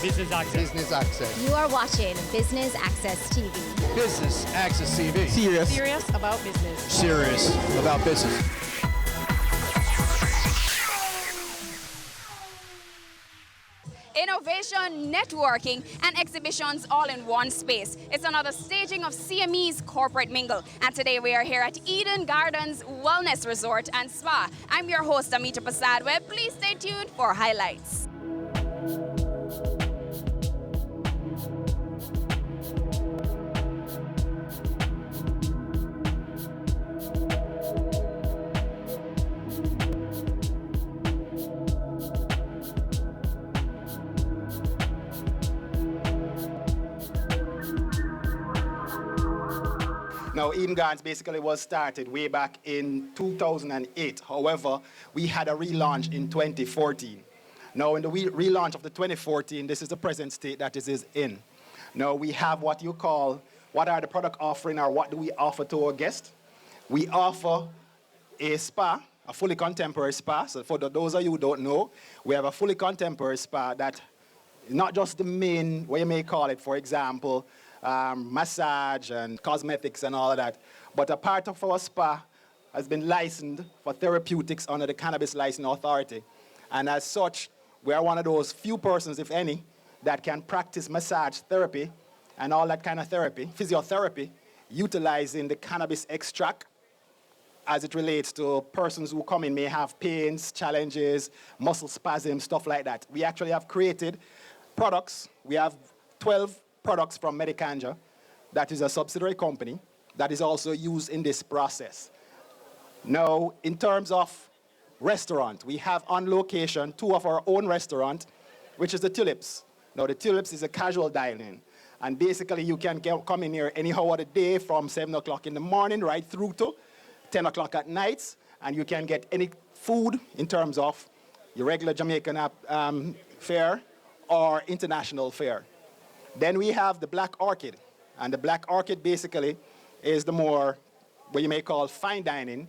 Business Access. Business Access. You are watching Business Access TV. Business Access TV. Serious about business. Serious about business. Innovation, networking, and exhibitions all in one space. It's another staging of CME's Corporate Mingle. And today we are here at Eden Gardens Wellness Resort and Spa. I'm your host, Amita Pasadwe. Please stay tuned for highlights. Now, Eden Gardens basically was started way back in 2008. However, we had a relaunch in 2014. Now, in the relaunch of the 2014, this is the present state that it is in. Now, we have what you call, what are the product offering, or what do we offer to our guests? We offer a spa, a fully contemporary spa. So for those of you who don't know, we have a fully contemporary spa that not just the main, what you may call it, for example, massage and cosmetics and all of that. But a part of our spa has been licensed for therapeutics under the Cannabis Licensing Authority. And as such, we are one of those few persons, if any, that can practice massage therapy and all that kind of therapy, physiotherapy, utilizing the cannabis extract as it relates to persons who come in may have pains, challenges, muscle spasms, stuff like that. We actually have created products. We have 12 products from Medicanja, that is a subsidiary company, that is also used in this process. Now, in terms of restaurant, we have on location 2 of our own restaurant, which is the Tulips. Now, the Tulips is a casual dining, and basically you can come in here any hour of the day from 7 o'clock in the morning right through to 10 o'clock at night, and you can get any food in terms of your regular Jamaican fare or international fare. Then we have the Black Orchid, and the Black Orchid basically is the more, what you may call fine dining,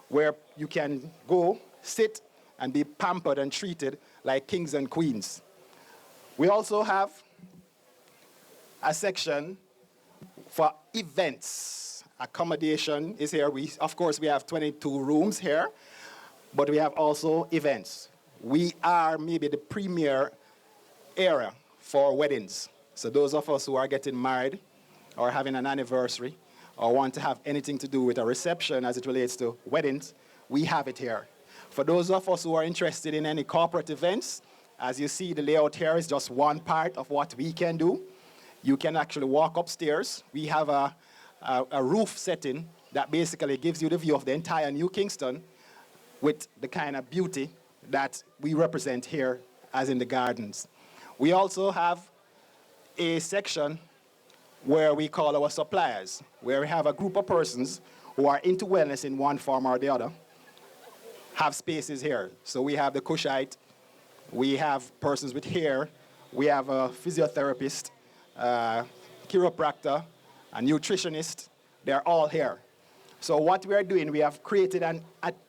where you can go, sit, and be pampered and treated like kings and queens. We also have a section for events. Accommodation is here. Of course, we have 22 rooms here, but we have also events. We are maybe the premier area for weddings. So those of us who are getting married or having an anniversary or want to have anything to do with a reception as it relates to weddings, we have it here. For those of us who are interested in any corporate events, as you see, the layout here is just one part of what we can do. You can actually walk upstairs. We have a roof setting that basically gives you the view of the entire New Kingston with the kind of beauty that we represent here as in the gardens. We also have a section where we call our suppliers, where we have a group of persons who are into wellness in one form or the other, have spaces here. So we have the Cushite, we have persons with hair, we have a physiotherapist, chiropractor, a nutritionist. They're all here. So what we are doing, we have created an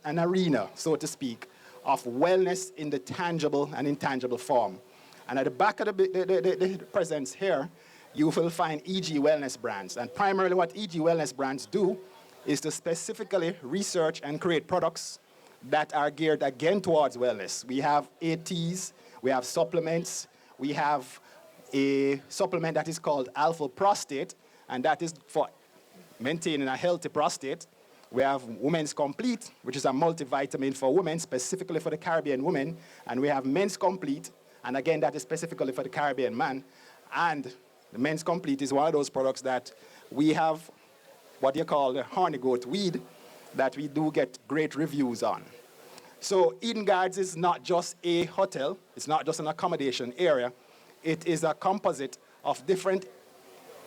arena, so to speak, of wellness in the tangible and intangible form. And at the back of the presence here, you will find EG Wellness brands. And primarily what EG Wellness brands do is to specifically research and create products that are geared again towards wellness. We have ATs, we have supplements, we have a supplement that is called Alpha Prostate, and that is for maintaining a healthy prostate. We have Women's Complete, which is a multivitamin for women, specifically for the Caribbean women, and we have Men's Complete, and again, that is specifically for the Caribbean man. And the Men's Complete is one of those products that we have what you call the horny goat weed that we do get great reviews on. So Eden Gardens is not just a hotel. It's not just an accommodation area. It is a composite of different,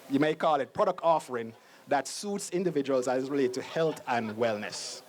you may call it, product offering that suits individuals as related to health and wellness.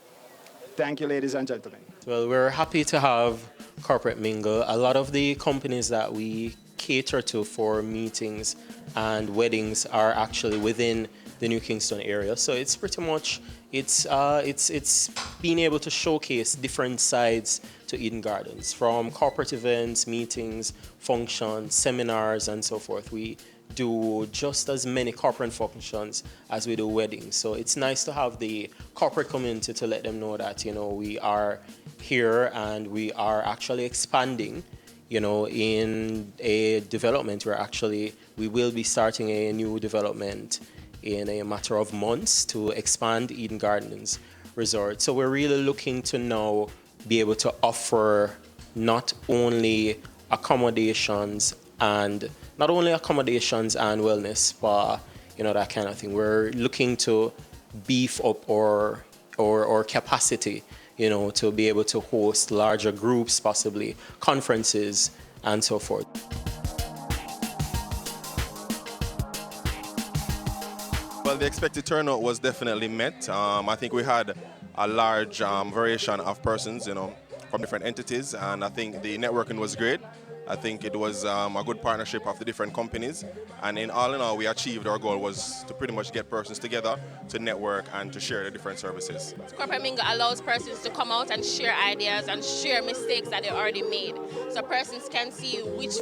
Thank you, ladies and gentlemen. Well, we're happy to have Corporate Mingle. A lot of the companies that we cater to for meetings and weddings are actually within the New Kingston area. So it's pretty much, it's being able to showcase different sides to Eden Gardens, from corporate events, meetings, functions, seminars, and so forth. We do just as many corporate functions as we do weddings. So it's nice to have the corporate community to let them know that, we are here and we are actually expanding, in a development we will be starting a new development in a matter of months to expand Eden Gardens Resort. So we're really looking to now be able to offer not only accommodations and wellness spa, that kind of thing. We're looking to beef up our capacity, to be able to host larger groups, possibly conferences, and so forth. Well, the expected turnout was definitely met. I think we had a large variation of persons, from different entities, and I think the networking was great. I think it was a good partnership of the different companies, and in all, we achieved our goal was to pretty much get persons together to network and to share the different services. Corporate Mingle allows persons to come out and share ideas and share mistakes that they already made. So persons can see which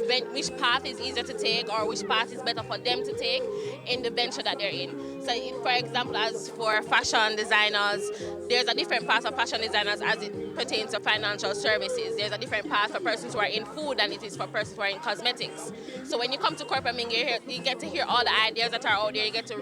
path is easier to take or which path is better for them to take in the venture that they're in. So for example, as for fashion designers, there's a different path of fashion designers as it pertains to financial services. There's a different path for persons who are in food than it is for persons who are in cosmetics. So when you come to Corporate Mingle, you get to hear all the ideas that are out there. You get to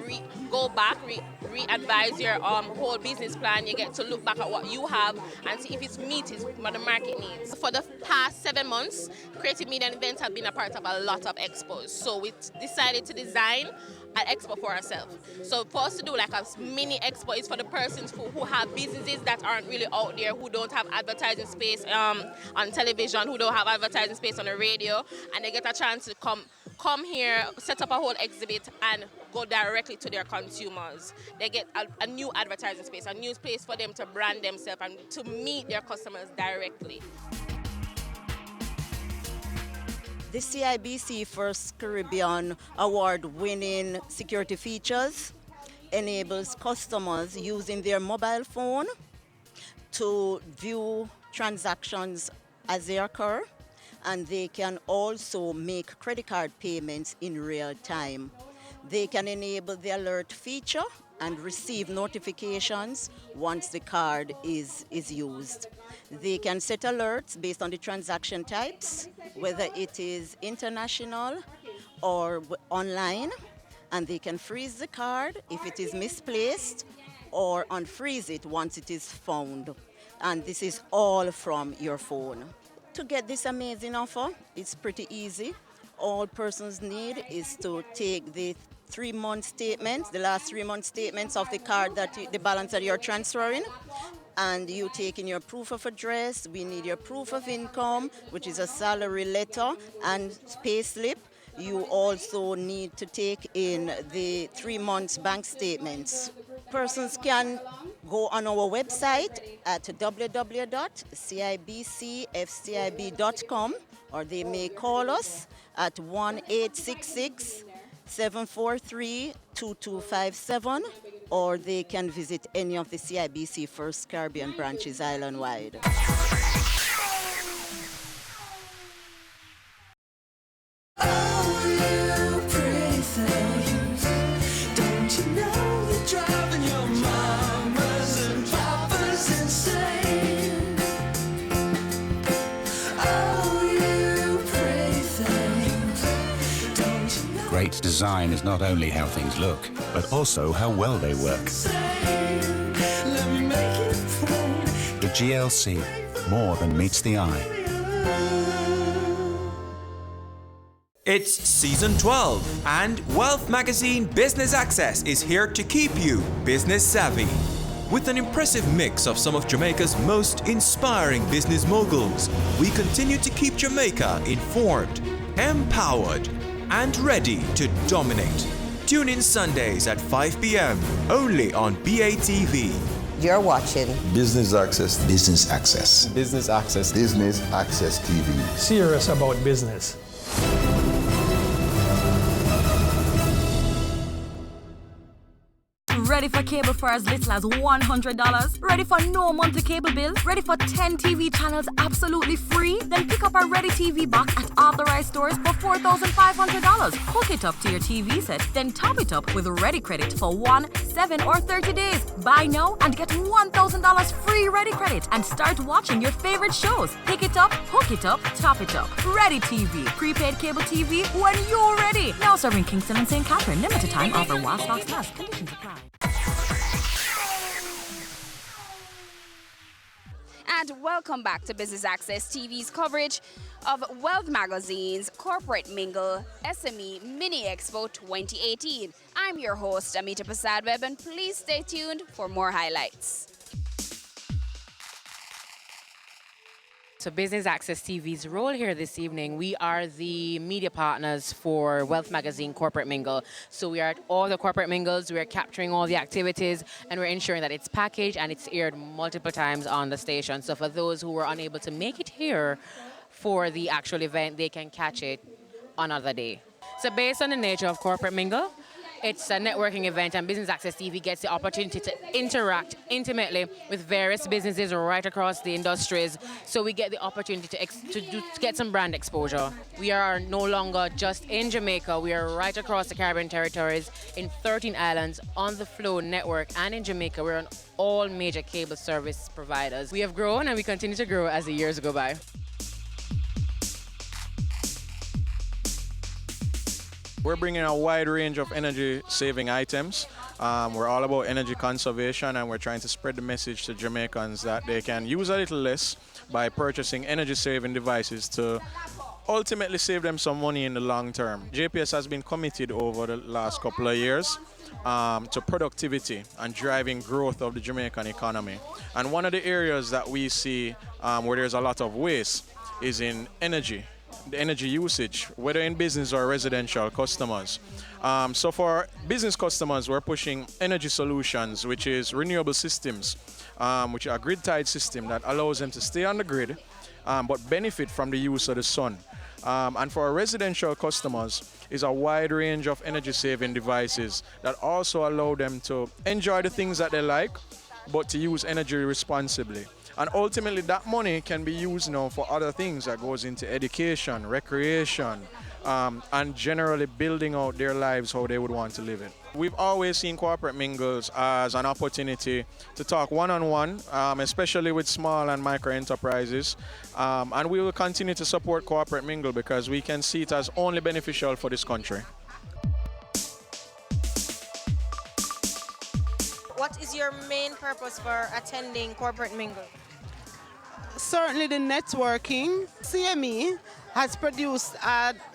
go back, re-advise your whole business plan. You get to look back at what you have and see if it's meets what the market needs. For the past 7 months, Creative Media and Events have been a part of a lot of expos. So we decided to design an expo for ourselves. So for us to do like a mini expo is for the persons who have businesses that aren't really out there, who don't have advertising space on television, who don't have advertising space on the radio, and they get a chance to come here, set up a whole exhibit, and go directly to their consumers. They get a new advertising space, a new space for them to brand themselves and to meet their customers directly. The CIBC First Caribbean award-winning security features enables customers using their mobile phone to view transactions as they occur, and they can also make credit card payments in real time. They can enable the alert feature and receive notifications once the card is used. They can set alerts based on the transaction types, whether it is international or online, and they can freeze the card if it is misplaced or unfreeze it once it is found. And this is all from your phone. To get this amazing offer, it's pretty easy. All persons need is to take the 3-month statements, the last 3-month statements of the card the balance that you're transferring, and you take in your proof of address. We need your proof of income, which is a salary letter and pay slip. You also need to take in the 3 months bank statements. Persons can go on our website at www.cibcfcib.com, or they may call us at 1-866-743-2257, or they can visit any of the CIBC First Caribbean branches island-wide. Great design is not only how things look, but also how well they work. The GLC, more than meets the eye. It's season 12, and Wealth Magazine Business Access is here to keep you business savvy. With an impressive mix of some of Jamaica's most inspiring business moguls, we continue to keep Jamaica informed, empowered, and ready to dominate. Tune in Sundays at 5 p.m. only on BATV. You're watching Business Access. Business Access. Business Access. Business Access TV. Serious about business. Ready for cable for as little as $100? Ready for no monthly cable bills? Ready for 10 TV channels absolutely free? Then pick up our Ready TV box at authorized stores for $4,500. Hook it up to your TV set, then top it up with Ready Credit for 1, 7, or 30 days. Buy now and get $1,000 free Ready Credit and start watching your favorite shows. Pick it up, hook it up, top it up. Ready TV. Prepaid cable TV when you're ready. Now serving Kingston and St. Catherine. Limited time offer while stocks last. Conditions apply. And welcome back to Business Access TV's coverage of Wealth Magazine's Corporate Mingle SME Mini Expo 2018. I'm your host, Amita Prasad-Webb, and please stay tuned for more highlights. So Business Access TV's role here this evening, we are the media partners for Wealth Magazine Corporate Mingle. So we are at all the corporate mingles, we are capturing all the activities, and we're ensuring that it's packaged and it's aired multiple times on the station. So for those who were unable to make it here for the actual event, they can catch it another day. So based on the nature of Corporate Mingle, it's a networking event, and Business Access TV gets the opportunity to interact intimately with various businesses right across the industries. So we get the opportunity to get some brand exposure. We are no longer just in Jamaica. We are right across the Caribbean territories in 13 islands on the Flow network, and in Jamaica we're on all major cable service providers. We have grown and we continue to grow as the years go by. We're bringing a wide range of energy-saving items. We're all about energy conservation, and we're trying to spread the message to Jamaicans that they can use a little less by purchasing energy-saving devices to ultimately save them some money in the long term. JPS has been committed over the last couple of years to productivity and driving growth of the Jamaican economy. And one of the areas that we see where there's a lot of waste is in energy. The energy usage, whether in business or residential customers. So for business customers, we're pushing energy solutions, which is renewable systems, which are a grid-tied system that allows them to stay on the grid, but benefit from the use of the sun. And for our residential customers, is a wide range of energy-saving devices that also allow them to enjoy the things that they like, but to use energy responsibly. And ultimately, that money can be used now for other things that goes into education, recreation, and generally building out their lives how they would want to live it. We've always seen corporate mingles as an opportunity to talk one-on-one, especially with small and micro enterprises. And we will continue to support corporate mingle because we can see it as only beneficial for this country. What is your main purpose for attending Corporate Mingle? Certainly the networking. CME has produced,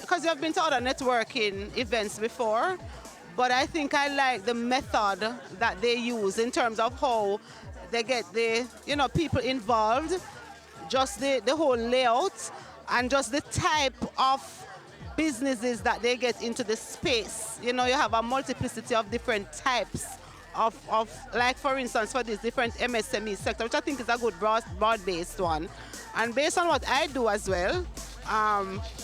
because you've been to other networking events before, but I think I like the method that they use in terms of how they get the people involved, just the whole layout, and just the type of businesses that they get into the space. You have a multiplicity of different types of like, for instance, for this different MSME sector, which I think is a good broad-based one. And based on what I do as well,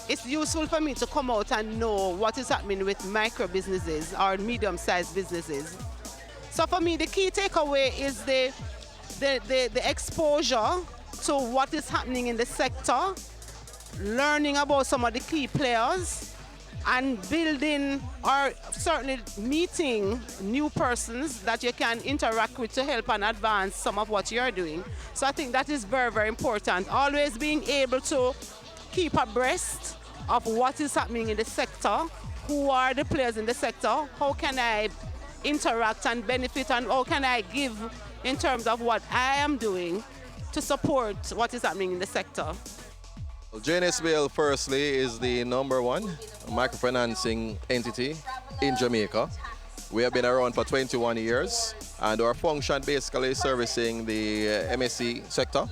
it's useful for me to come out and know what is happening with micro businesses or medium-sized businesses. So for me, the key takeaway is the exposure to what is happening in the sector, learning about some of the key players, and building or certainly meeting new persons that you can interact with to help and advance some of what you're doing. So I think that is very, very important. Always being able to keep abreast of what is happening in the sector, who are the players in the sector, how can I interact and benefit, and how can I give in terms of what I am doing to support what is happening in the sector. JNSBL, firstly, is the #1 microfinancing entity in Jamaica. We have been around for 21 years, and our function basically is servicing the MSC sector,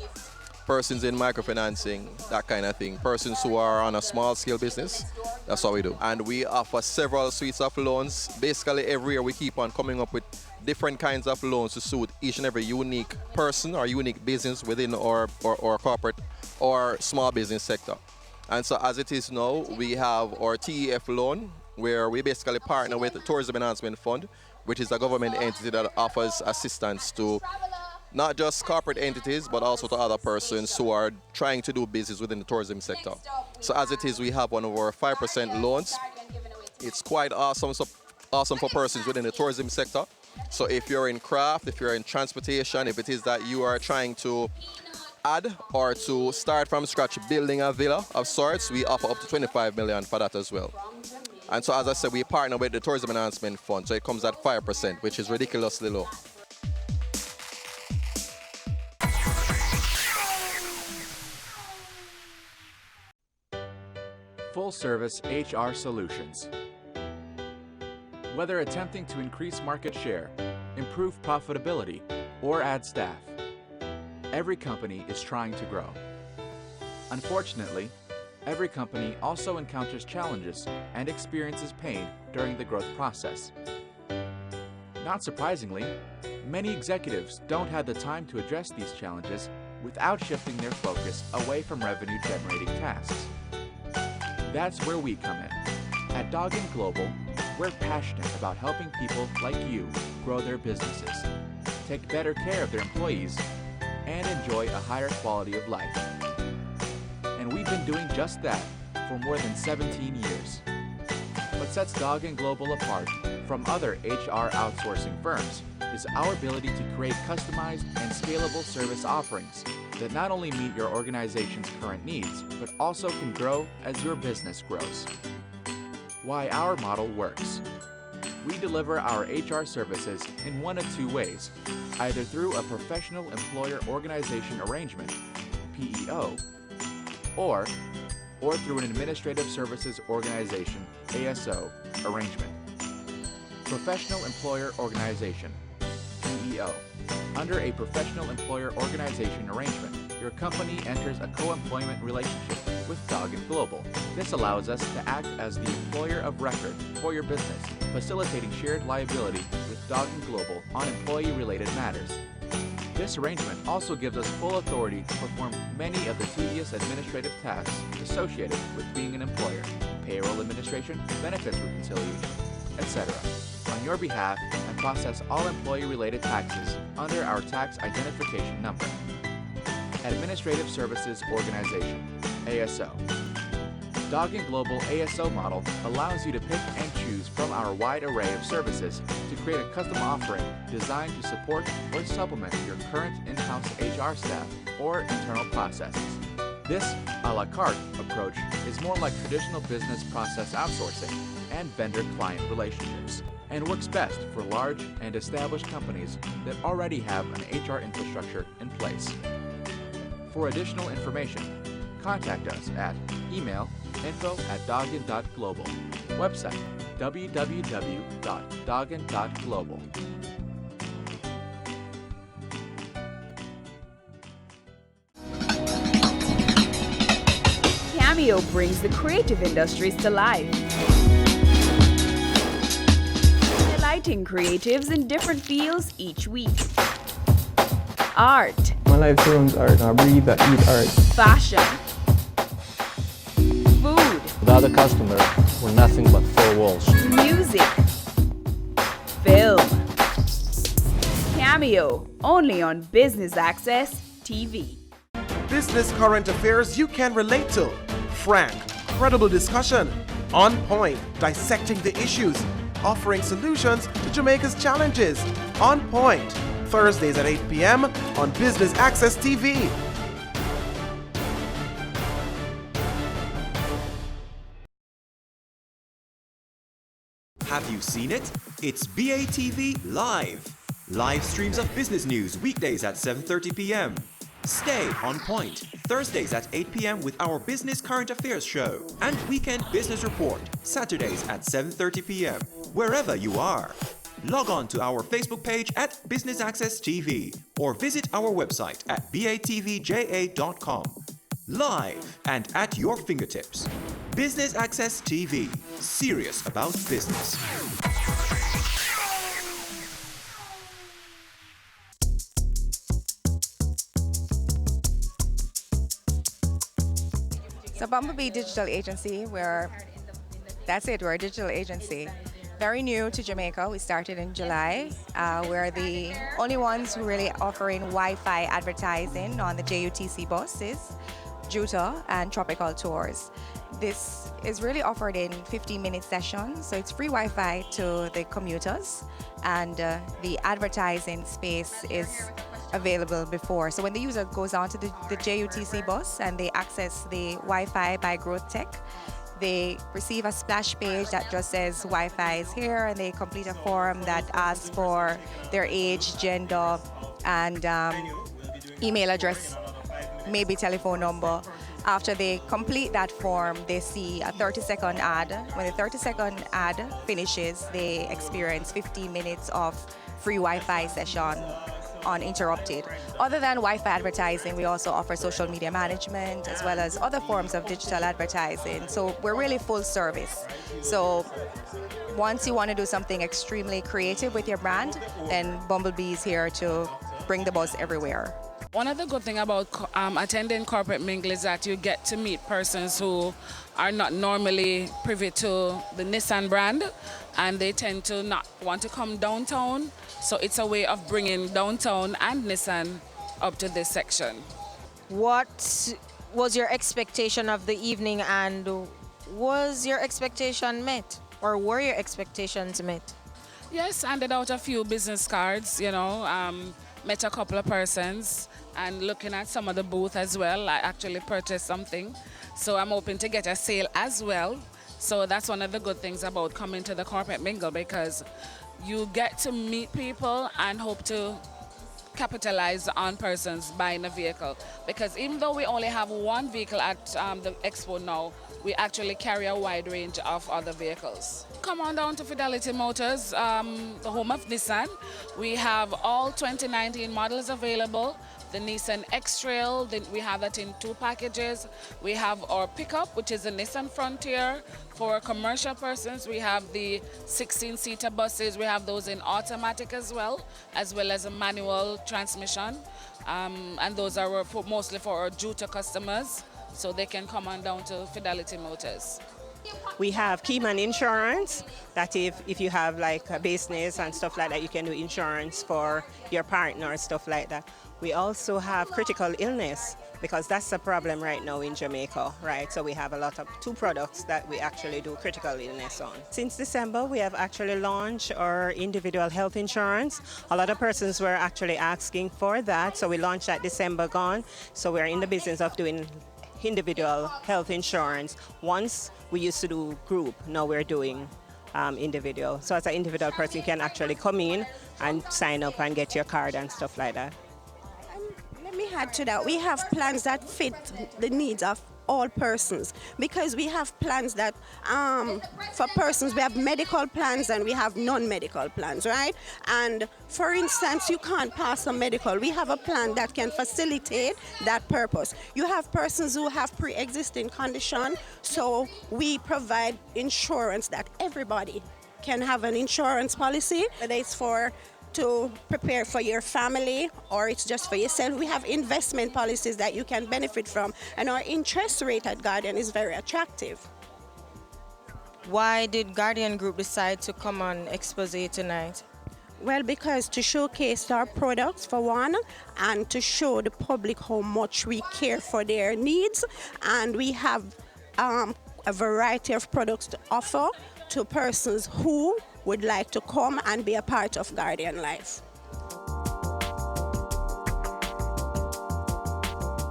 persons in microfinancing, that kind of thing, persons who are on a small-scale business. That's what we do. And we offer several suites of loans. Basically, every year we keep on coming up with different kinds of loans to suit each and every unique person or unique business within our corporate or small business sector. And so as it is now, we have our TEF loan, where we basically partner with the Tourism Enhancement Fund, which is a government entity that offers assistance to not just corporate entities, but also to other persons who are trying to do business within the tourism sector. So as it is, we have one of our 5% loans. It's quite awesome, awesome for persons within the tourism sector. So if you're in craft, if you're in transportation, if it is that you are trying to add or to start from scratch building a villa of sorts, we offer up to 25 million for that as well. And so as I said, we partner with the Tourism Enhancement Fund, so it comes at 5%, which is ridiculously low. Full-service HR solutions. Whether attempting to increase market share, improve profitability, or add staff, every company is trying to grow. Unfortunately, every company also encounters challenges and experiences pain during the growth process. Not surprisingly, many executives don't have the time to address these challenges without shifting their focus away from revenue-generating tasks. That's where we come in. At Dog & Global, we're passionate about helping people like you grow their businesses, take better care of their employees, and enjoy a higher quality of life. And we've been doing just that for more than 17 years. What sets Dog & Global apart from other HR outsourcing firms is our ability to create customized and scalable service offerings that not only meet your organization's current needs, but also can grow as your business grows. Why our model works. We deliver our HR services in one of two ways, either through a professional employer organization arrangement, PEO, or through an administrative services organization, ASO, arrangement. Professional Employer Organization, PEO. Under a professional employer organization arrangement, your company enters a co-employment relationship with Dog & Global. This allows us to act as the employer of record for your business, facilitating shared liability with Dog & Global on employee-related matters. This arrangement also gives us full authority to perform many of the tedious administrative tasks associated with being an employer, payroll administration, benefits reconciliation, etc., on your behalf and process all employee-related taxes under our tax identification number. Administrative Services Organization, ASO. Dog & Global ASO model allows you to pick and choose from our wide array of services to create a custom offering designed to support or supplement your current in-house HR staff or internal processes. This a la carte approach is more like traditional business process outsourcing and vendor-client relationships, and works best for large and established companies that already have an HR infrastructure in place. For additional information, contact us at email info@doggin.global, website www.doggin.global. Cameo brings the creative industries to life, highlighting creatives in different fields each week. Art. My life turns art. I breathe, I eat art. Fashion. Food. Without a customer, we're nothing but four walls. Music. Film. Cameo, only on Business Access TV. Business current affairs you can relate to. Frank, credible discussion. On point, dissecting the issues. Offering solutions to Jamaica's challenges. On point. Thursdays at 8 p.m. on Business Access TV. Have you seen it? It's BATV Live. Live streams of business news weekdays at 7:30 p.m. Stay on point Thursdays at 8 p.m. with our Business Current Affairs show and Weekend Business Report Saturdays at 7:30 p.m. wherever you are. Log on to our Facebook page at Business Access TV or visit our website at batvja.com. Live and at your fingertips. Business Access TV. Serious about business. So Bumblebee Digital Agency, we're a digital agency. Very new to Jamaica. We started in July. We're the only ones who really offering Wi-Fi advertising on the JUTC buses, Juta, and Tropical Tours. This is really offered in 15-minute sessions, so it's free Wi-Fi to the commuters, and the advertising space is available before. So when the user goes on to the JUTC bus and they access the Wi-Fi by Growth Tech, they receive a splash page that just says Wi-Fi is here, and they complete a form that asks for their age, gender, and email address, maybe telephone number. After they complete that form, they see a 30-second ad. When the 30-second ad finishes, they experience 15 minutes of free Wi-Fi session uninterrupted. Other than Wi-Fi advertising, we also offer social media management as well as other forms of digital advertising. So we're really full service. So once you want to do something extremely creative with your brand, then Bumblebee is here to bring the buzz everywhere. One of the good things about attending Corporate Mingle is that you get to meet persons who are not normally privy to the Nissan brand, and they tend to not want to come downtown. So it's a way of bringing downtown and Nissan up to this section. What was your expectation of the evening, and was your expectation met, or were your expectations met? Yes, handed out a few business cards, met a couple of persons, and looking at some of the booth as well. I actually purchased something, so I'm hoping to get a sale as well. So that's one of the good things about coming to the Corporate Mingle, because you get to meet people and hope to capitalize on persons buying a vehicle. Because even though we only have one vehicle at the expo now, we actually carry a wide range of other vehicles. Come on down to Fidelity Motors, the home of Nissan. We have all 2019 models available. The Nissan X-Trail, we have that in 2 packages. We have our pickup, which is the Nissan Frontier. For commercial persons, we have the 16-seater buses. We have those in automatic as well as a manual transmission. And those are mostly for our Juta customers, so they can come on down to Fidelity Motors. We have Keyman Insurance, that if you have like a business and stuff like that, you can do insurance for your partner, stuff like that. We also have critical illness, because that's a problem right now in Jamaica, right? So we have a lot of 2 products that we actually do critical illness on. Since December, we have actually launched our individual health insurance. A lot of persons were actually asking for that, so we launched that December gone. So we're in the business of doing individual health insurance. Once we used to do group, now we're doing individual. So as an individual person, you can actually come in and sign up and get your card and stuff like that. Let me add to that. We have plans that fit the needs of all persons, because we have plans that for persons, we have medical plans and we have non-medical plans, right? And for instance, you can't pass a medical. We have a plan that can facilitate that purpose. You have persons who have pre-existing condition, so we provide insurance that everybody can have an insurance policy, whether it's to prepare for your family or it's just for yourself. We have investment policies that you can benefit from, and our interest rate at Guardian is very attractive. Why did Guardian Group decide to come on Exposé tonight? Well, because to showcase our products for one, and to show the public how much we care for their needs, and we have a variety of products to offer to persons who would like to come and be a part of Guardian Life.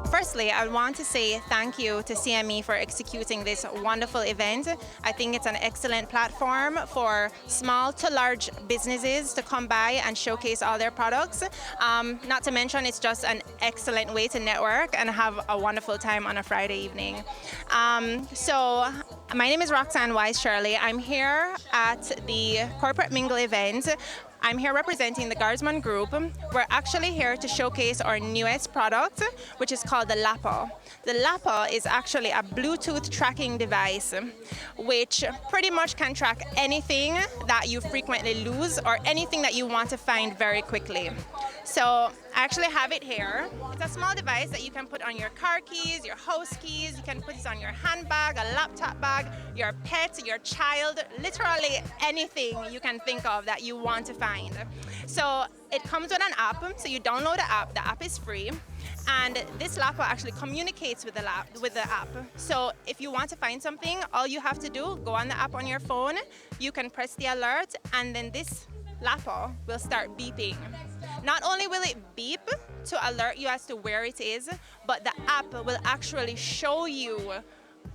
Firstly, I want to say thank you to CME for executing this wonderful event. I think it's an excellent platform for small to large businesses to come by and showcase all their products. Not to mention, it's just an excellent way to network and have a wonderful time on a Friday evening. So my name is Roxanne Wise-Shirley. I'm here at the Corporate Mingle event. I'm here representing the Guardsman Group. We're actually here to showcase our newest product, which is called the Lapo. The Lapo is actually a Bluetooth tracking device, which pretty much can track anything that you frequently lose or anything that you want to find very quickly. So I actually have it here. It's a small device that you can put on your car keys, your house keys, you can put it on your handbag, a laptop bag, your pet, your child, literally anything you can think of that you want to find. So it comes with an app, so you download the app is free. And this laptop actually communicates with the app. So if you want to find something, all you have to do, go on the app on your phone, you can press the alert, and then this laptop will start beeping. Not only will it beep to alert you as to where it is, but the app will actually show you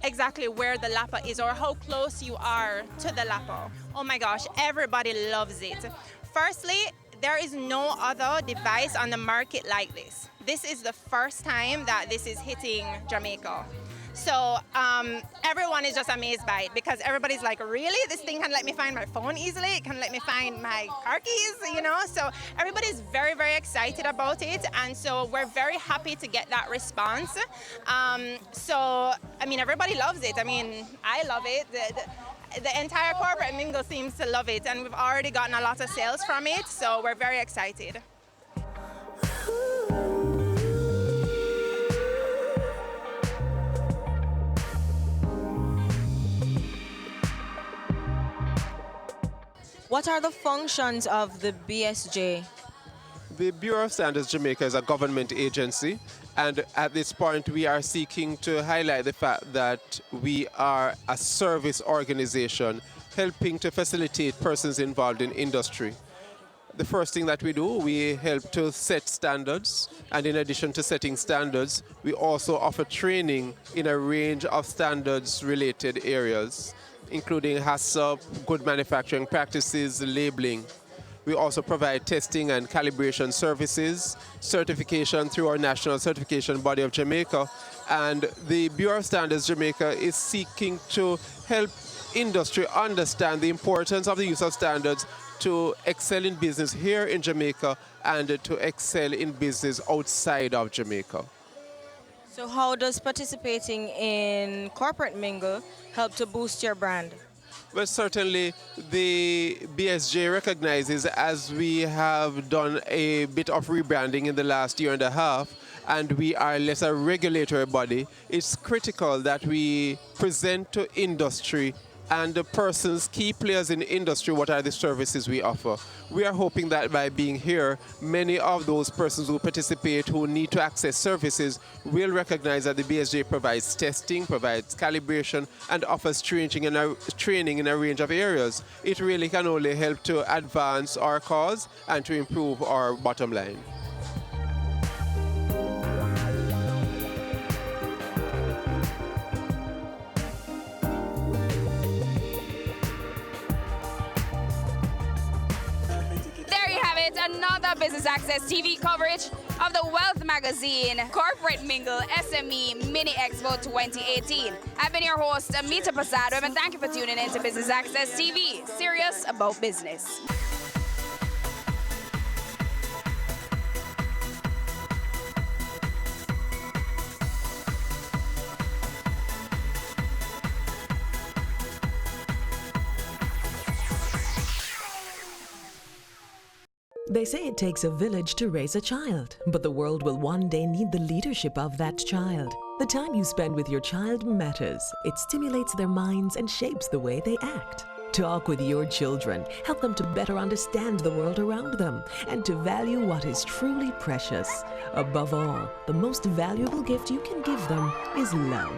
exactly where the laptop is or how close you are to the laptop. Oh my gosh, everybody loves it. Firstly, there is no other device on the market like this. This is the first time that this is hitting Jamaica. So everyone is just amazed by it because everybody's like, really? This thing can let me find my phone easily? It can let me find my car keys, you know? So everybody's very, very excited about it. And so we're very happy to get that response. So, I mean, everybody loves it. I mean, I love it. The entire corporate mingle seems to love it. And we've already gotten a lot of sales from it. So we're very excited. What are the functions of the BSJ? The Bureau of Standards Jamaica is a government agency, and at this point we are seeking to highlight the fact that we are a service organization helping to facilitate persons involved in industry. The first thing that we do, we help to set standards, and in addition to setting standards, we also offer training in a range of standards-related areas, including HACCP, good manufacturing practices, labeling. We also provide testing and calibration services, certification through our national certification body of Jamaica, and the Bureau of Standards Jamaica is seeking to help industry understand the importance of the use of standards to excel in business here in Jamaica and to excel in business outside of Jamaica. So how does participating in Corporate Mingle help to boost your brand? Well, certainly the BSJ recognizes, as we have done a bit of rebranding in the last year and a half, and we are less a regulatory body, it's critical that we present to industry and the persons, key players in the industry, what are the services we offer. We are hoping that by being here, many of those persons who participate, who need to access services, will recognize that the BSJ provides testing, provides calibration, and offers training in a range of areas. It really can only help to advance our cause and to improve our bottom line. Another Business Access TV coverage of the Wealth Magazine Corporate Mingle SME Mini Expo 2018. I've been your host, Amita Pasado, and thank you for tuning in to Business Access TV, serious about business. They say it takes a village to raise a child, but the world will one day need the leadership of that child. The time you spend with your child matters. It stimulates their minds and shapes the way they act. Talk with your children. Help them to better understand the world around them and to value what is truly precious. Above all, the most valuable gift you can give them is love.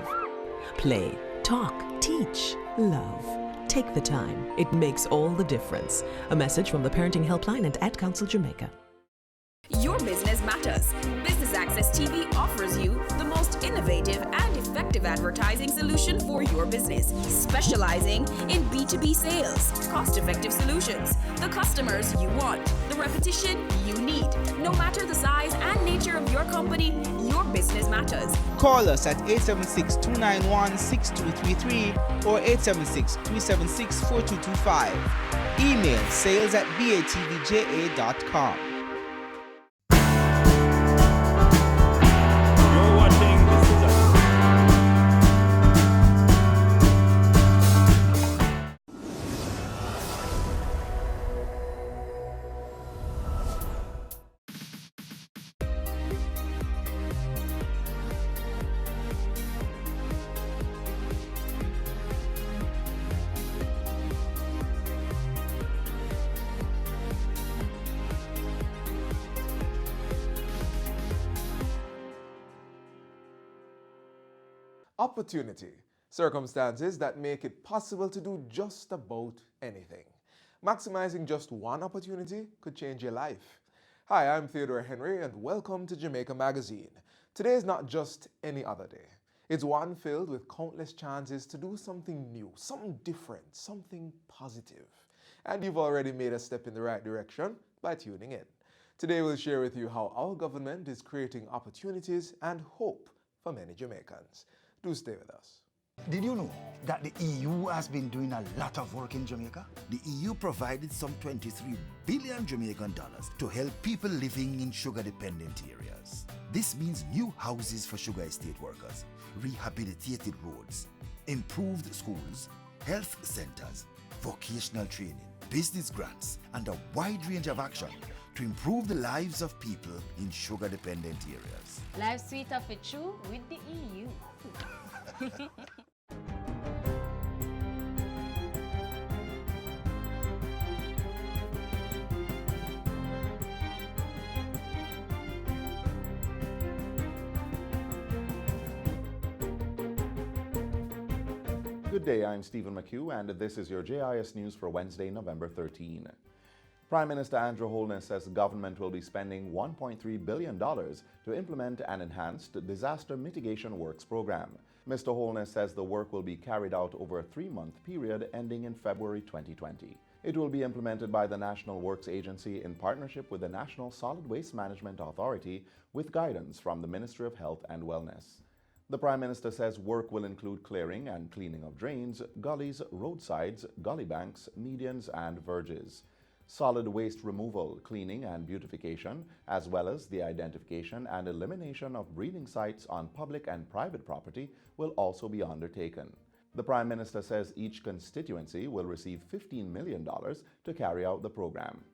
Play, talk, teach, love. Take the time. It makes all the difference. A message from the Parenting Helpline and Ad Council Jamaica. Your business matters. Business Access TV offers you the most innovative and effective advertising solution for your business, specializing in B2B sales, cost-effective solutions, the customers you want, the repetition you need. No matter the size and nature of your company, your business matters. Call us at 876-291-6233 or 876-376-4225. Email sales@batvja.com. Opportunity, circumstances that make it possible to do just about anything. Maximizing just one opportunity could change your life. Hi, I'm Theodore Henry and welcome to Jamaica Magazine. Today is not just any other day. It's one filled with countless chances to do something new, something different, something positive. And you've already made a step in the right direction by tuning in. Today we'll share with you how our government is creating opportunities and hope for many Jamaicans. Do stay with us. Did you know that the EU has been doing a lot of work in Jamaica? The EU provided some 23 billion Jamaican dollars to help people living in sugar-dependent areas. This means new houses for sugar estate workers, rehabilitated roads, improved schools, health centers, vocational training, business grants, and a wide range of action to improve the lives of people in sugar-dependent areas. Life's sweeter for true with the EU. Good day, I'm Stephen McHugh, and this is your JIS News for Wednesday, November 13. Prime Minister Andrew Holness says the government will be spending $1.3 billion to implement an enhanced disaster mitigation works program. Mr. Holness says the work will be carried out over a 3-month period ending in February 2020. It will be implemented by the National Works Agency in partnership with the National Solid Waste Management Authority with guidance from the Ministry of Health and Wellness. The Prime Minister says work will include clearing and cleaning of drains, gullies, roadsides, gully banks, medians, and verges. Solid waste removal, cleaning, and beautification, as well as the identification and elimination of breeding sites on public and private property, will also be undertaken. The Prime Minister says each constituency will receive $15 million to carry out the program.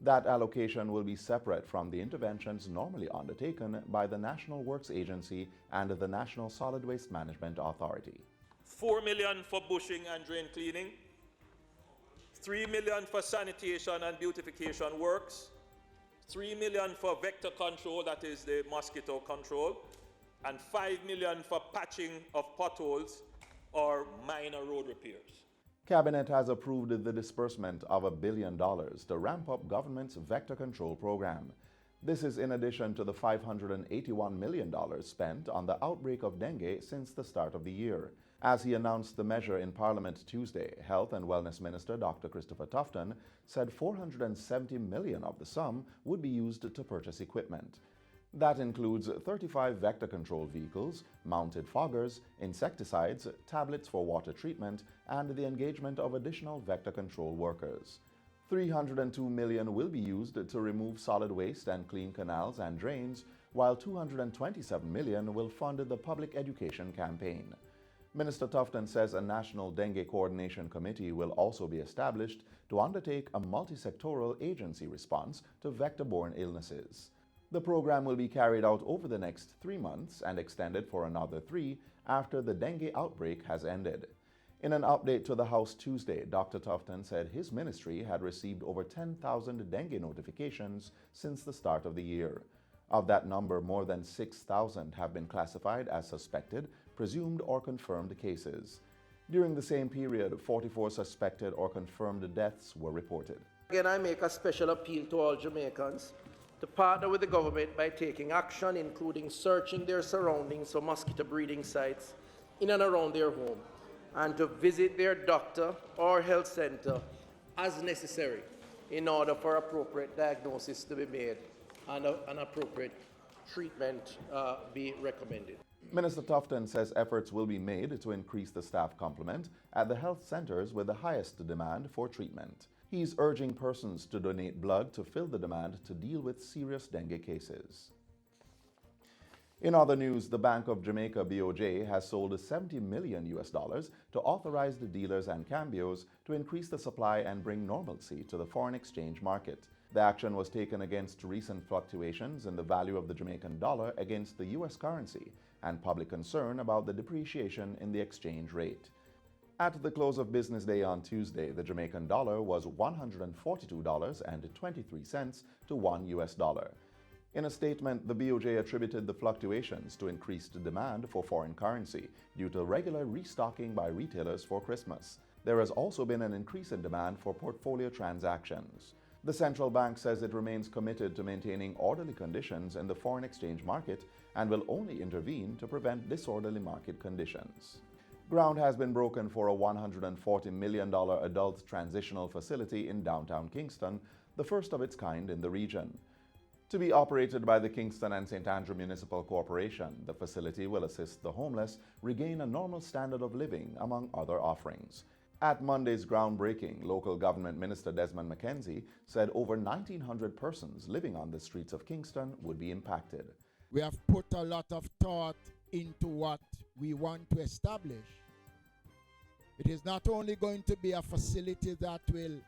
That allocation will be separate from the interventions normally undertaken by the National Works Agency and the National Solid Waste Management Authority. $4 million for bushing and drain cleaning, $3 million for sanitation and beautification works, $3 million for vector control, that is the mosquito control, and $5 million for patching of potholes or minor road repairs. Cabinet has approved the disbursement of $1 billion to ramp up government's vector control program. This is in addition to the $581 million spent on the outbreak of dengue since the start of the year. As he announced the measure in Parliament Tuesday, Health and Wellness Minister Dr. Christopher Tufton said $470 million of the sum would be used to purchase equipment. That includes 35 vector control vehicles, mounted foggers, insecticides, tablets for water treatment, and the engagement of additional vector control workers. $302 million will be used to remove solid waste and clean canals and drains, while $227 million will fund the public education campaign. Minister Tufton says a National Dengue Coordination Committee will also be established to undertake a multi-sectoral agency response to vector-borne illnesses. The program will be carried out over the next 3 months and extended for another 3 after the dengue outbreak has ended. In an update to the House Tuesday, Dr. Tufton said his ministry had received over 10,000 dengue notifications since the start of the year. Of that number, more than 6,000 have been classified as suspected, presumed, or confirmed cases. During the same period, 44 suspected or confirmed deaths were reported. Again, I make a special appeal to all Jamaicans to partner with the government by taking action, including searching their surroundings for mosquito breeding sites in and around their home, and to visit their doctor or health center as necessary in order for appropriate diagnosis to be made and an appropriate treatment be recommended. Minister Tufton says efforts will be made to increase the staff complement at the health centers with the highest demand for treatment. He's urging persons to donate blood to fill the demand to deal with serious dengue cases. In other news, the Bank of Jamaica BOJ has sold $70 million to authorized dealers and cambios to increase the supply and bring normalcy to the foreign exchange market. The action was taken against recent fluctuations in the value of the Jamaican dollar against the U.S. currency and public concern about the depreciation in the exchange rate. At the close of business day on Tuesday, the Jamaican dollar was $142.23 to $1 US. In a statement, the BOJ attributed the fluctuations to increased demand for foreign currency due to regular restocking by retailers for Christmas. There has also been an increase in demand for portfolio transactions. The central bank says it remains committed to maintaining orderly conditions in the foreign exchange market and will only intervene to prevent disorderly market conditions. Ground has been broken for a $140 million adult transitional facility in downtown Kingston, the first of its kind in the region. To be operated by the Kingston and St. Andrew Municipal Corporation, the facility will assist the homeless regain a normal standard of living, among other offerings. At Monday's groundbreaking, local government minister Desmond McKenzie said over 1,900 persons living on the streets of Kingston would be impacted. We have put a lot of thought into what we want to establish. It is not only going to be a facility that will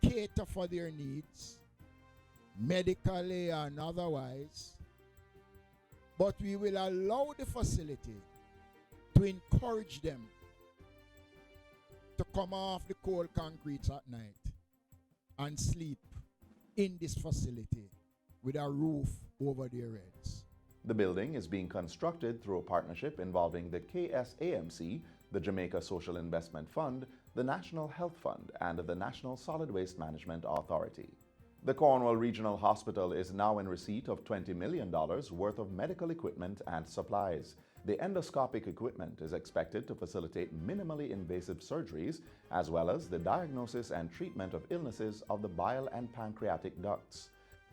cater for their needs, medically and otherwise, but we will allow the facility to encourage them to come off the cold concretes at night and sleep in this facility with a roof over their heads. The building is being constructed through a partnership involving the KSAMC, the Jamaica Social Investment Fund, the National Health Fund, and the National Solid Waste Management Authority. The Cornwall Regional Hospital is now in receipt of $20 million worth of medical equipment and supplies. The endoscopic equipment is expected to facilitate minimally invasive surgeries, as well as the diagnosis and treatment of illnesses of the bile and pancreatic ducts.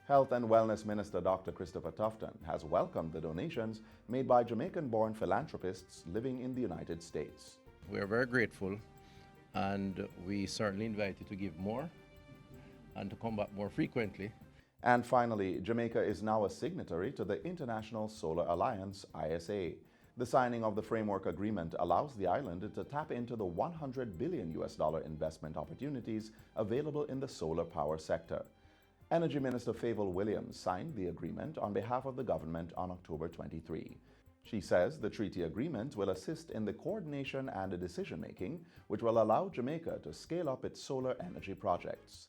Health and Wellness Minister Dr. Christopher Tufton has welcomed the donations made by Jamaican-born philanthropists living in the United States. We are very grateful, and we certainly invite you to give more and to come back more frequently. And finally, Jamaica is now a signatory to the International Solar Alliance, ISA. The signing of the framework agreement allows the island to tap into the $100 billion investment opportunities available in the solar power sector. Energy Minister Favour Williams signed the agreement on behalf of the government on October 23. She says the treaty agreement will assist in the coordination and decision-making, which will allow Jamaica to scale up its solar energy projects.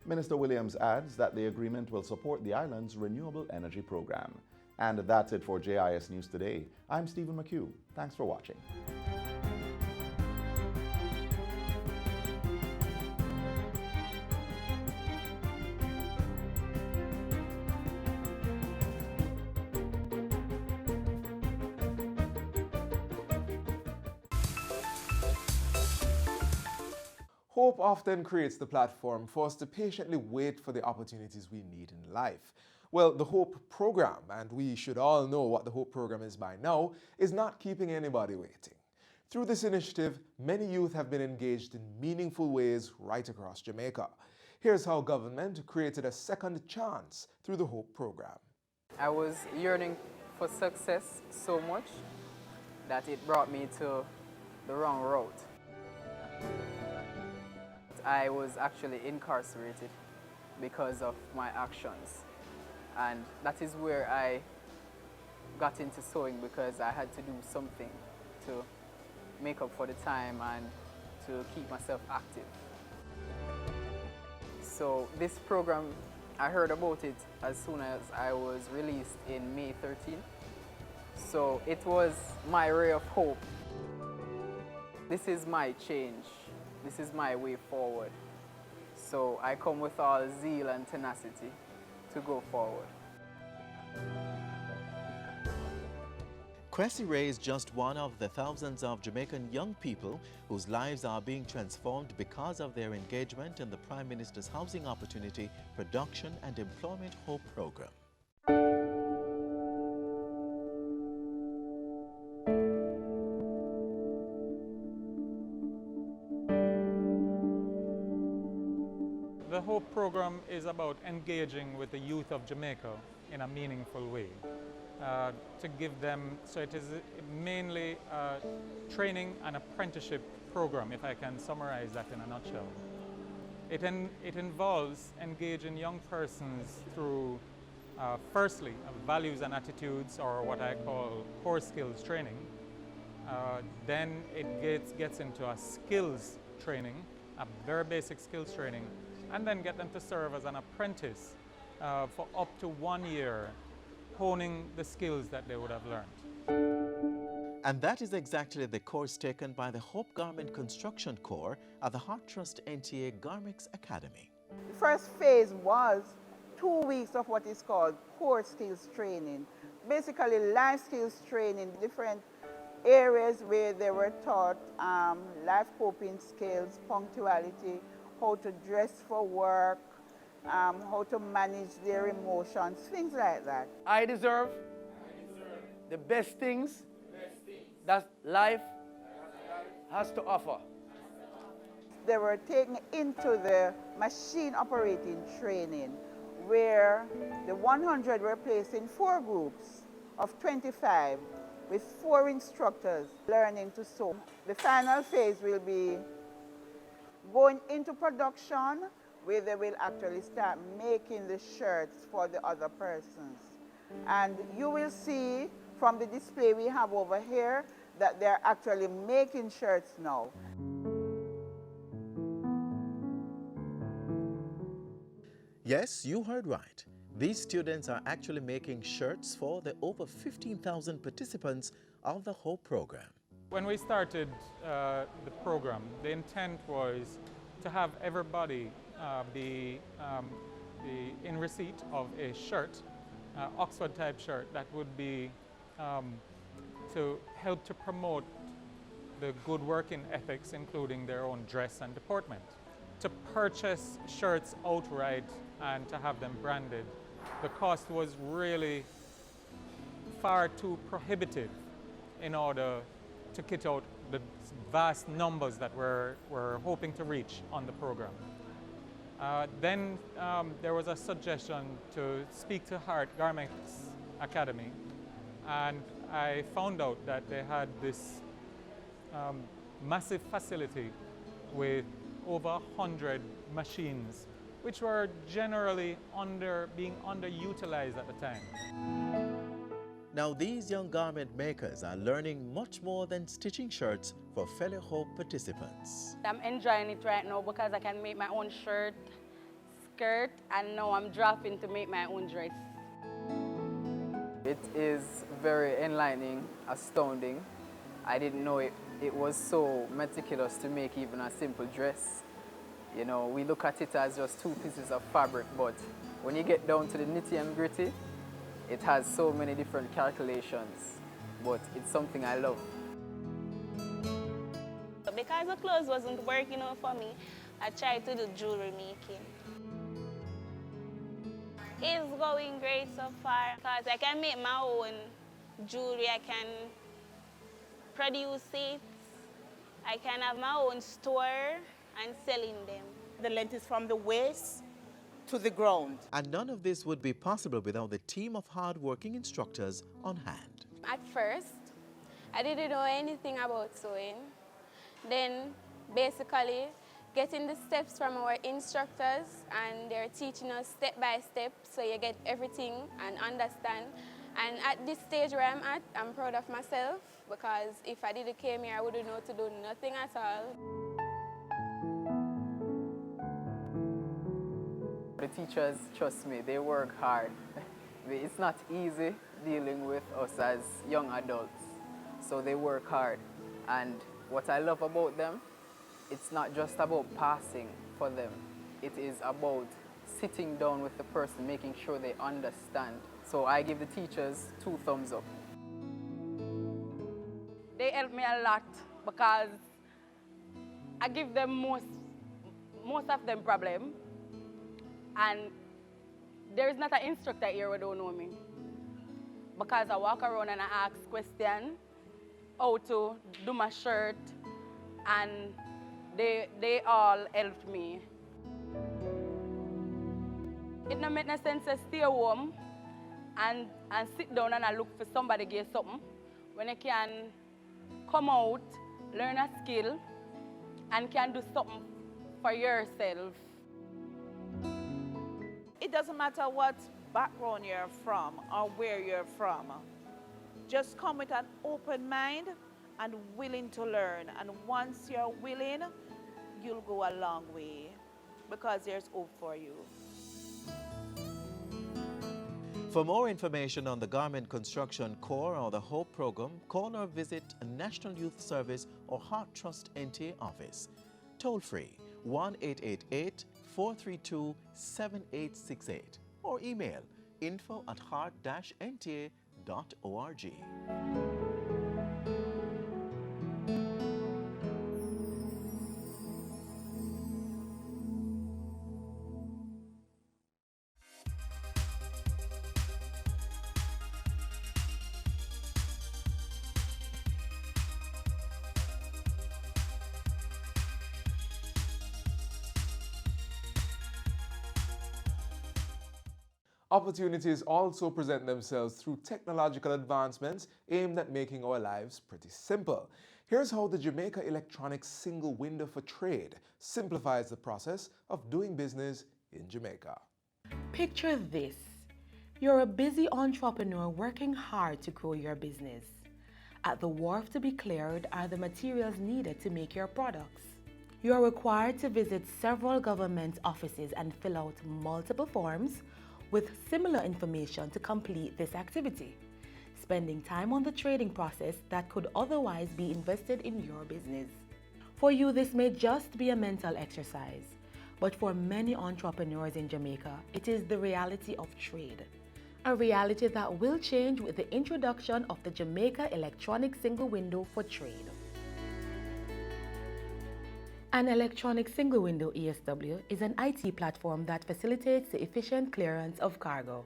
Minister Williams adds that the agreement will support the island's renewable energy program. And that's it for JIS News Today. I'm Stephen McHugh. Thanks for watching. Hope often creates the platform for us to patiently wait for the opportunities we need in life. Well, the HOPE program, and we should all know what the HOPE program is by now, is not keeping anybody waiting. Through this initiative, many youth have been engaged in meaningful ways right across Jamaica. Here's how government created a second chance through the HOPE program. I was yearning for success so much that it brought me to the wrong route. I was actually incarcerated because of my actions. And that is where I got into sewing, because I had to do something to make up for the time and to keep myself active. So this program, I heard about it as soon as I was released in May 13. So it was my ray of hope. This is my change. This is my way forward. So I come with all zeal and tenacity to go forward. Cressy Ray is just one of the thousands of Jamaican young people whose lives are being transformed because of their engagement in the Prime Minister's Housing Opportunity, Production and Employment HOPE program. The HOPE program is about engaging with the youth of Jamaica in a meaningful way. To give them, so it is mainly a training and apprenticeship program, if I can summarize that in a nutshell. It involves engaging young persons through, firstly, values and attitudes, or what I call core skills training. Then it gets into a skills training, a very basic skills training, and then get them to serve as an apprentice for up to 1 year, honing the skills that they would have learned. And that is exactly the course taken by the Hope Garment Construction Corps at the Heart Trust NTA Garmix Academy. The first phase was 2 weeks of what is called core skills training. Basically life skills training, different areas where they were taught life coping skills, punctuality, how to dress for work, how to manage their emotions, things like that. I deserve the best things that life has to offer. They were taken into the machine operating training where the 100 were placed in 4 groups of 25 with 4 instructors learning to sew. The final phase will be going into production where they will actually start making the shirts for the other persons. And you will see from the display we have over here that they're actually making shirts now. Yes, you heard right. These students are actually making shirts for the over 15,000 participants of the Hope program. When we started the program, the intent was to have everybody be in receipt of a shirt, Oxford type shirt, that would be to help to promote the good working ethics, including their own dress and deportment. To purchase shirts outright and to have them branded, the cost was really far too prohibitive in order to kit out the vast numbers that we're hoping to reach on the program. Then there was a suggestion to speak to Heart Garmix Academy, and I found out that they had this massive facility with over 100 machines, which were generally being underutilized at the time. Now these young garment makers are learning much more than stitching shirts for fellow Hope participants. I'm enjoying it right now because I can make my own shirt, skirt, and now I'm dropping to make my own dress. It is very enlightening, astounding. I didn't know it was so meticulous to make even a simple dress. You know, we look at it as just 2 pieces of fabric, but when you get down to the nitty and gritty, it has so many different calculations, but it's something I love. Because the clothes wasn't working out for me, I tried to do jewelry making. It's going great so far because I can make my own jewelry, I can produce it, I can have my own store and selling them. The length is from the waist to the ground. And none of this would be possible without the team of hard-working instructors on hand. At first, I didn't know anything about sewing. Then, basically, getting the steps from our instructors, and they're teaching us step by step, so you get everything and understand. And at this stage where I'm at, I'm proud of myself, because if I didn't came here, I wouldn't know to do nothing at all. The teachers, trust me, they work hard. It's not easy dealing with us as young adults, so they work hard. And what I love about them, it's not just about passing for them. It is about sitting down with the person, making sure they understand. So I give the teachers 2 thumbs up. They help me a lot because I give them most of them problem. And there is not an instructor here who don't know me. Because I walk around and I ask questions, how to do my shirt, and they all helped me. It don't make no sense to stay home and sit down and I look for somebody to give something when you can come out, learn a skill, and can do something for yourself. It doesn't matter what background you're from or where you're from. Just come with an open mind and willing to learn. And once you're willing, you'll go a long way because there's hope for you. For more information on the Garment Construction Corps or the HOPE program, call or visit a National Youth Service or Heart Trust NTA office. Toll free 1-888-432-7868 or email info@heart-nta.org. Opportunities also present themselves through technological advancements aimed at making our lives pretty simple. Here's how the Jamaica Electronic Single Window for Trade simplifies the process of doing business in Jamaica. Picture this. You're a busy entrepreneur working hard to grow your business. At the wharf to be cleared are the materials needed to make your products. You are required to visit several government offices and fill out multiple forms with similar information to complete this activity, spending time on the trading process that could otherwise be invested in your business. For you, this may just be a mental exercise, but for many entrepreneurs in Jamaica, it is the reality of trade. A reality that will change with the introduction of the Jamaica Electronic Single Window for Trade. An electronic single window ESW is an IT platform that facilitates the efficient clearance of cargo.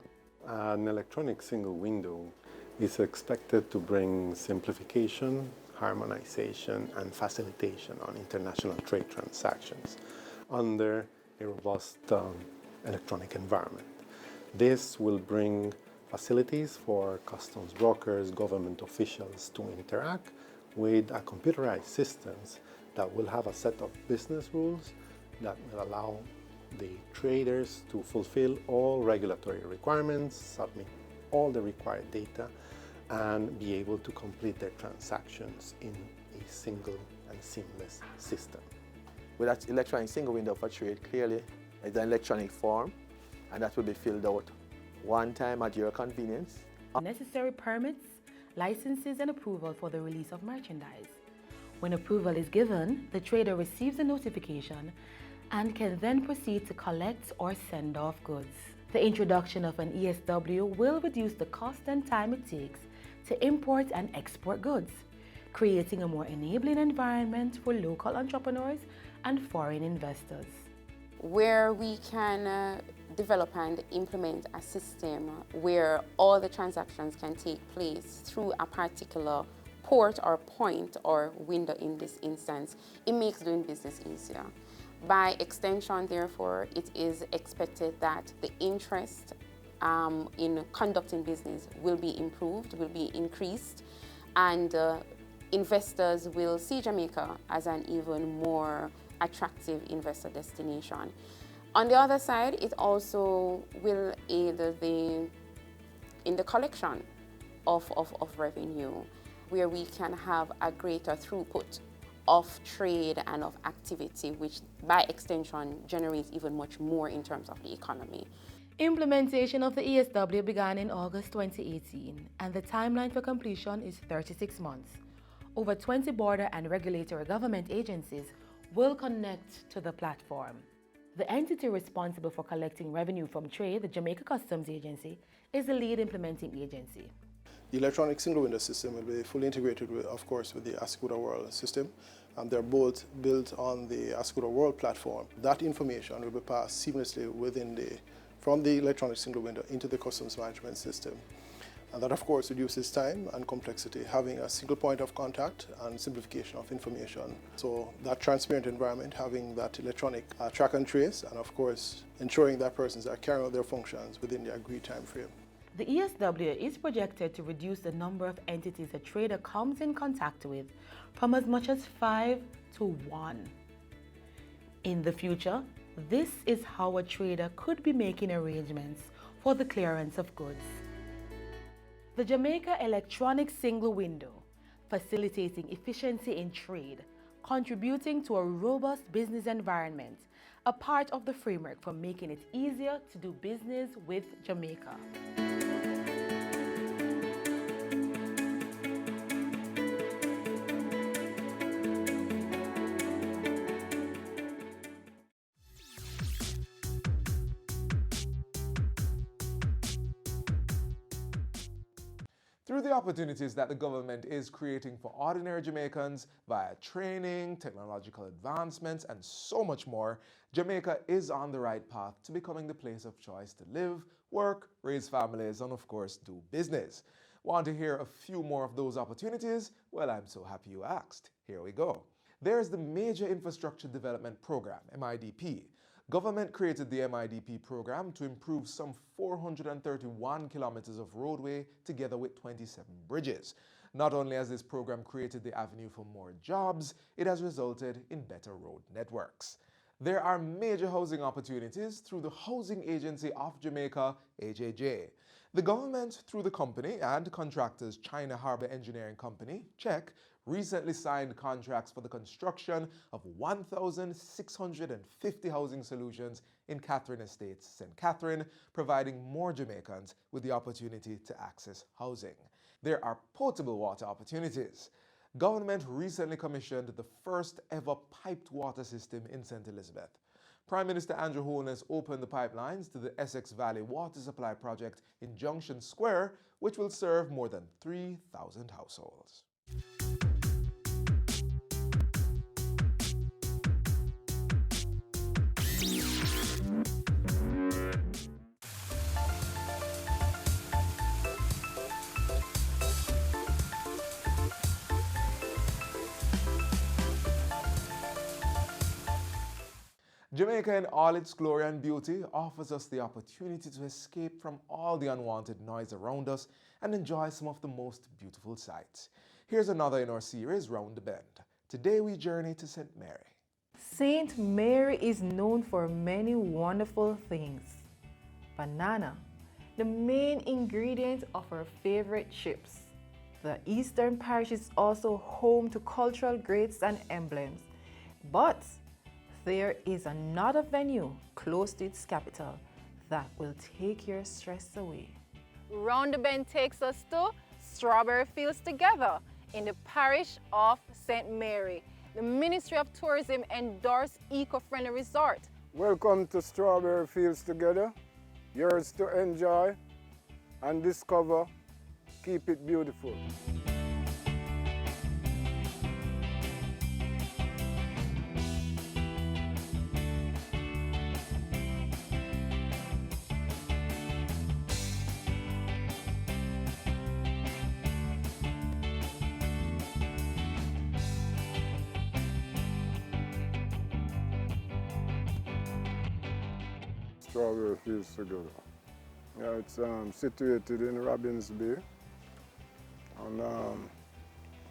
An electronic single window is expected to bring simplification, harmonization, and facilitation on international trade transactions under a robust electronic environment. This will bring facilities for customs brokers, government officials to interact with a computerized systems that will have a set of business rules that will allow the traders to fulfill all regulatory requirements, submit all the required data, and be able to complete their transactions in a single and seamless system. With that electronic single window for trade, clearly it's an electronic form, and that will be filled out one time at your convenience. Necessary permits, licenses, and approval for the release of merchandise. When approval is given, the trader receives a notification and can then proceed to collect or send off goods. The introduction of an ESW will reduce the cost and time it takes to import and export goods, creating a more enabling environment for local entrepreneurs and foreign investors. Where we can develop and implement a system where all the transactions can take place through a particular port or point or window in this instance, it makes doing business easier. By extension, therefore, it is expected that the interest in conducting business will be improved, will be increased, and investors will see Jamaica as an even more attractive investor destination. On the other side, it also will aid in the collection of revenue, where we can have a greater throughput of trade and of activity, which by extension generates even much more in terms of the economy. Implementation of the ESW began in August 2018, and the timeline for completion is 36 months. Over 20 border and regulatory government agencies will connect to the platform. The entity responsible for collecting revenue from trade, the Jamaica Customs Agency, is the lead implementing agency. The electronic single window system will be fully integrated, of course, with the Ascuda World system. They're both built on the Ascuda World platform. That information will be passed seamlessly from the electronic single window into the customs management system. And that, of course, reduces time and complexity, having a single point of contact and simplification of information. So that transparent environment, having that electronic track and trace, and of course, ensuring that persons are carrying out their functions within the agreed time frame. The ESW is projected to reduce the number of entities a trader comes in contact with from as much as 5 to 1. In the future, this is how a trader could be making arrangements for the clearance of goods. The Jamaica Electronic Single Window, facilitating efficiency in trade, contributing to a robust business environment, a part of the framework for making it easier to do business with Jamaica. Through the opportunities that the government is creating for ordinary Jamaicans via training, technological advancements, and so much more, Jamaica is on the right path to becoming the place of choice to live, work, raise families, and of course, do business. Want to hear a few more of those opportunities? Well, I'm so happy you asked. Here we go. There's the Major Infrastructure Development Program, MIDP. Government created the MIDP program to improve some 431 kilometers of roadway together with 27 bridges. Not only has this program created the avenue for more jobs, it has resulted in better road networks. There are major housing opportunities through the Housing Agency of Jamaica, HAJ. The government, through the company and contractors China Harbour Engineering Company, CHEC, recently signed contracts for the construction of 1,650 housing solutions in Catherine Estates, St. Catherine, providing more Jamaicans with the opportunity to access housing. There are potable water opportunities. Government recently commissioned the first ever piped water system in St. Elizabeth. Prime Minister Andrew Holness opened the pipelines to the Essex Valley Water Supply Project in Junction Square, which will serve more than 3,000 households. Jamaica in all its glory and beauty offers us the opportunity to escape from all the unwanted noise around us and enjoy some of the most beautiful sights. Here's another in our series, Round the Bend. Today we journey to St. Mary. St. Mary is known for many wonderful things. Banana, the main ingredient of her favorite chips. The Eastern Parish is also home to cultural greats and emblems. But there is another venue close to its capital that will take your stress away. Round the Bend takes us to Strawberry Fields Together in the parish of St. Mary. The Ministry of Tourism endorsed eco-friendly resort. Welcome to Strawberry Fields Together. Yours to enjoy and discover. Keep it beautiful. Strawberry Fields Together. Yeah, it's situated in Robbins Bay and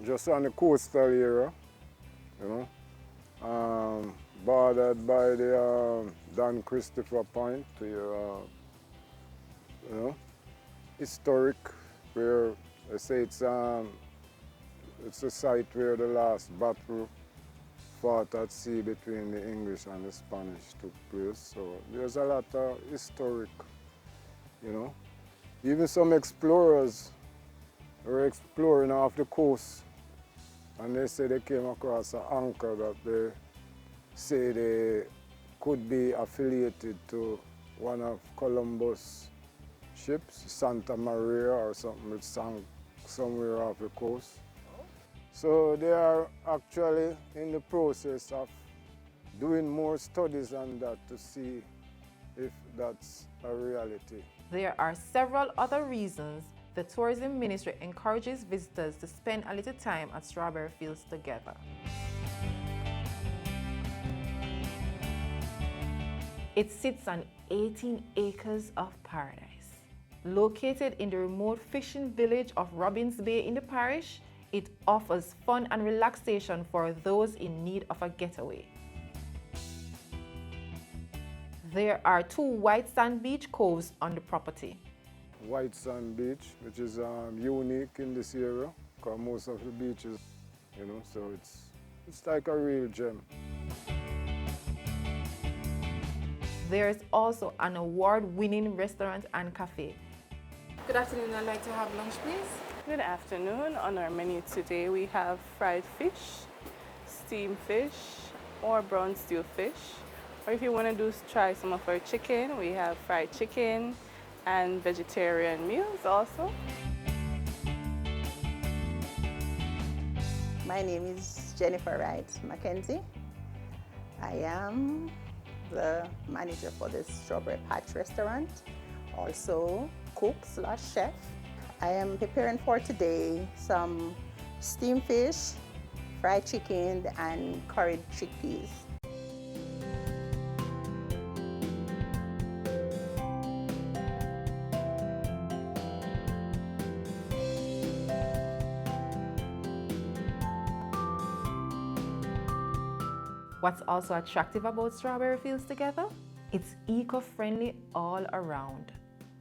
just on the coastal area, you know, bordered by the Don Christopher Point, you know, historic, where they say it's a site where the last battle fought at sea between the English and the Spanish took place. So there's a lot of historic, you know. Even some explorers were exploring off the coast and they say they came across an anchor that they say they could be affiliated to one of Columbus' ships, Santa Maria or something, which sank somewhere off the coast. So they are actually in the process of doing more studies on that to see if that's a reality. There are several other reasons the Tourism Ministry encourages visitors to spend a little time at Strawberry Fields Together. It sits on 18 acres of paradise. Located in the remote fishing village of Robbins Bay in the parish, it offers fun and relaxation for those in need of a getaway. There are 2 white sand beach coves on the property. White Sand Beach, which is unique in this area, because most of the beaches, you know, so it's like a real gem. There is also an award-winning restaurant and cafe. Good afternoon, I'd like to have lunch, please. Good afternoon. On our menu today we have fried fish, steamed fish, or brown stew fish. Or if you want to try some of our chicken, we have fried chicken and vegetarian meals also. My name is Jennifer Wright Mackenzie. I am the manager for the Strawberry Patch restaurant, also cook/chef. I am preparing for today some steamed fish, fried chicken, and curried chickpeas. What's also attractive about Strawberry Fields Together? It's eco-friendly all around.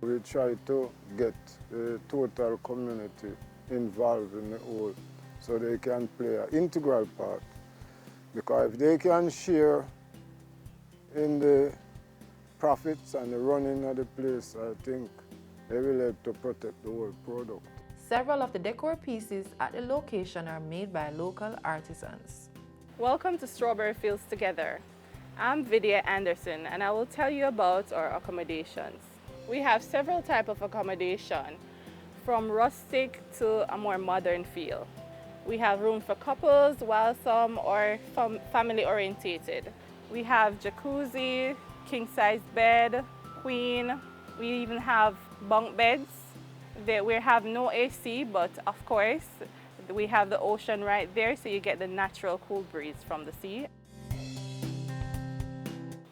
We try to get the total community involved in the whole so they can play an integral part. Because if they can share in the profits and the running of the place, I think they will help to protect the whole product. Several of the decor pieces at the location are made by local artisans. Welcome to Strawberry Fields Together. I'm Vidya Anderson and I will tell you about our accommodations. We have several types of accommodation, from rustic to a more modern feel. We have room for couples, while some are family orientated. We have jacuzzi, king-size bed, queen. We even have bunk beds. We have no AC, but of course, we have the ocean right there, so you get the natural cool breeze from the sea.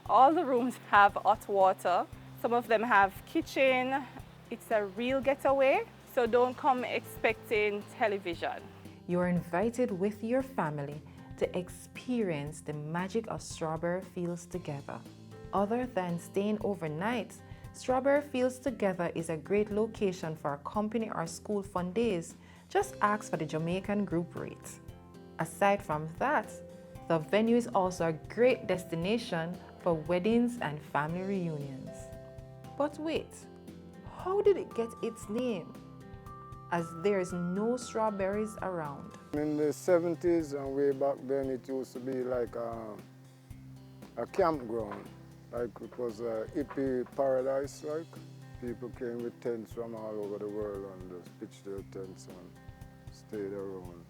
All the rooms have hot water. Some of them have kitchen. It's a real getaway, so don't come expecting television. You're invited with your family to experience the magic of Strawberry Fields Together. Other than staying overnight, Strawberry Fields Together is a great location for a company or school fun days. Just ask for the Jamaican group rate. Aside from that, the venue is also a great destination for weddings and family reunions. But wait, how did it get its name? As there is no strawberries around. In the 70s and way back then, it used to be like a campground. Like it was a hippie paradise, like. People came with tents from all over the world and just pitched their tents and stayed around.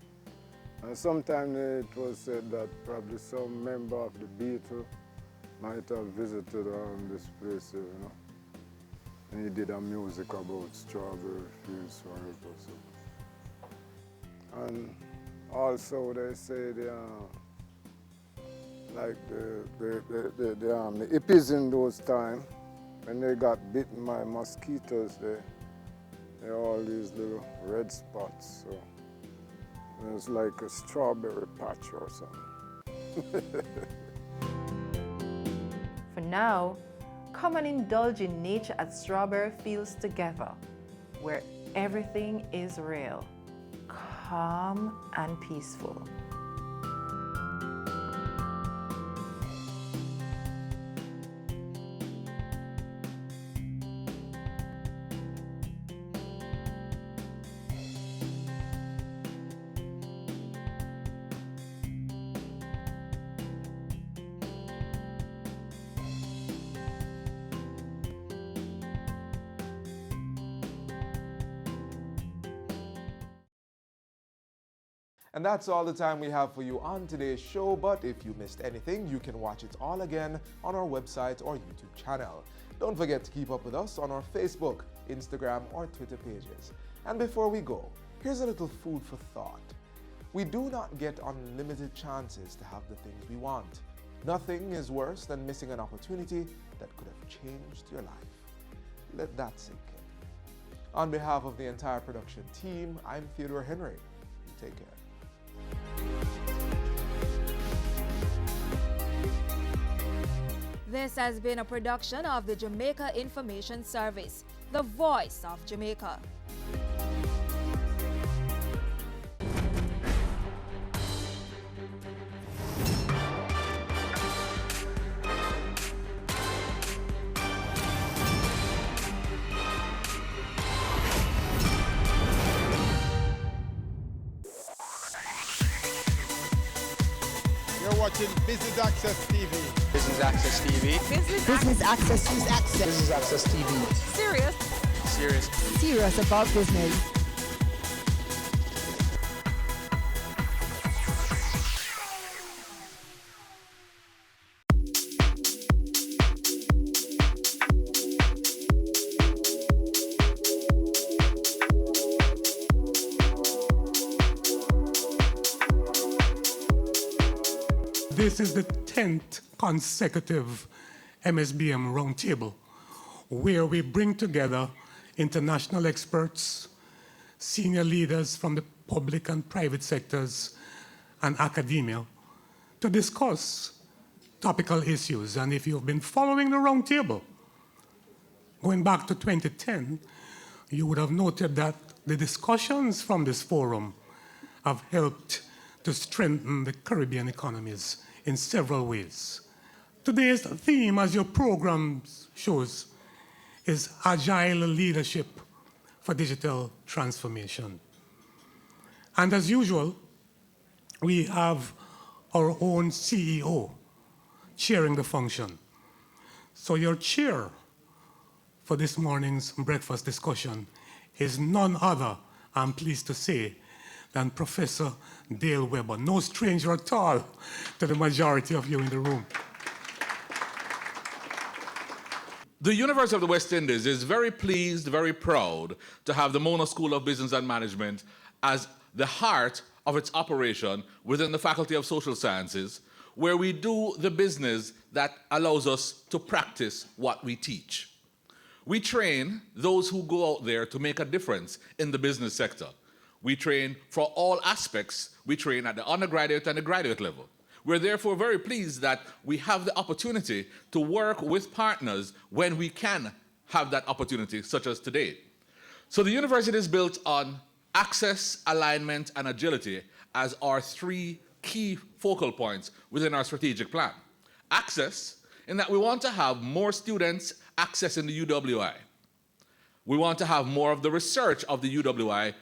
And sometimes it was said that probably some member of the Beatles might have visited this place, you know. And he did a music about strawberry fields forever. So. And also they say like the hippies in those times, when they got bitten by mosquitoes, they all these little red spots. So it was like a strawberry patch or something. For now, come and indulge in nature at Strawberry Fields Together, where everything is real, calm and peaceful. And that's all the time we have for you on today's show, but if you missed anything, you can watch it all again on our website or YouTube channel. Don't forget to keep up with us on our Facebook, Instagram, or Twitter pages. And before we go, here's a little food for thought. We do not get unlimited chances to have the things we want. Nothing is worse than missing an opportunity that could have changed your life. Let that sink in. On behalf of the entire production team, I'm Theodore Henry. Take care. This has been a production of the Jamaica Information Service, the voice of Jamaica. You're watching Business Access TV. Business Access TV. Business Access. Business Access TV. Serious. Serious. Serious about business. This is the 10th consecutive MSBM Roundtable, where we bring together international experts, senior leaders from the public and private sectors, and academia to discuss topical issues. And if you've been following the Roundtable, going back to 2010, you would have noted that the discussions from this forum have helped to strengthen the Caribbean economies in several ways. Today's theme, as your program shows, is agile leadership for digital transformation. And as usual, we have our own CEO chairing the function. So your chair for this morning's breakfast discussion is none other, I'm pleased to say, than Professor Dale Weber, no stranger at all to the majority of you in the room. The University of the West Indies is very pleased, very proud to have the Mona School of Business and Management as the heart of its operation within the Faculty of Social Sciences, where we do the business that allows us to practice what we teach. We train those who go out there to make a difference in the business sector. We train for all aspects. We train at the undergraduate and the graduate level. We're therefore very pleased that we have the opportunity to work with partners when we can have that opportunity, such as today. So the university is built on access, alignment, and agility as our three key focal points within our strategic plan. Access, in that we want to have more students accessing the UWI. We want to have more of the research of the UWI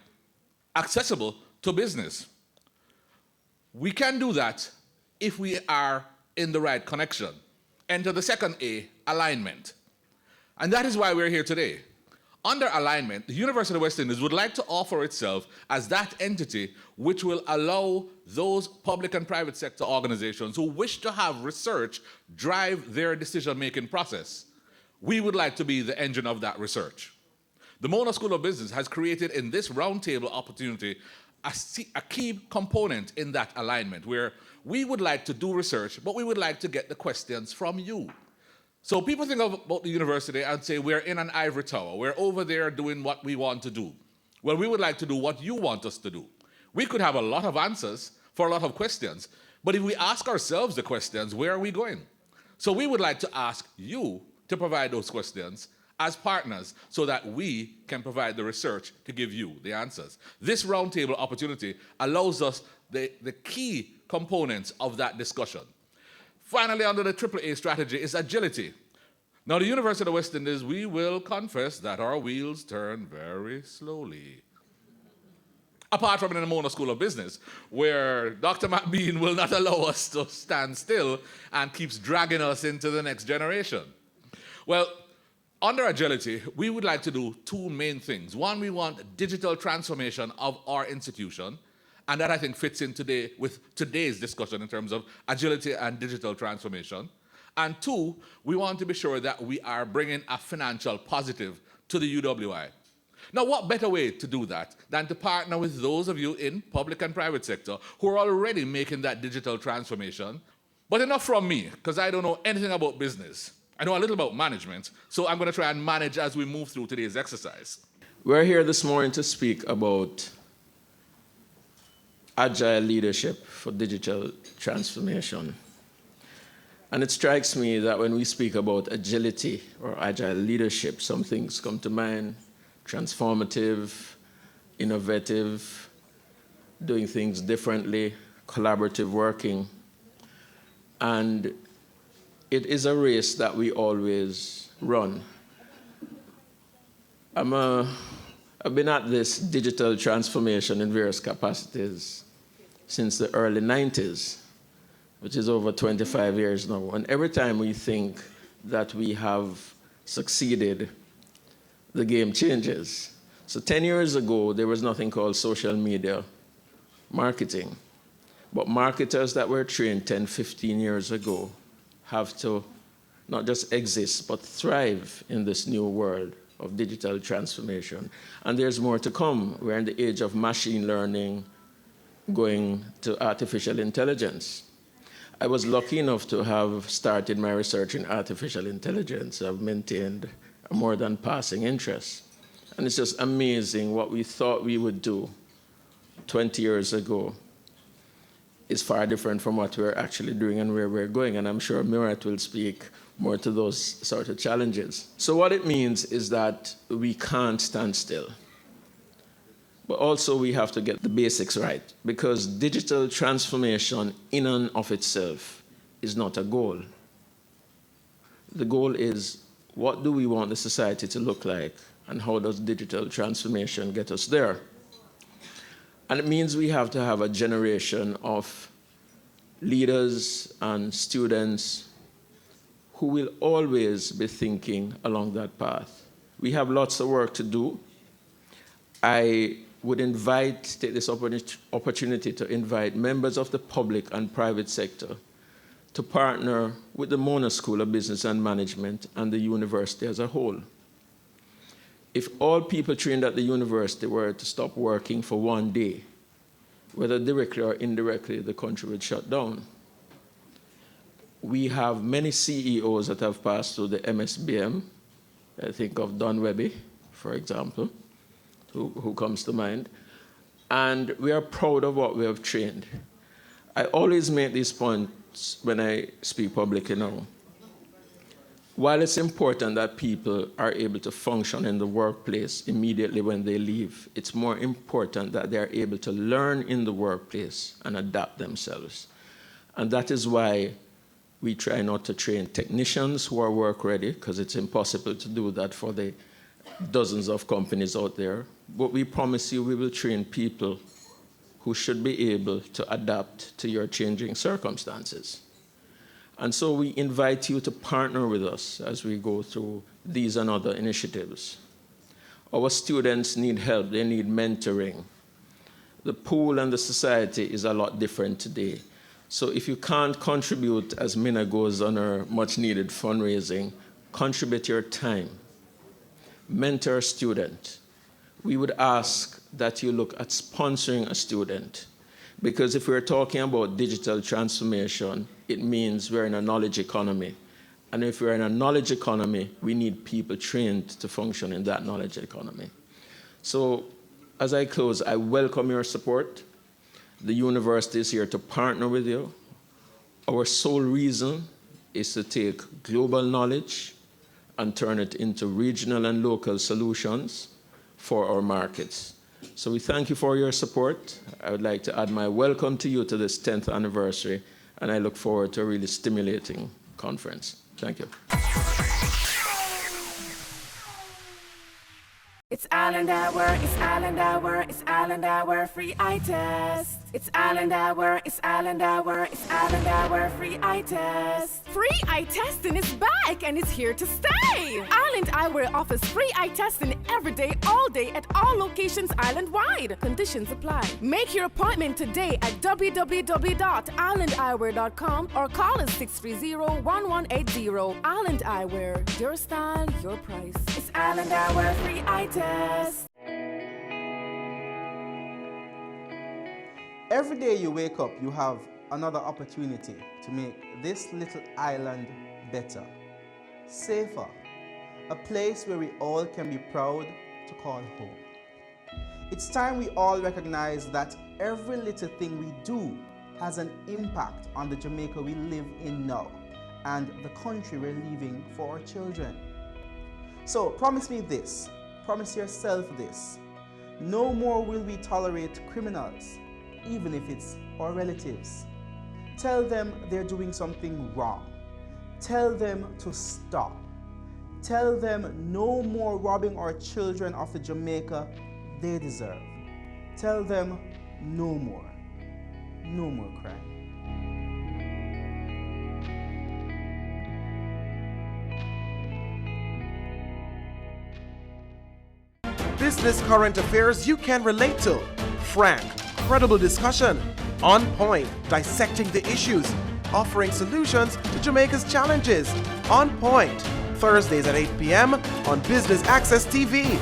accessible to business. We can do that if we are in the right connection. Enter the second A, alignment. And that is why we're here today. Under alignment, the University of the West Indies would like to offer itself as that entity which will allow those public and private sector organizations who wish to have research drive their decision-making process. We would like to be the engine of that research. The Mona School of Business has created in this roundtable opportunity a key component in that alignment, where we would like to do research, but we would like to get the questions from you. So people think about the university and say, we're in an ivory tower. We're over there doing what we want to do. Well, we would like to do what you want us to do. We could have a lot of answers for a lot of questions, but if we ask ourselves the questions, where are we going? So we would like to ask you to provide those questions as partners so that we can provide the research to give you the answers. This roundtable opportunity allows us the key components of that discussion. Finally, under the AAA strategy is agility. Now, the University of the West Indies, we will confess that our wheels turn very slowly. Apart from in the Mona School of Business, where Dr. McBean will not allow us to stand still and keeps dragging us into the next generation. Well, under agility, we would like to do two main things. One, we want digital transformation of our institution, and that I think fits in today with today's discussion in terms of agility and digital transformation. And two, we want to be sure that we are bringing a financial positive to the UWI. Now, what better way to do that than to partner with those of you in public and private sector who are already making that digital transformation? But enough from me, because I don't know anything about business. I know a little about management, so I'm going to try and manage as we move through today's exercise. We're here this morning to speak about agile leadership for digital transformation. And it strikes me that when we speak about agility or agile leadership, some things come to mind: transformative, innovative, doing things differently, collaborative working. And it is a race that we always run. I've been at this digital transformation in various capacities since the early 90s, which is over 25 years now. And every time we think that we have succeeded, the game changes. So 10 years ago, there was nothing called social media marketing. But marketers that were trained 10, 15 years ago have to not just exist, but thrive in this new world of digital transformation. And there's more to come. We're in the age of machine learning, going to artificial intelligence. I was lucky enough to have started my research in artificial intelligence. I've maintained a more than passing interest. And it's just amazing what we thought we would do 20 years ago is far different from what we're actually doing and where we're going. And I'm sure Murat will speak more to those sort of challenges. So what it means is that we can't stand still. But also we have to get the basics right, because digital transformation in and of itself is not a goal. The goal is, what do we want the society to look like, and how does digital transformation get us there? And it means we have to have a generation of leaders and students who will always be thinking along that path. We have lots of work to do. I would take this opportunity to invite members of the public and private sector to partner with the Mona School of Business and Management and the university as a whole. If all people trained at the university were to stop working for one day, whether directly or indirectly, the country would shut down. We have many CEOs that have passed through the MSBM. I think of Don Webby, for example, who comes to mind. And we are proud of what we have trained. I always make these points when I speak publicly now. While it's important that people are able to function in the workplace immediately when they leave, it's more important that they are able to learn in the workplace and adapt themselves. And that is why we try not to train technicians who are work ready, because it's impossible to do that for the dozens of companies out there. But we promise you we will train people who should be able to adapt to your changing circumstances. And so we invite you to partner with us as we go through these and other initiatives. Our students need help, they need mentoring. The pool and the society is a lot different today. So if you can't contribute, as Mina goes on her much needed fundraising, contribute your time. Mentor a student. We would ask that you look at sponsoring a student, because if we're talking about digital transformation, it means we're in a knowledge economy. And if we're in a knowledge economy, we need people trained to function in that knowledge economy. So as I close, I welcome your support. The university is here to partner with you. Our sole reason is to take global knowledge and turn it into regional and local solutions for our markets. So we thank you for your support. I would like to add my welcome to you to this 10th anniversary, and I look forward to a really stimulating conference. Thank you. It's Island Hour, it's Island Hour, it's Island Hour, free eye test. It's Island Hour, it's Island Hour, it's Island Hour, free eye test. Free eye testing is back and it's here to stay. Island Eyewear offers free eye testing every day, all day at all locations island-wide. Conditions apply. Make your appointment today at www.islandeyewear.com or call us 630-1180. Island Eyewear, your style, your price. It's Island Hour, free eye test. Every day you wake up, you have another opportunity to make this little island better, safer, a place where we all can be proud to call home. It's time we all recognize that every little thing we do has an impact on the Jamaica we live in now and the country we're leaving for our children. So promise me this, promise yourself this: no more will we tolerate criminals, even if it's our relatives. Tell them they're doing something wrong. Tell them to stop. Tell them no more robbing our children of the Jamaica they deserve. Tell them no more crime. Business current affairs you can relate to. Frank, credible discussion. On point, dissecting the issues. Offering solutions to Jamaica's challenges. On Point, Thursdays at 8 p.m. on Business Access TV.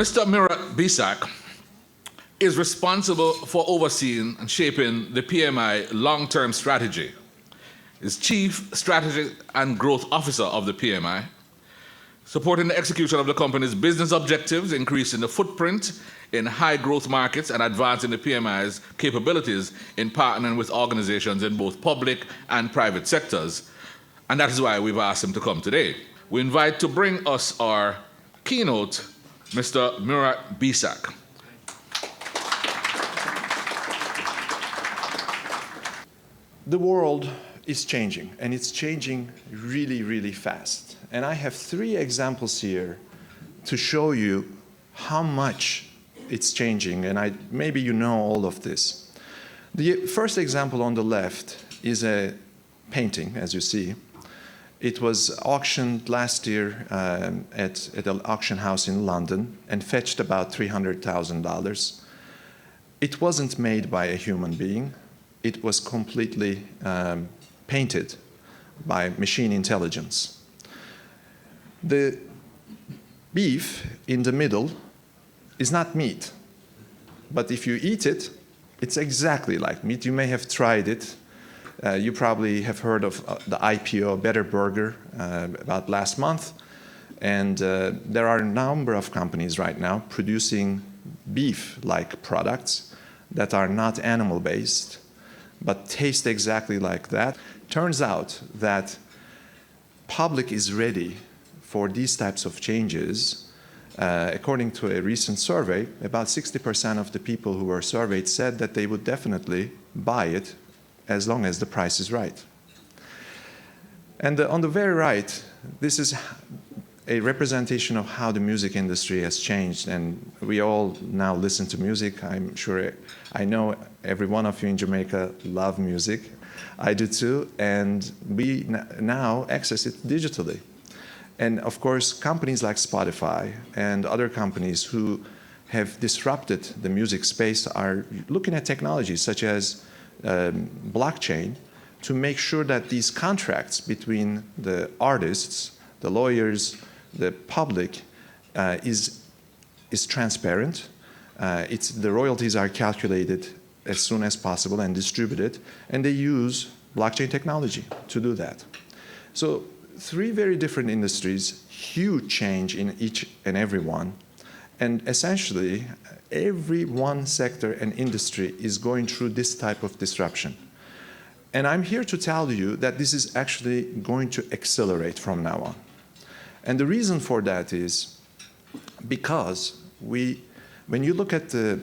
Mr. Murat Bisak is responsible for overseeing and shaping the PMI long-term strategy. Is Chief Strategy and Growth Officer of the PMI, supporting the execution of the company's business objectives, increasing the footprint in high-growth markets, and advancing the PMI's capabilities in partnering with organizations in both public and private sectors. And that is why we've asked him to come today. We invite to bring us our keynote, Mr. Murat Bisak. The world is changing, and it's changing really, really fast. And I have 3 examples here to show you how much it's changing, and maybe you know all of this. The first example on the left is a painting, as you see. It was auctioned last year at an auction house in London and fetched about $300,000. It wasn't made by a human being. It was completely painted by machine intelligence. The beef in the middle is not meat, but if you eat it, it's exactly like meat. You may have tried it. You probably have heard of the IPO Better Burger about last month. And there are a number of companies right now producing beef-like products that are not animal-based, but taste exactly like that. Turns out that public is ready for these types of changes. According to a recent survey, about 60% of the people who were surveyed said that they would definitely buy it as long as the price is right. And on the very right, this is a representation of how the music industry has changed. And we all now listen to music. I'm sure I know every one of you in Jamaica love music. I do too. And we now access it digitally. And of course, companies like Spotify and other companies who have disrupted the music space are looking at technologies such as blockchain to make sure that these contracts between the artists, the lawyers, the public is transparent. The royalties are calculated as soon as possible and distributed, and they use blockchain technology to do that. So 3 very different industries, huge change in each and every one, and essentially every one sector and industry is going through this type of disruption. And I'm here to tell you that this is actually going to accelerate from now on. And the reason for that is because when you look at the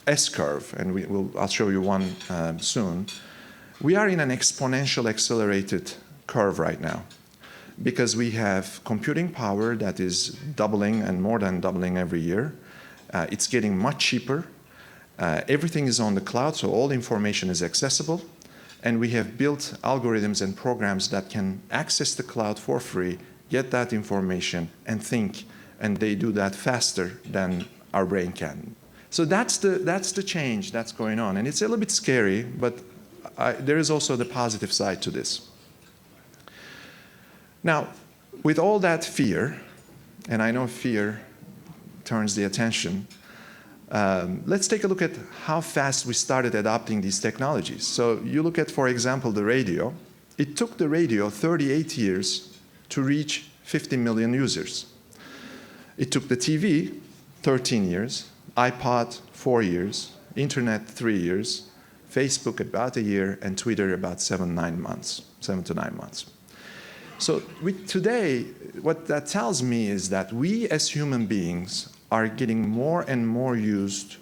S-curve, and I'll show you one soon, we are in an exponential accelerated curve right now, because we have computing power that is doubling and more than doubling every year. It's getting much cheaper. Everything is on the cloud, so all information is accessible. And we have built algorithms and programs that can access the cloud for free, get that information, and think. And they do that faster than our brain can. So that's the change that's going on. And it's a little bit scary, but there is also the positive side to this. Now, with all that fear, and I know fear turns the attention, let's take a look at how fast we started adopting these technologies. So you look at, for example, the radio. It took the radio 38 years to reach 50 million users. It took the TV 13 years, iPod 4 years, Internet 3 years, Facebook about a year, and Twitter about 7 to 9 months. So today, what that tells me is that we as human beings are getting more and more used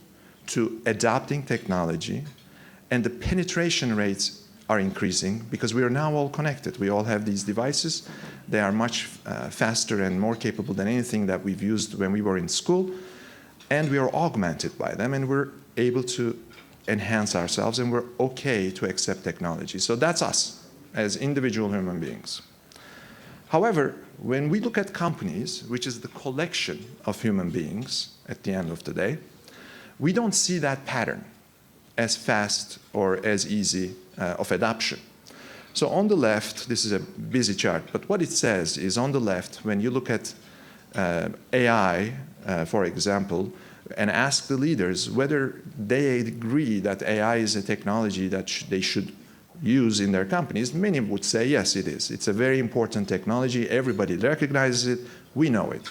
to adopting technology, and the penetration rates are increasing because we are now all connected. We all have these devices. They are much faster and more capable than anything that we've used when we were in school, and we are augmented by them, and we're able to enhance ourselves, and we're okay to accept technology. So that's us as individual human beings. However, when we look at companies, which is the collection of human beings at the end of the day, we don't see that pattern as fast or as easy of adoption. So on the left, this is a busy chart, but what it says is on the left, when you look at AI, for example, and ask the leaders whether they agree that AI is a technology that they should use in their companies, many would say, yes, it is. It's a very important technology. Everybody recognizes it. We know it.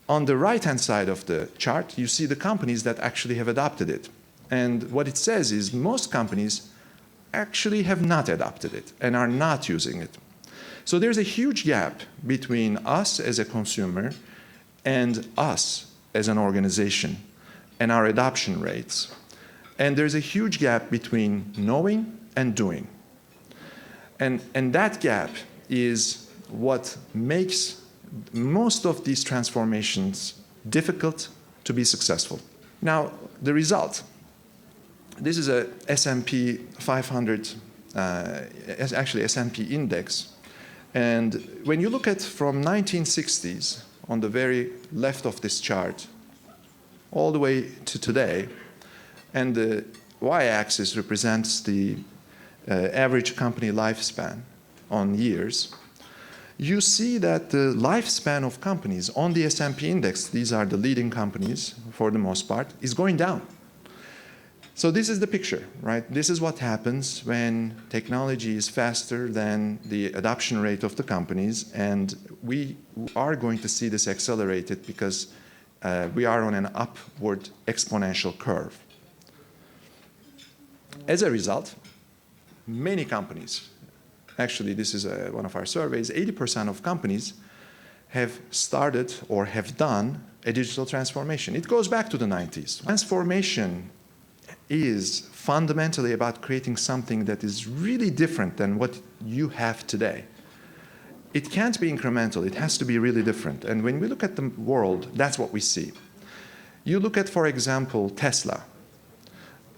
On the right-hand side of the chart, you see the companies that actually have adopted it. And what it says is most companies actually have not adopted it and are not using it. So there's a huge gap between us as a consumer and us as an organization and our adoption rates. And there's a huge gap between knowing and doing. And that gap is what makes most of these transformations difficult to be successful. Now, the result. This is a S&P 500, actually S&P index. And when you look at from 1960s, on the very left of this chart, all the way to today, and the y-axis represents the average company lifespan on years, you see that the lifespan of companies on the S&P index, these are the leading companies for the most part, is going down. So this is the picture, right? This is what happens when technology is faster than the adoption rate of the companies, and we are going to see this accelerated because we are on an upward exponential curve. As a result, many companies, actually this is one of our surveys, 80% of companies have started or have done a digital transformation. It goes back to the 90s. Transformation is fundamentally about creating something that is really different than what you have today. It can't be incremental, it has to be really different. And when we look at the world, that's what we see. You look at, for example, Tesla,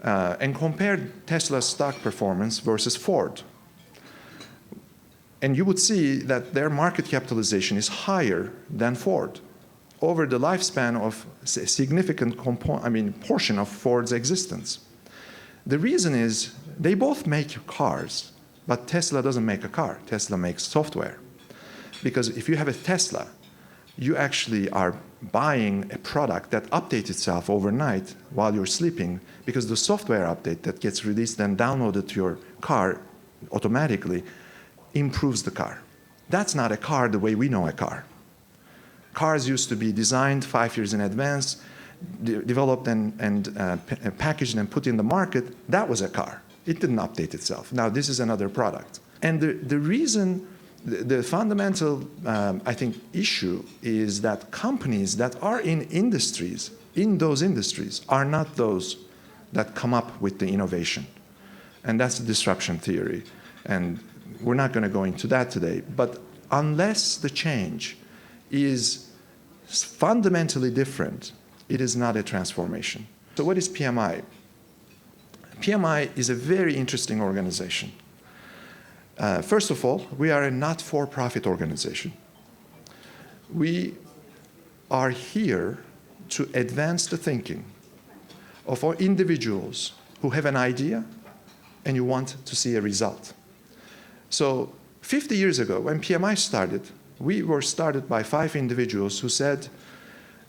and compare Tesla's stock performance versus Ford. And you would see that their market capitalization is higher than Ford over the lifespan of a significant portion of Ford's existence. The reason is they both make cars, but Tesla doesn't make a car. Tesla makes software. Because if you have a Tesla, you actually are buying a product that updates itself overnight while you're sleeping, because the software update that gets released and downloaded to your car automatically improves the car. That's not a car the way we know a car. Cars used to be designed 5 years in advance, developed and packaged and put in the market. That was a car. It didn't update itself. Now this is another product. And the reason, the fundamental, I think, issue is that companies that are in industries, in those industries, are not those that come up with the innovation. And that's the disruption theory. And we're not going to go into that today. But unless the change is fundamentally different, it is not a transformation. So what is PMI? PMI is a very interesting organization. First of all, we are a not-for-profit organization. We are here to advance the thinking of our individuals who have an idea and you want to see a result. So 50 years ago, when PMI started, we were started by 5 individuals who said,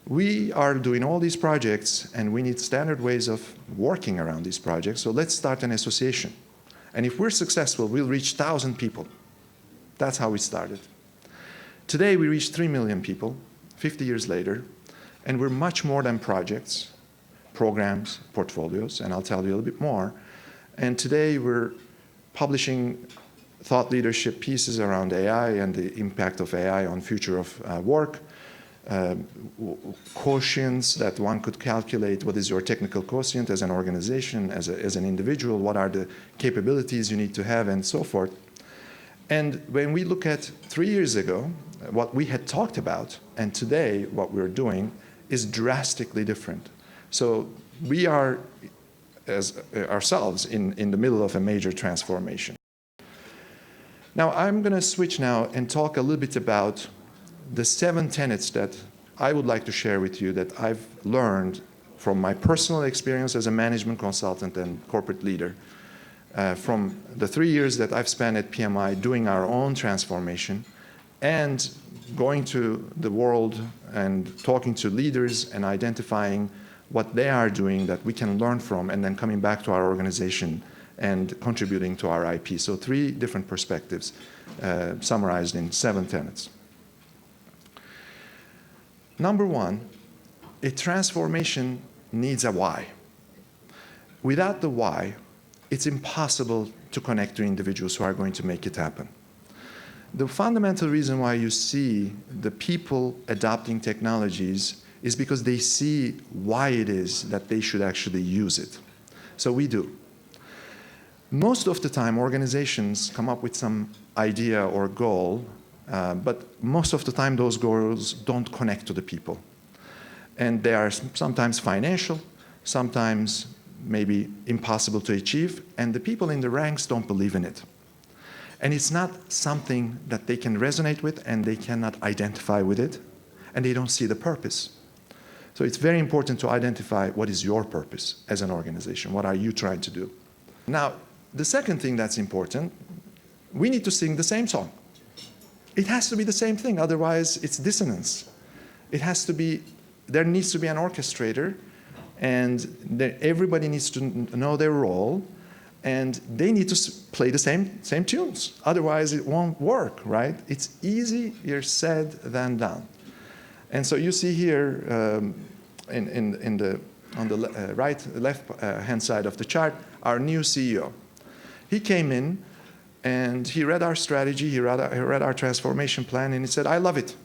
we are doing all these projects and we need standard ways of working around these projects, so let's start an association. And if we're successful, we'll reach 1,000 people. That's how we started. Today, we reach 3 million people, 50 years later, and we're much more than projects, programs, portfolios, and I'll tell you a little bit more. And today, we're publishing thought leadership pieces around AI and the impact of AI on future of work, quotients that one could calculate. What is your technical quotient as an organization, as an individual? What are the capabilities you need to have, and so forth. And when we look at 3 years ago, what we had talked about, and today what we're doing is drastically different. So we are, as ourselves, in the middle of a major transformation. Now, I'm going to switch now and talk a little bit about the 7 tenets that I would like to share with you that I've learned from my personal experience as a management consultant and corporate leader, from the 3 years that I've spent at PMI doing our own transformation, and going to the world and talking to leaders and identifying what they are doing that we can learn from, and then coming back to our organization and contributing to our IP. So 3 different perspectives summarized in 7 tenets. Number 1, a transformation needs a why. Without the why, it's impossible to connect to individuals who are going to make it happen. The fundamental reason why you see the people adopting technologies is because they see why it is that they should actually use it. So we do. Most of the time, organizations come up with some idea or goal, but most of the time those goals don't connect to the people. And they are sometimes financial, sometimes maybe impossible to achieve, and the people in the ranks don't believe in it. And it's not something that they can resonate with, and they cannot identify with it, and they don't see the purpose. So it's very important to identify what is your purpose as an organization. What are you trying to do? Now, the second thing that's important, we need to sing the same song. It has to be the same thing, otherwise it's dissonance. It has to be, there needs to be an orchestrator, and everybody needs to know their role, and they need to play the same tunes. Otherwise, it won't work, right? It's easier said than done. And so you see here on the left-hand side of the chart, our new CEO. He came in, and he read our strategy, he read our transformation plan, and he said, I love it.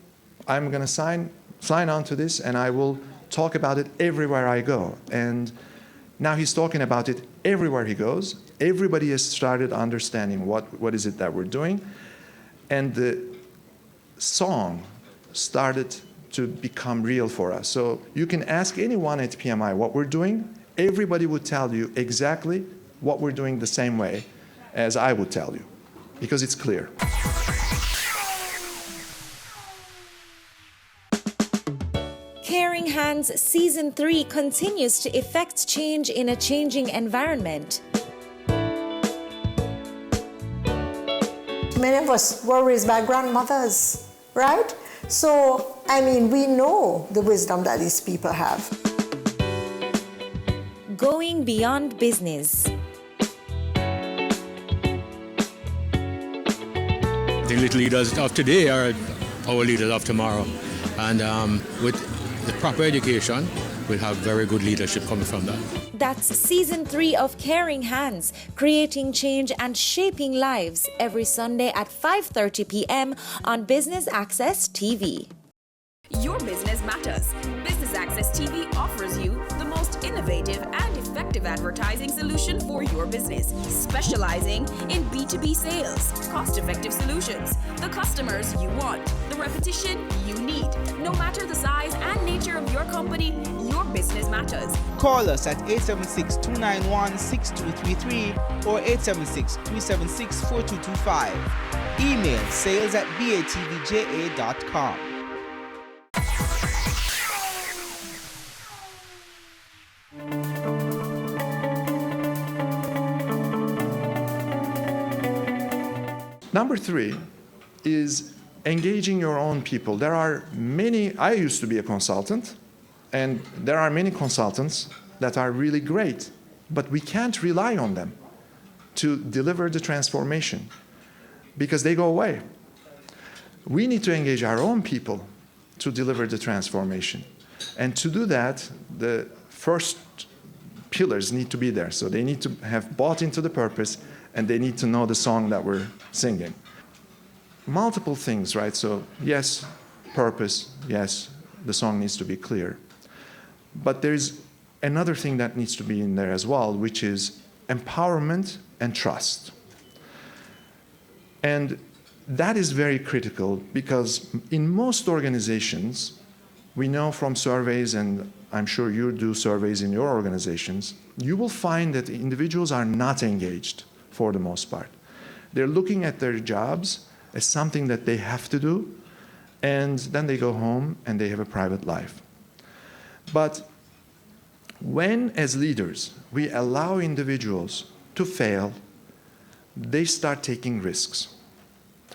I'm going to sign on to this, and I will talk about it everywhere I go. And now he's talking about it everywhere he goes. Everybody has started understanding what is it that we're doing. And the song started to become real for us. So you can ask anyone at PMI what we're doing. Everybody would tell you exactly what we're doing the same way as I would tell you, because it's clear. Caring Hands Season 3 continues to effect change in a changing environment. Many of us were raised by grandmothers, right? So, I mean, we know the wisdom that these people have. Going beyond business. The little leaders of today are our leaders of tomorrow. And with the proper education, we'll have very good leadership coming from that. That's Season 3 of Caring Hands, creating change and shaping lives, every Sunday at 5:30 p.m. on Business Access TV. Your business matters. Business Access TV offers you the most innovative and effective advertising solution for your business, specializing in B2B sales, cost-effective solutions, the customers you want, the repetition you need. No matter the size and nature of your company, your business matters. Call us at 876-291-6233 or 876-376-4225. Email sales@batvja.com. Number 3 is engaging your own people. There are many, I used to be a consultant, and there are many consultants that are really great, but we can't rely on them to deliver the transformation because they go away. We need to engage our own people to deliver the transformation. And to do that, the first pillars need to be there. So they need to have bought into the purpose, and they need to know the song that we're singing. Multiple things, right? So yes, purpose, yes, the song needs to be clear. But there's another thing that needs to be in there as well, which is empowerment and trust. And that is very critical because in most organizations, we know from surveys, and I'm sure you do surveys in your organizations, you will find that individuals are not engaged for the most part. They're looking at their jobs as something that they have to do, and then they go home and they have a private life. But when, as leaders, we allow individuals to fail, they start taking risks.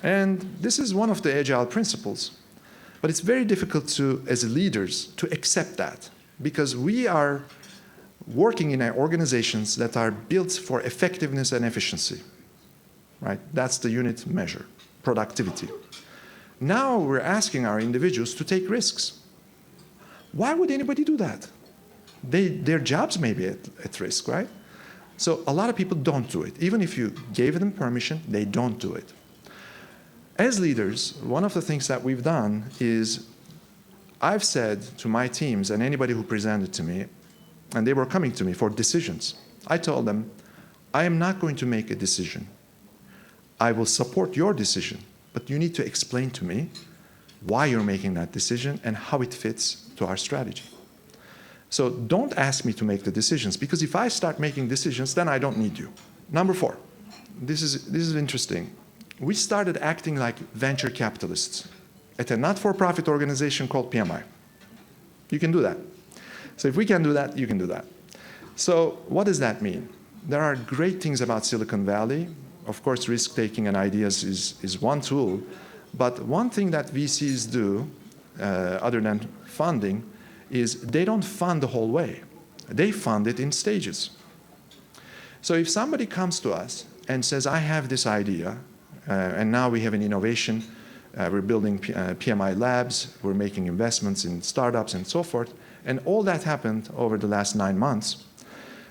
And this is one of the agile principles. But it's very difficult to, as leaders, to accept that, because we are working in organizations that are built for effectiveness and efficiency, right? That's the unit measure, productivity. Now we're asking our individuals to take risks. Why would anybody do that? Their jobs may be at risk, right? So a lot of people don't do it. Even if you gave them permission, they don't do it. As leaders, one of the things that we've done is I've said to my teams and anybody who presented to me, and they were coming to me for decisions, I told them, I am not going to make a decision. I will support your decision, but you need to explain to me why you're making that decision and how it fits to our strategy. So don't ask me to make the decisions, because if I start making decisions, then I don't need you. Number 4, this is interesting. We started acting like venture capitalists at a not-for-profit organization called PMI. You can do that. So if we can do that, you can do that. So what does that mean? There are great things about Silicon Valley. Of course, risk-taking and ideas is one tool. But one thing that VCs do, other than funding, is they don't fund the whole way. They fund it in stages. So if somebody comes to us and says, I have this idea, and now we have an innovation, we're building PMI labs, we're making investments in startups and so forth, and all that happened over the last 9 months,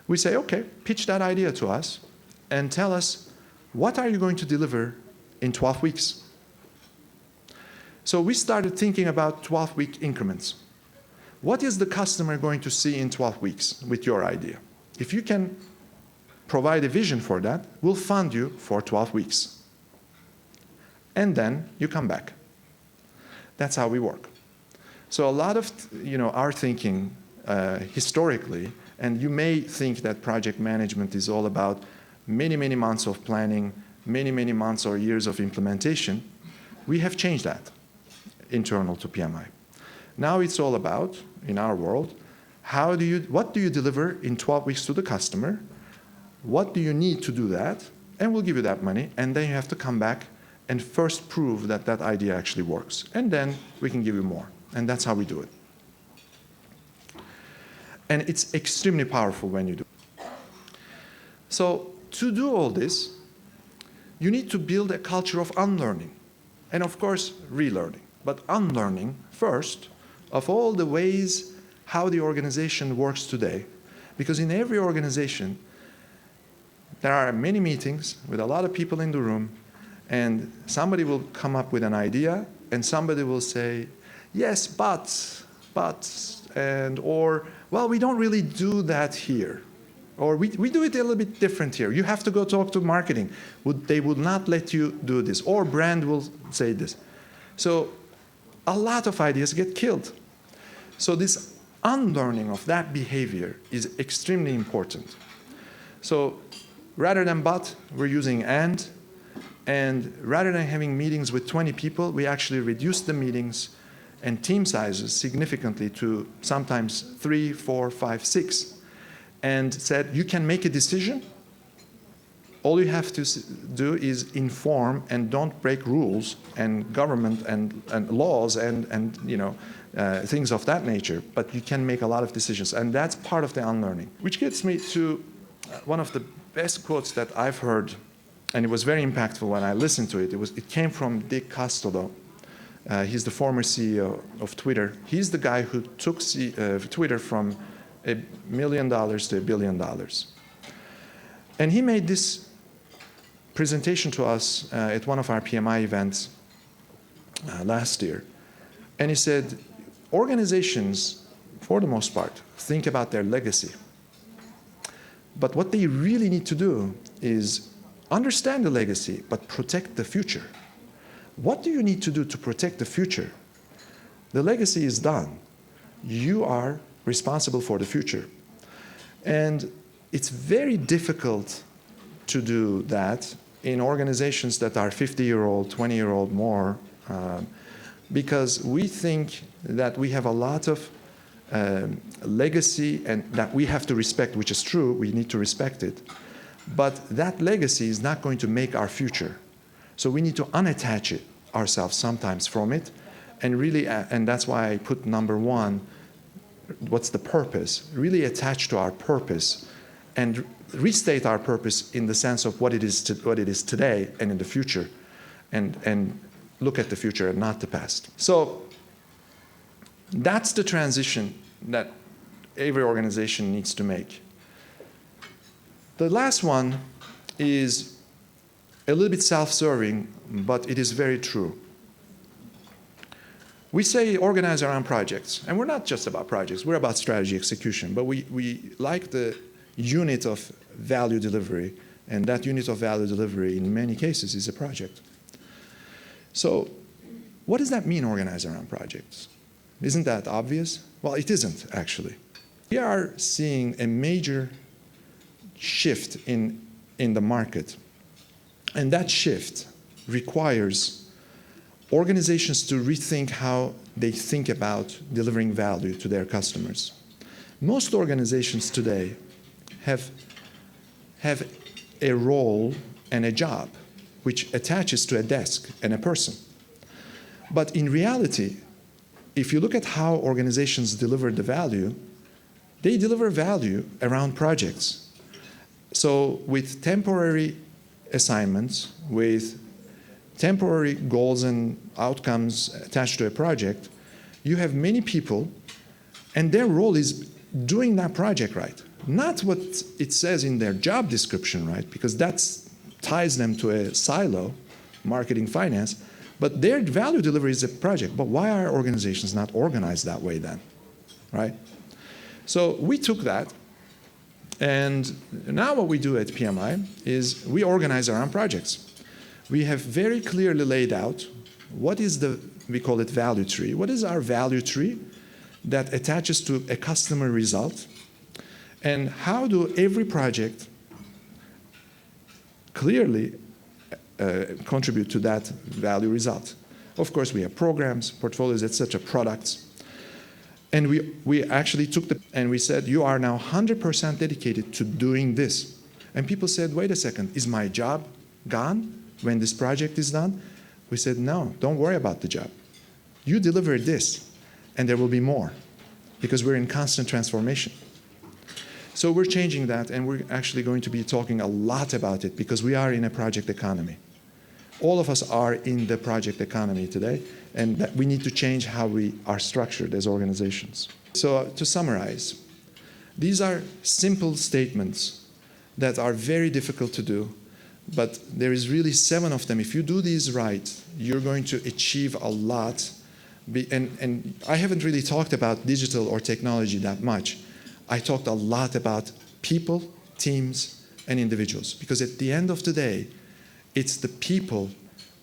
we say, okay, pitch that idea to us and tell us, what are you going to deliver in 12 weeks? So we started thinking about 12-week increments. What is the customer going to see in 12 weeks with your idea? If you can provide a vision for that, we'll fund you for 12 weeks. And then you come back. That's how we work. So a lot of our thinking historically, and you may think that project management is all about many, many months of planning, many, many months or years of implementation. We have changed that internal to PMI. Now it's all about, in our world, what do you deliver in 12 weeks to the customer? What do you need to do that? And we'll give you that money, and then you have to come back and first prove that that idea actually works. And then we can give you more. And that's how we do it. And it's extremely powerful when you do it. So to do all this, you need to build a culture of unlearning. And of course, relearning. But unlearning first of all the ways how the organization works today. Because in every organization, there are many meetings with a lot of people in the room, and somebody will come up with an idea, and somebody will say, yes, but, or, well, we don't really do that here. Or we do it a little bit different here. You have to go talk to marketing. They would not let you do this. Or brand will say this. So a lot of ideas get killed. So this unlearning of that behavior is extremely important. So rather than but, we're using and rather than having meetings with 20 people, we actually reduced the meetings and team sizes significantly to sometimes 3, 4, 5, 6, and said, you can make a decision. All you have to do is inform and don't break rules and government and laws and things of that nature, but you can make a lot of decisions. And that's part of the unlearning. Which gets me to one of the best quotes that I've heard, and it was very impactful when I listened to it. It came from Dick Costolo. He's the former CEO of Twitter. He's the guy who took Twitter from $1 million to $1 billion. And he made this presentation to us at one of our PMI events last year. And he said, organizations, for the most part, think about their legacy. But what they really need to do is understand the legacy, but protect the future. What do you need to do to protect the future? The legacy is done. You are responsible for the future. And it's very difficult to do that in organizations that are 50-year-old, 20-year-old more, because we think that we have a lot of legacy and that we have to respect, which is true, we need to respect it. But that legacy is not going to make our future. So we need to unattach it ourselves sometimes from it and really, and that's why I put number one, what's the purpose? Really attach to our purpose and restate our purpose in the sense of what it is today and in the future, and look at the future and not the past. So that's the transition that every organization needs to make. The last one is a little bit self-serving, but it is very true. We say organize around projects, and we're not just about projects, we're about strategy execution, but we like the unit of value delivery, and that unit of value delivery in many cases is a project. So what does that mean, organize around projects? Isn't that obvious? Well, it isn't, actually. We are seeing a major shift in the market, and that shift requires organizations to rethink how they think about delivering value to their customers. Most organizations today have a role and a job which attaches to a desk and a person. But in reality, if you look at how organizations deliver the value, they deliver value around projects. So with temporary assignments, with temporary goals and outcomes attached to a project, you have many people, and their role is doing that project right. Not what it says in their job description, right? Because that ties them to a silo, marketing, finance, but their value delivery is a project. But why are organizations not organized that way then, right? So we took that, and now what we do at PMI is we organize around projects. We have very clearly laid out what is we call it value tree. What is our value tree that attaches to a customer result? And how do every project clearly contribute to that value result? Of course, we have programs, portfolios, etc., products. And we actually took and we said, you are now 100% dedicated to doing this. And people said, wait a second, is my job gone when this project is done? We said, no, don't worry about the job. You deliver this, and there will be more, because we're in constant transformation. So we're changing that, and we're actually going to be talking a lot about it, because we are in a project economy. All of us are in the project economy today, and that we need to change how we are structured as organizations. So to summarize, these are simple statements that are very difficult to do, but there is really 7 of them. If you do these right, you're going to achieve a lot. And I haven't really talked about digital or technology that much. I talked a lot about people, teams, and individuals, because at the end of the day, it's the people,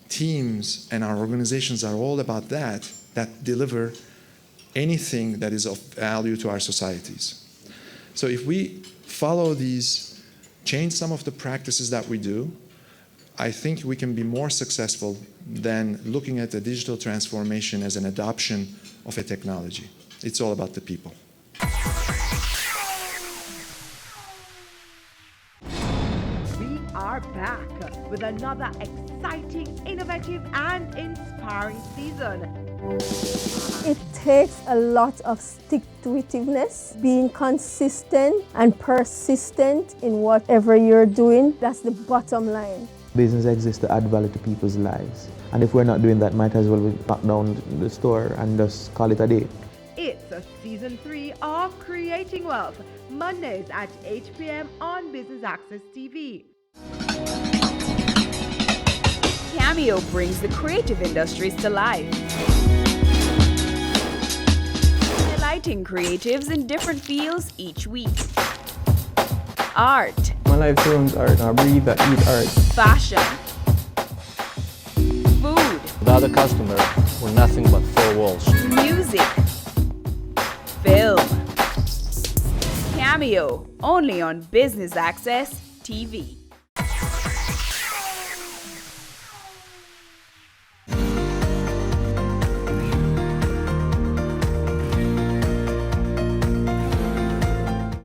teams, and our organizations are all about that deliver anything that is of value to our societies. So if we follow these, change some of the practices that we do, I think we can be more successful than looking at the digital transformation as an adoption of a technology. It's all about the people. We are back with another exciting, innovative, and inspiring season. It takes a lot of stick-to-itiveness, being consistent and persistent in whatever you're doing. That's the bottom line. Business exists to add value to people's lives. And if we're not doing that, might as well we lock down the store and just call it a day. It's a season 3 of Creating Wealth, Mondays at 8 p.m. on Business Access TV. Cameo brings the creative industries to life, highlighting creatives in different fields each week. Art. My life turns art. I breathe, I eat art. Fashion. Food. Without a customer, we're nothing but 4 walls. Music. Film. Cameo, only on Business Access TV.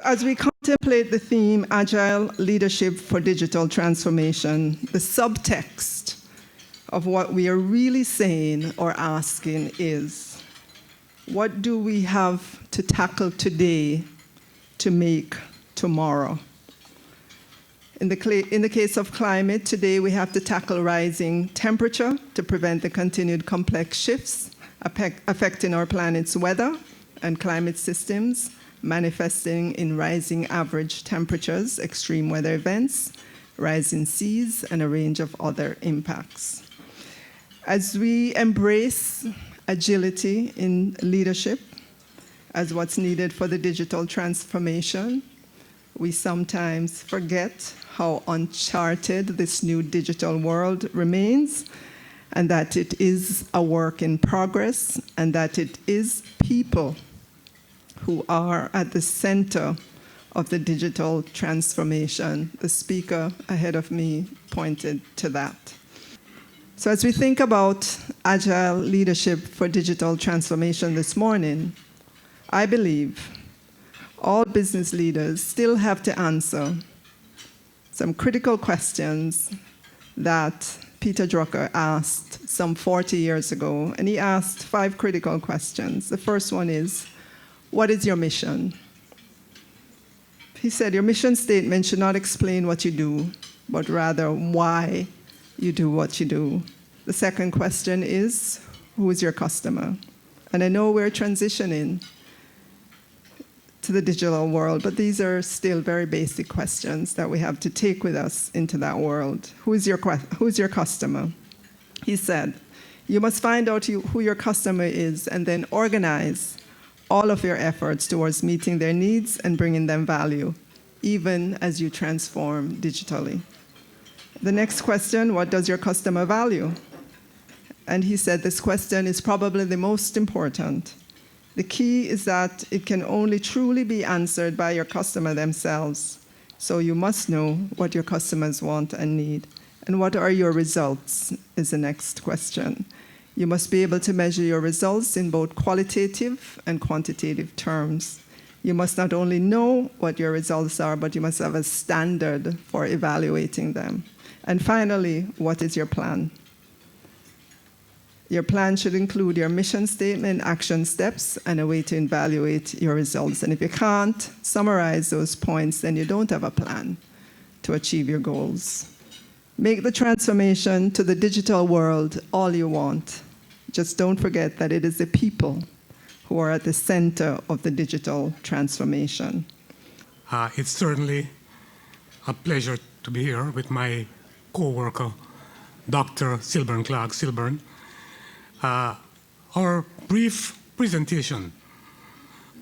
As we contemplate the theme, Agile Leadership for Digital Transformation, the subtext of what we are really saying or asking is, what do we have to tackle today to make tomorrow? In the case of climate, today we have to tackle rising temperature to prevent the continued complex shifts affecting our planet's weather and climate systems, manifesting in rising average temperatures, extreme weather events, rising seas, and a range of other impacts. As we embrace agility in leadership as what's needed for the digital transformation, we sometimes forget how uncharted this new digital world remains, and that it is a work in progress, and that it is people who are at the center of the digital transformation. The speaker ahead of me pointed to that. So as we think about agile leadership for digital transformation this morning, I believe all business leaders still have to answer some critical questions that Peter Drucker asked some 40 years ago, and he asked 5 critical questions. The first one is, what is your mission? He said, your mission statement should not explain what you do, but rather why you do what you do. The second question is, who is your customer? And I know we're transitioning to the digital world, but these are still very basic questions that we have to take with us into that world. Who's your customer? He said, you must find out who your customer is and then organize all of your efforts towards meeting their needs and bringing them value, even as you transform digitally. The next question, what does your customer value? And he said this question is probably the most important. The key is that it can only truly be answered by your customer themselves. So you must know what your customers want and need. And what are your results is the next question. You must be able to measure your results in both qualitative and quantitative terms. You must not only know what your results are, but you must have a standard for evaluating them. And finally, what is your plan? Your plan should include your mission statement, action steps, and a way to evaluate your results. And if you can't summarize those points, then you don't have a plan to achieve your goals. Make the transformation to the digital world all you want. Just don't forget that it is the people who are at the center of the digital transformation. It's certainly a pleasure to be here with my co-worker, Dr. Silburn Clark Silburn. Our brief presentation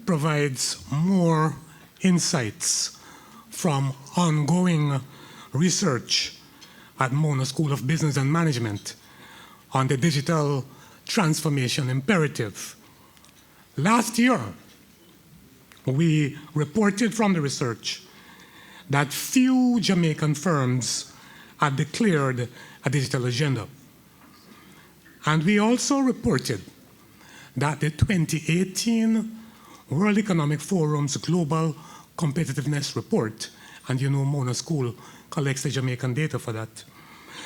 provides more insights from ongoing research at Mona School of Business and Management on the digital transformation imperative. Last year, we reported from the research that few Jamaican firms had declared a digital agenda. And we also reported that the 2018 World Economic Forum's Global Competitiveness Report, and you know Mona School collects the Jamaican data for that.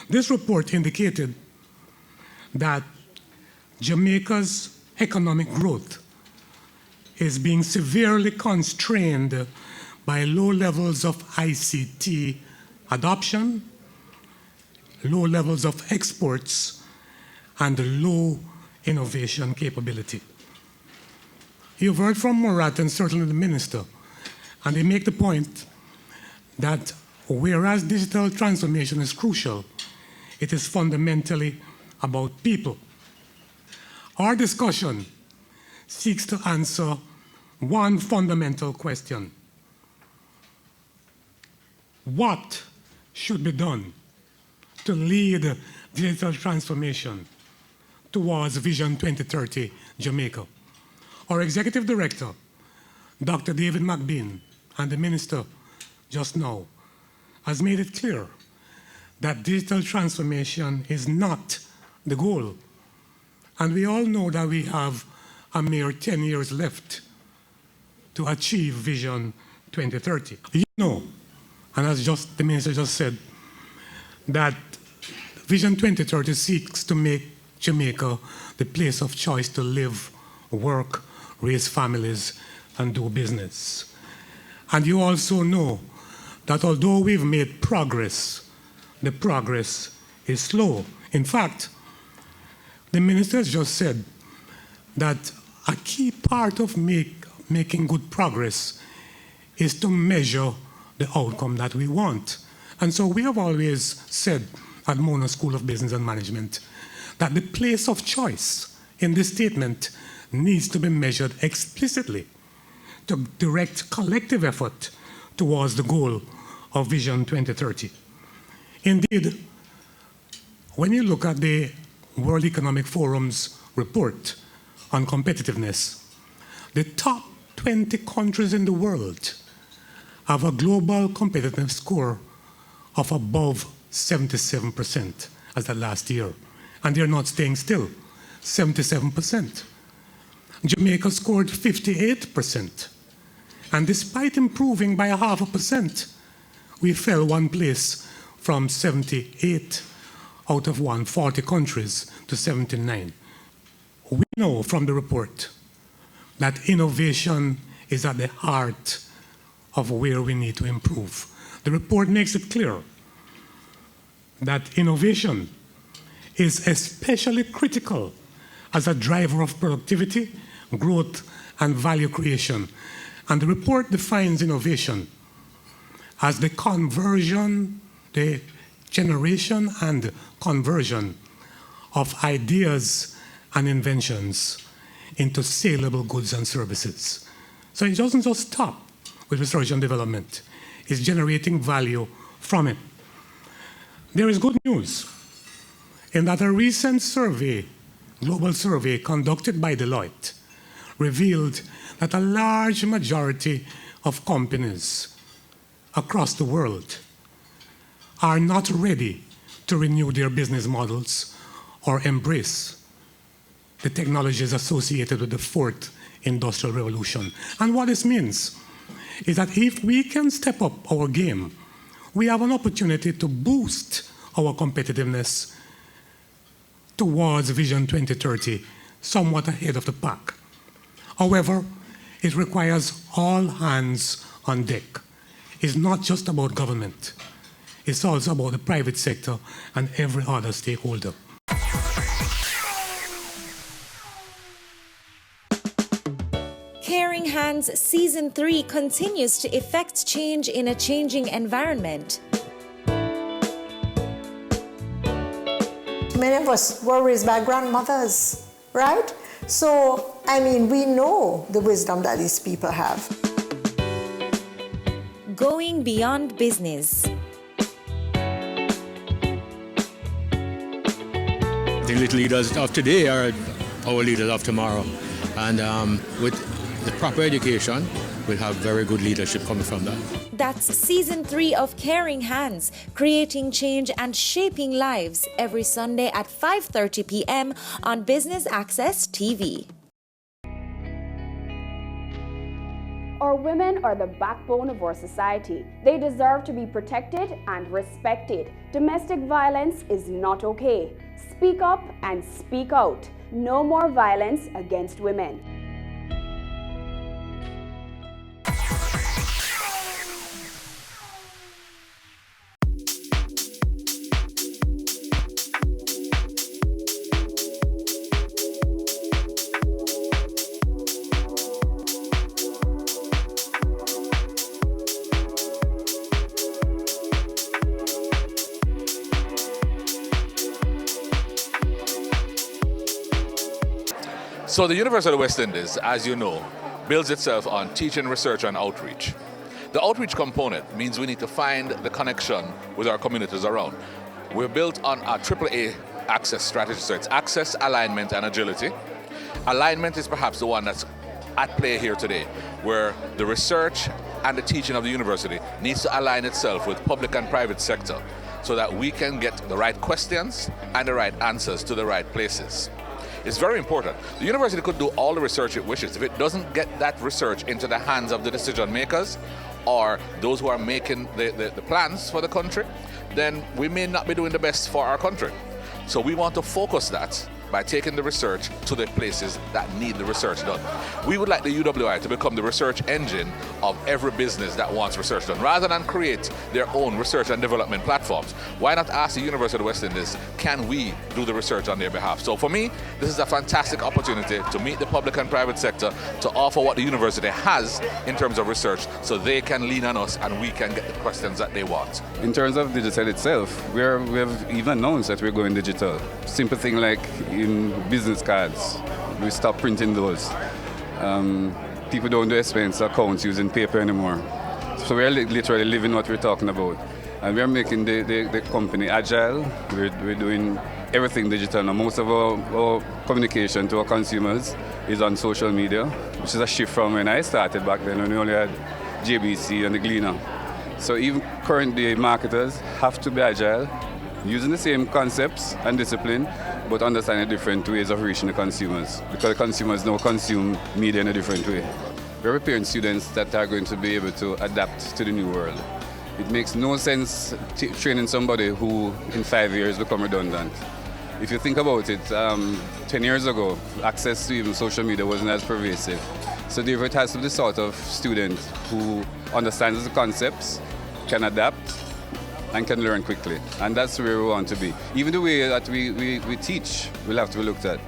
This report indicated that Jamaica's economic growth is being severely constrained by low levels of ICT adoption, low levels of exports, and low innovation capability. You've heard from Murat and certainly the minister, and they make the point that whereas digital transformation is crucial, it is fundamentally about people. Our discussion seeks to answer one fundamental question. What should be done to lead digital transformation towards Vision 2030 Jamaica? Our executive director, Dr. David McBean, and the minister just now, has made it clear that digital transformation is not the goal. And we all know that we have a mere 10 years left to achieve Vision 2030. You know, and as the minister just said, that Vision 2030 seeks to make Jamaica the place of choice to live, work, raise families, and do business. And you also know that although we've made progress, the progress is slow. In fact, the minister just said that a key part of making good progress is to measure the outcome that we want. And so we have always said at Mona School of Business and Management that the place of choice in this statement needs to be measured explicitly to direct collective effort towards the goal of Vision 2030. Indeed, when you look at the World Economic Forum's report on competitiveness, the top 20 countries in the world have a global competitiveness score of above 77% as the last year. And they're not staying still, 77%. Jamaica scored 58%. And despite improving by 0.5%, we fell one place from 78 out of 140 countries to 79. We know from the report that innovation is at the heart of where we need to improve. The report makes it clear that innovation is especially critical as a driver of productivity, growth, and value creation. And the report defines innovation as the generation and conversion of ideas and inventions into saleable goods and services. So it doesn't just stop with research and development. It's generating value from it. There is good news in that a recent survey, global survey conducted by Deloitte, revealed that a large majority of companies across the world are not ready to renew their business models or embrace the technologies associated with the fourth industrial revolution. And what this means is that if we can step up our game, we have an opportunity to boost our competitiveness towards Vision 2030, somewhat ahead of the pack. However, it requires all hands on deck. It's not just about government. It's also about the private sector and every other stakeholder. Caring Hands Season 3 continues to effect change in a changing environment. Many of us were raised by grandmothers, right? So, I mean, we know the wisdom that these people have. Going beyond business. The little leaders of today are our leaders of tomorrow. And with the proper education, we'll have very good leadership coming from that. That's Season 3 of Caring Hands, creating change and shaping lives, every Sunday at 5:30 p.m. on Business Access TV. Our women are the backbone of our society. They deserve to be protected and respected. Domestic violence is not okay. Speak up and speak out. No more violence against women. So the University of the West Indies, as you know, builds itself on teaching, research, and outreach. The outreach component means we need to find the connection with our communities around. We're built on a AAA access strategy, so it's access, alignment, and agility. Alignment is perhaps the one that's at play here today, where the research and the teaching of the university needs to align itself with public and private sector so that we can get the right questions and the right answers to the right places. It's very important. The university could do all the research it wishes. If it doesn't get that research into the hands of the decision makers, or those who are making the plans for the country, then we may not be doing the best for our country. So we want to focus that by taking the research to the places that need the research done. We would like the UWI to become the research engine of every business that wants research done, rather than create their own research and development platforms. Why not ask the University of the West Indies, can we do the research on their behalf? So for me, this is a fantastic opportunity to meet the public and private sector, to offer what the university has in terms of research, so they can lean on us and we can get the questions that they want. In terms of digital itself, we have even announced that we're going digital. Simple thing like in business cards, we stopped printing those. People don't do expense accounts using paper anymore. So we're literally living what we're talking about. And we're making the company agile. We're doing everything digital now. Most of our communication to our consumers is on social media, which is a shift from when I started back then when we only had JBC and the Gleaner. So even current day marketers have to be agile, using the same concepts and discipline, but understanding different ways of reaching the consumers, because the consumers now consume media in a different way. We're preparing students that are going to be able to adapt to the new world. It makes no sense training somebody who in 5 years become redundant. If you think about it, 10 years ago, access to even social media wasn't as pervasive. So therefore it has to be the sort of student who understands the concepts, can adapt, and can learn quickly. And that's where we want to be. Even the way that we teach will have to be looked at.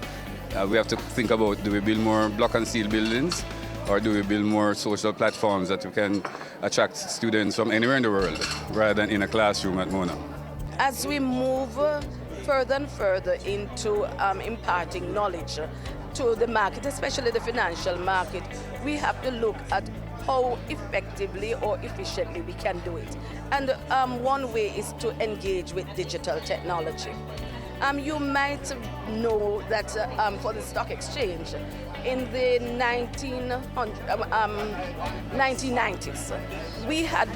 We have to think about, do we build more block and steel buildings, or do we build more social platforms that we can attract students from anywhere in the world, rather than in a classroom at Mona? As we move further and further into imparting knowledge to the market, especially the financial market, we have to look at how effectively or efficiently we can do it. And one way is to engage with digital technology. You might know that for the stock exchange, in the 1990s, we had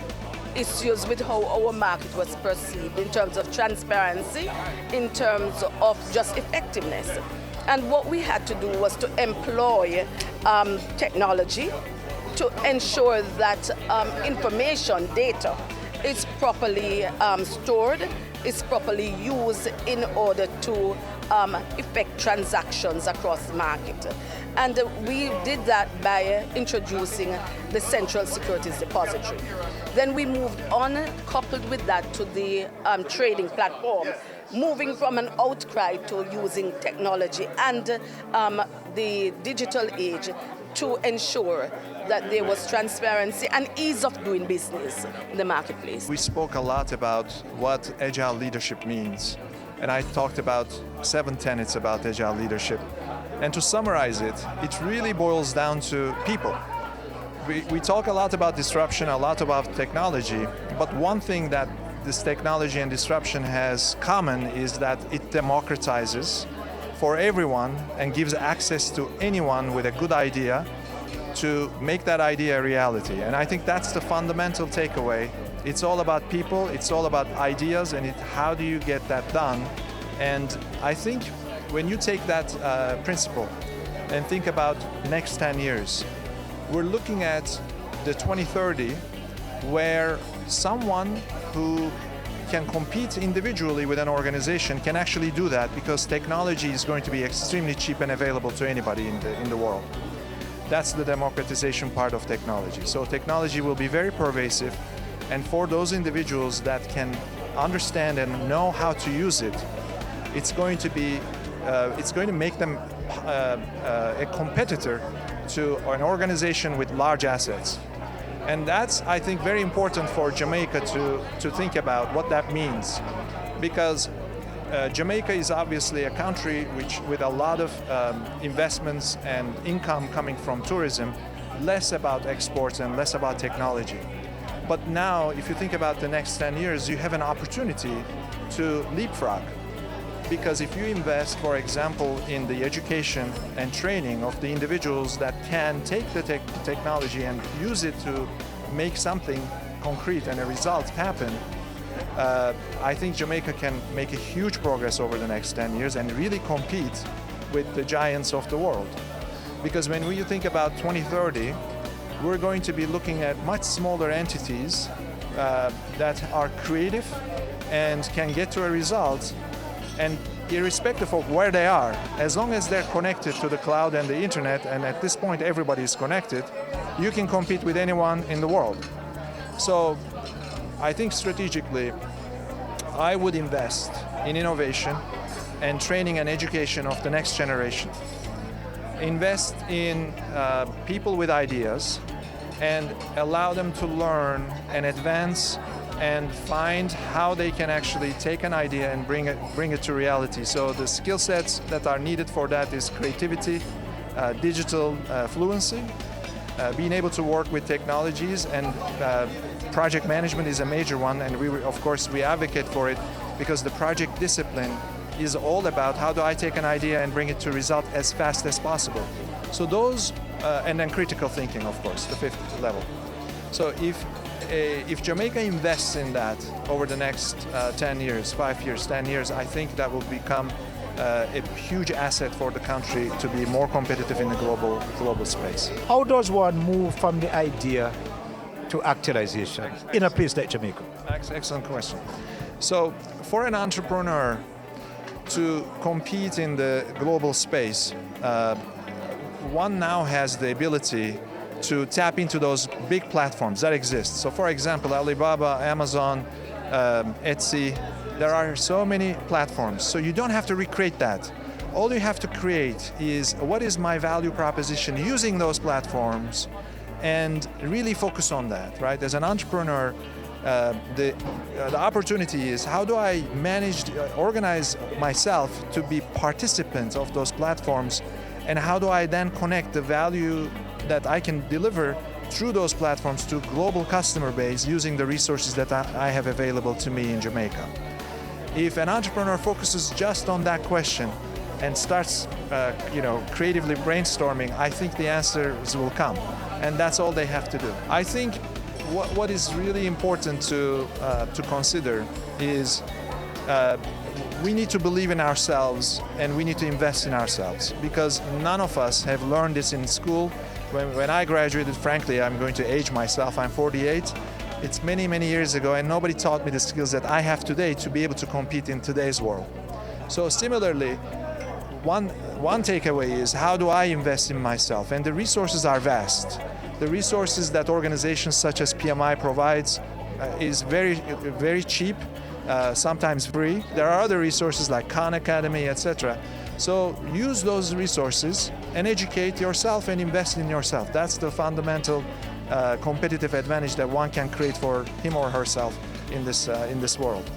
issues with how our market was perceived in terms of transparency, in terms of just effectiveness. And what we had to do was to employ technology to ensure that information, data, is properly stored, is properly used in order to effect transactions across the market. And we did that by introducing the Central Securities Depository. Then we moved on, coupled with that, to the trading platform, moving from an outcry to using technology and the digital age to ensure that there was transparency and ease of doing business in the marketplace. We spoke a lot about what agile leadership means, and I talked about 7 tenets about agile leadership. And to summarize it, it really boils down to people. We talk a lot about disruption, a lot about technology, but one thing that this technology and disruption has common is that it democratizes for everyone and gives access to anyone with a good idea to make that idea a reality. And I think that's the fundamental takeaway. It's all about people, it's all about ideas, and how do you get that done? And I think when you take that principle and think about next 10 years, we're looking at the 2030 where someone who can compete individually with an organization can actually do that, because technology is going to be extremely cheap and available to anybody in the world. That's the democratization part of technology. So technology will be very pervasive, and for those individuals that can understand and know how to use it, it's going to make them a competitor to an organization with large assets. And that's, I think, very important for Jamaica to think about what that means, because Jamaica is obviously a country with a lot of investments and income coming from tourism, less about exports and less about technology. But now, if you think about the next 10 years, you have an opportunity to leapfrog. Because if you invest, for example, in the education and training of the individuals that can take the technology and use it to make something concrete and a result happen, I think Jamaica can make a huge progress over the next 10 years and really compete with the giants of the world. Because when we think about 2030, we're going to be looking at much smaller entities that are creative and can get to a result, and irrespective of where they are, as long as they're connected to the cloud and the internet, and at this point everybody is connected, you can compete with anyone in the world. So I think strategically, I would invest in innovation and training and education of the next generation. Invest in people with ideas and allow them to learn and advance and find how they can actually take an idea and bring it to reality. So the skill sets that are needed for that is creativity, digital fluency, being able to work with technologies, and project management is a major one, and of course we advocate for it because the project discipline is all about how do I take an idea and bring it to result as fast as possible. So those, and then critical thinking, of course, the fifth level. So if Jamaica invests in that over the next 10 years, 5 years, 10 years, I think that will become a huge asset for the country to be more competitive in the global space. How does one move from the idea to actualization in a place like Jamaica? Excellent question. So for an entrepreneur to compete in the global space, one now has the ability to tap into those big platforms that exist. So for example, Alibaba, Amazon, Etsy, there are so many platforms. So you don't have to recreate that. All you have to create is what is my value proposition using those platforms and really focus on that, right? As an entrepreneur, the opportunity is how do I manage, organize myself to be participant of those platforms, and how do I then connect the value that I can deliver through those platforms to global customer base using the resources that I have available to me in Jamaica. If an entrepreneur focuses just on that question and starts creatively brainstorming, I think the answers will come, and that's all they have to do. I think what is really important to consider is we need to believe in ourselves and we need to invest in ourselves, because none of us have learned this in school. When I graduated, frankly, I'm going to age myself, I'm 48. It's many, many years ago, and nobody taught me the skills that I have today to be able to compete in today's world. So similarly, one takeaway is how do I invest in myself? And the resources are vast. The resources that organizations such as PMI provides is very, very cheap, sometimes free. There are other resources like Khan Academy, etc. So use those resources and educate yourself and invest in yourself. That's the fundamental competitive advantage that one can create for him or herself in this world.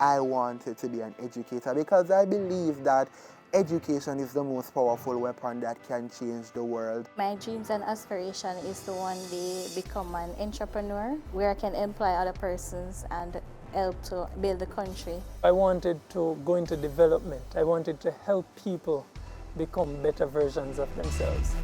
I wanted to be an educator because I believe that education is the most powerful weapon that can change the world. My dreams and aspiration is to one day become an entrepreneur where I can employ other persons and help to build the country. I wanted to go into development. I wanted to help people become better versions of themselves.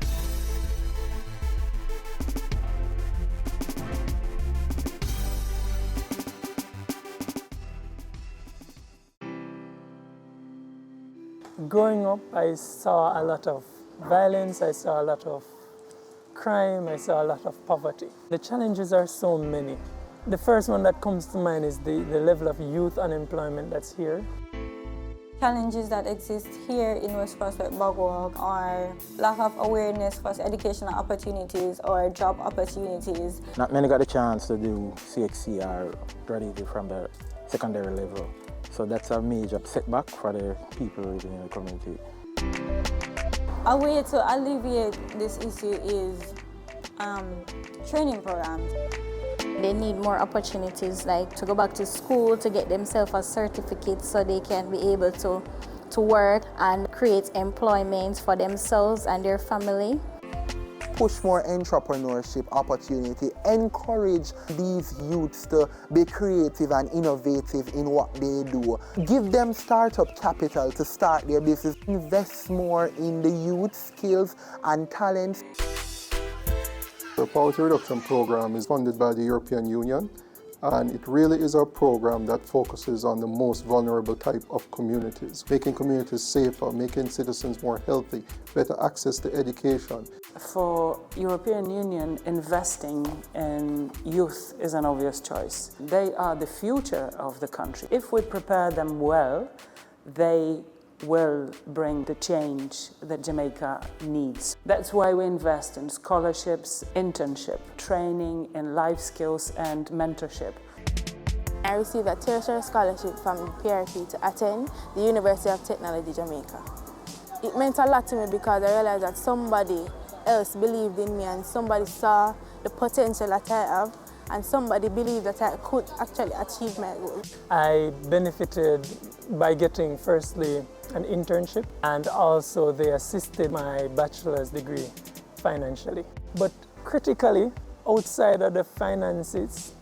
Growing up, I saw a lot of violence, I saw a lot of crime, I saw a lot of poverty. The challenges are so many. The first one that comes to mind is the level of youth unemployment that's here. Challenges that exist here in West Prospect Bogwalk are lack of awareness for educational opportunities or job opportunities. Not many got the chance to do CXC or graduate from the secondary level. So that's a major setback for the people living in the community. A way to alleviate this issue is training programs. They need more opportunities, like to go back to school to get themselves a certificate so they can be able to work and create employment for themselves and their family. Push more entrepreneurship opportunity, encourage these youths to be creative and innovative in what they do. Give them startup capital to start their business. Invest more in the youth skills and talents. The poverty reduction program is funded by the European Union, and it really is a program that focuses on the most vulnerable type of communities, making communities safer, making citizens more healthy, better access to education. For European Union, investing in youth is an obvious choice. They are the future of the country. If we prepare them well, they will bring the change that Jamaica needs. That's why we invest in scholarships, internship, training in life skills and mentorship. I received a tertiary scholarship from PRP to attend the University of Technology, Jamaica. It meant a lot to me because I realized that somebody else believed in me and somebody saw the potential that I have and somebody believed that I could actually achieve my goal. I benefited by getting firstly an internship, and also they assisted my bachelor's degree financially. But critically, outside of the finances,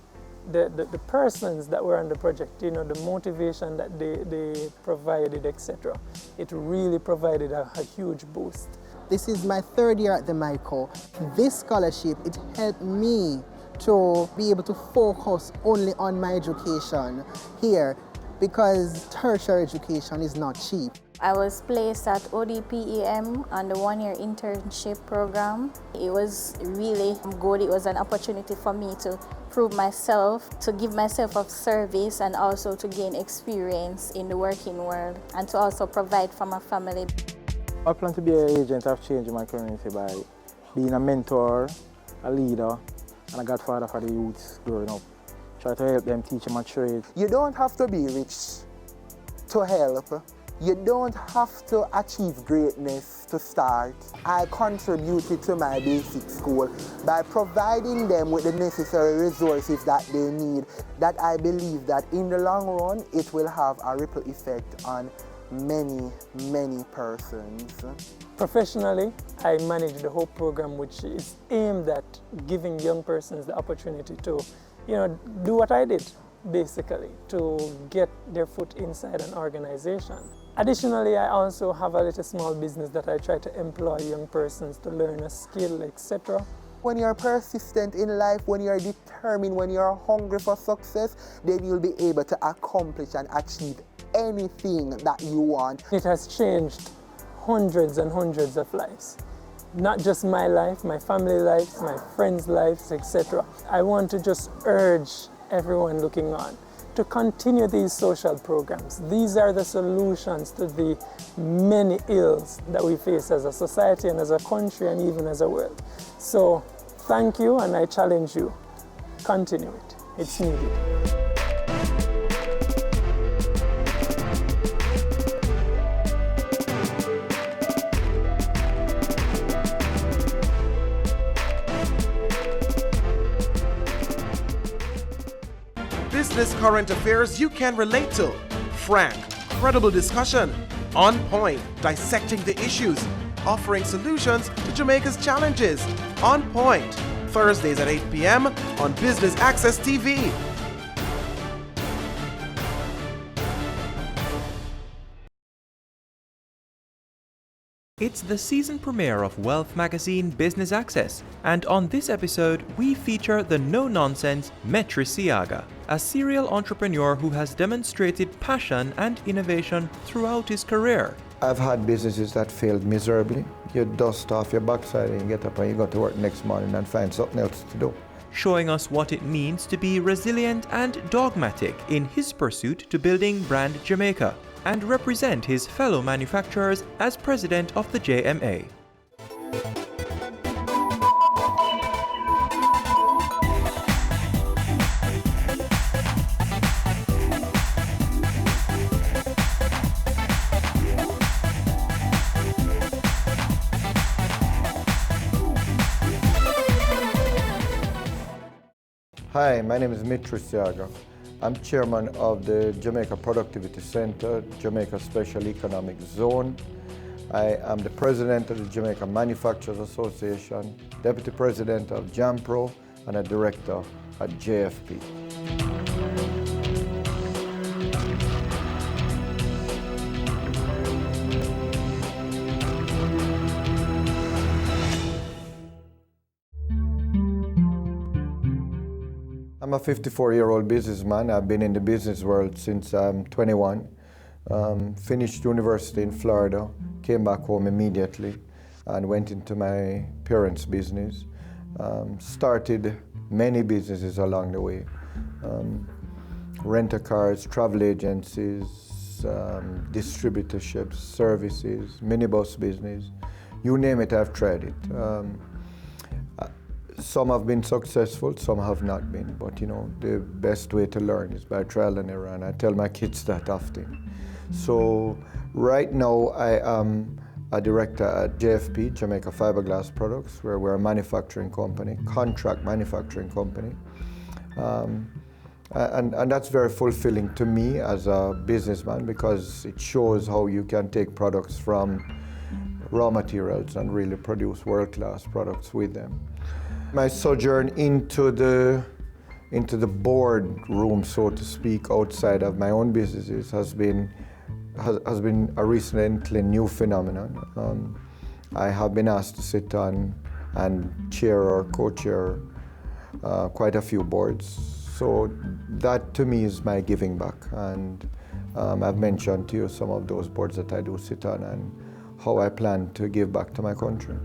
the persons that were on the project, you know, the motivation that they provided, etc., it really provided a huge boost. This is my third year at the MICO. This scholarship, it helped me to be able to focus only on my education here, because tertiary education is not cheap. I was placed at ODPEM on the one-year internship program. It was really good. It was an opportunity for me to prove myself, to give myself a service, and also to gain experience in the working world, and to also provide for my family. I plan to be an agent of change in my community by being a mentor, a leader, and a godfather for the youths growing up. Try to help them teach them a trade. You don't have to be rich to help. You don't have to achieve greatness to start. I contributed to my basic school by providing them with the necessary resources that they need, that I believe that in the long run, it will have a ripple effect on many, many persons. Professionally, I manage the whole program, which is aimed at giving young persons the opportunity to, you know, do what I did, basically, to get their foot inside an organization. Additionally, I also have a little small business that I try to employ young persons to learn a skill, etc. When you're persistent in life, when you're determined, when you're hungry for success, then you'll be able to accomplish and achieve anything that you want. It has changed hundreds and hundreds of lives. Not just my life, my family lives, my friends' lives, etc. I want to just urge everyone looking on to continue these social programs. These are the solutions to the many ills that we face as a society and as a country and even as a world. So thank you, and I challenge you, continue it. It's needed. Business current affairs you can relate to. Frank, credible discussion. On point, dissecting the issues. Offering solutions to Jamaica's challenges. On Point, Thursdays at 8 p.m. on Business Access TV. It's the season premiere of wealth magazine Business Access, and on this episode we feature the no-nonsense Metri Siaga, a serial entrepreneur who has demonstrated passion and innovation throughout his career. I've had businesses that failed miserably. You dust off your backside and you get up and you go to work next morning and find something else to do. Showing us what it means to be resilient and dogmatic in his pursuit to building brand Jamaica, and represent his fellow manufacturers as president of the JMA. Hi, my name is Mitra Siaga. I'm chairman of the Jamaica Productivity Center, Jamaica Special Economic Zone. I am the president of the Jamaica Manufacturers Association, deputy president of JAMPRO, and a director at JFP. I'm a 54-year-old businessman. I've been in the business world since I'm 21. Finished university in Florida, came back home immediately and went into my parents' business. Started many businesses along the way. Rent-a-cars, travel agencies, distributorships, services, minibus business. You name it, I've tried it. Some have been successful, some have not been, but you know, the best way to learn is by trial and error, and I tell my kids that often. So right now I am a director at JFP, Jamaica Fiberglass Products, where we're a manufacturing company, contract manufacturing company. And that's very fulfilling to me as a businessman because it shows how you can take products from raw materials and really produce world-class products with them. My sojourn into the board room, so to speak, outside of my own businesses has been a recently new phenomenon. I have been asked to sit on and chair or co-chair quite a few boards. So that to me is my giving back. And I've mentioned to you some of those boards that I do sit on and how I plan to give back to my country.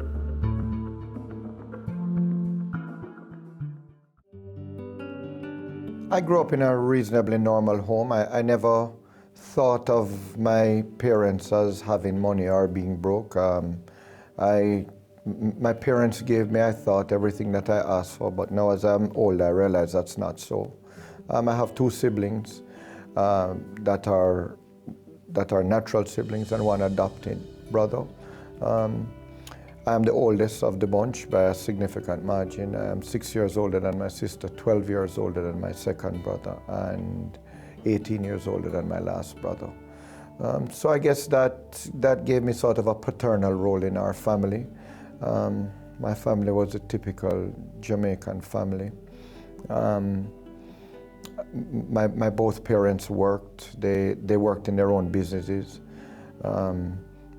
I grew up in a reasonably normal home. I never thought of my parents as having money or being broke. My parents gave me, I thought, everything that I asked for, but now as I'm old, I realize that's not so. I have two siblings that are natural siblings and one adopted brother. I'm the oldest of the bunch by a significant margin. I'm 6 years older than my sister, 12 years older than my second brother, and 18 years older than my last brother. So I guess that gave me sort of a paternal role in our family. My family was a typical Jamaican family. My both parents worked. They worked in their own businesses.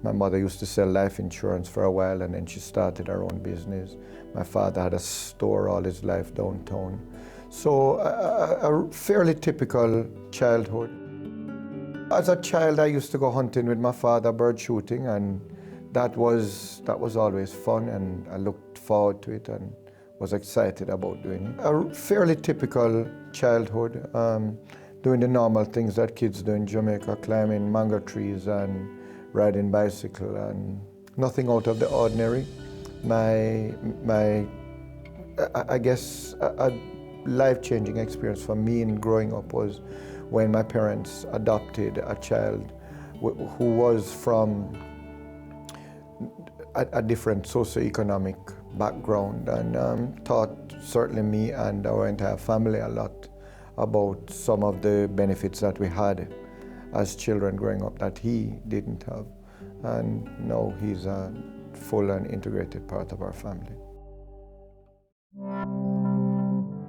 My mother used to sell life insurance for a while, and then she started her own business. My father had a store all his life downtown. So a fairly typical childhood. As a child, I used to go hunting with my father, bird shooting, and that was always fun, and I looked forward to it and was excited about doing it. A fairly typical childhood, doing the normal things that kids do in Jamaica, climbing mango trees and riding bicycle, and nothing out of the ordinary. I guess a life-changing experience for me in growing up was when my parents adopted a child who was from a different socioeconomic background, and taught certainly me and our entire family a lot about some of the benefits that we had as children growing up that he didn't have. And now he's a full and integrated part of our family.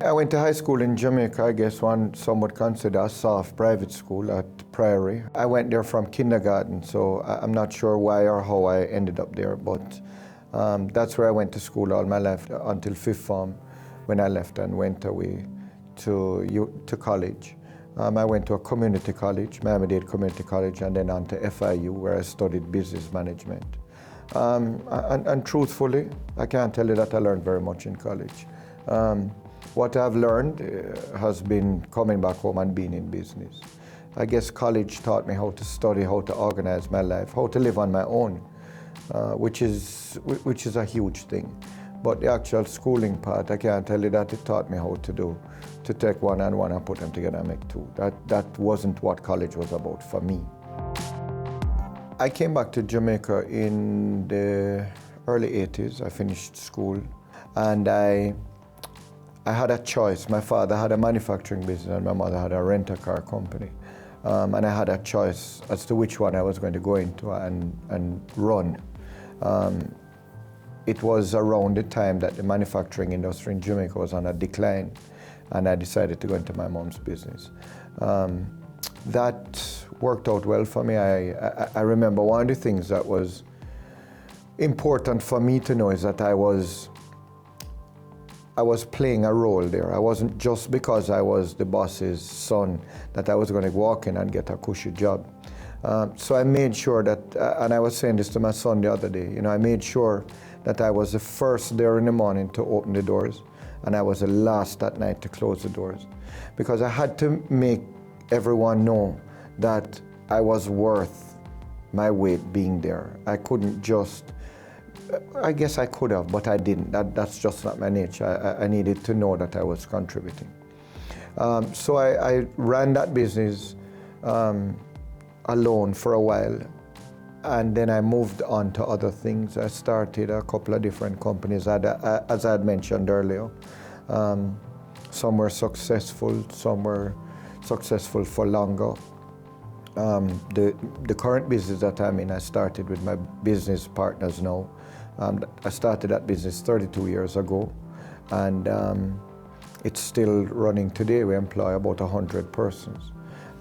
I went to high school in Jamaica, I guess some would consider a soft private school at Priory. I went there from kindergarten, so I'm not sure why or how I ended up there, but that's where I went to school all my life until fifth form, when I left and went away to college. I went to a community college, Miami-Dade Community College, and then on to FIU, where I studied business management. And truthfully, I can't tell you that I learned very much in college. What I've learned has been coming back home and being in business. I guess college taught me how to study, how to organize my life, how to live on my own, which is a huge thing. But the actual schooling part, I can't tell you that it taught me how to do, to take one and one and put them together and make two. That wasn't what college was about for me. I came back to Jamaica in the early 80s. I finished school, and I I had a choice. My father had a manufacturing business and my mother had a rent-a-car company. And I had a choice as to which one I was going to go into and run. It was around the time that the manufacturing industry in Jamaica was on a decline, and I decided to go into my mom's business. That worked out well for me. I remember one of the things that was important for me to know is that I was playing a role there. I wasn't just because I was the boss's son that I was going to walk in and get a cushy job. So I made sure that, and I was saying this to my son the other day, I made sure that I was the first there in the morning to open the doors, and I was the last at night to close the doors. Because I had to make everyone know that I was worth my weight being there. I couldn't just, I guess I could have, but I didn't. That's just not my nature. I needed to know that I was contributing. So I ran that business alone for a while, and then I moved on to other things. I started a couple of different companies, as I had mentioned earlier. Some were successful, some were successful for longer. The current business that I'm in, I started with my business partners now. I started that business 32 years ago, and it's still running today. We employ about 100 persons.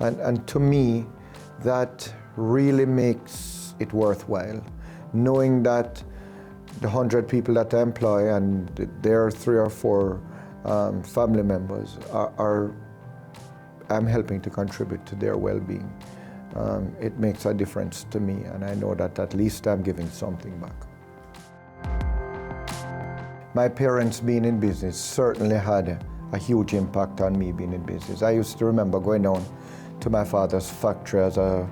And to me, that really makes it worthwhile, knowing that the 100 people that I employ and their 3 or 4 family members I'm helping to contribute to their well-being. It makes a difference to me, and I know that at least I'm giving something back. My parents being in business certainly had a huge impact on me being in business. I used to remember going down to my father's factory as a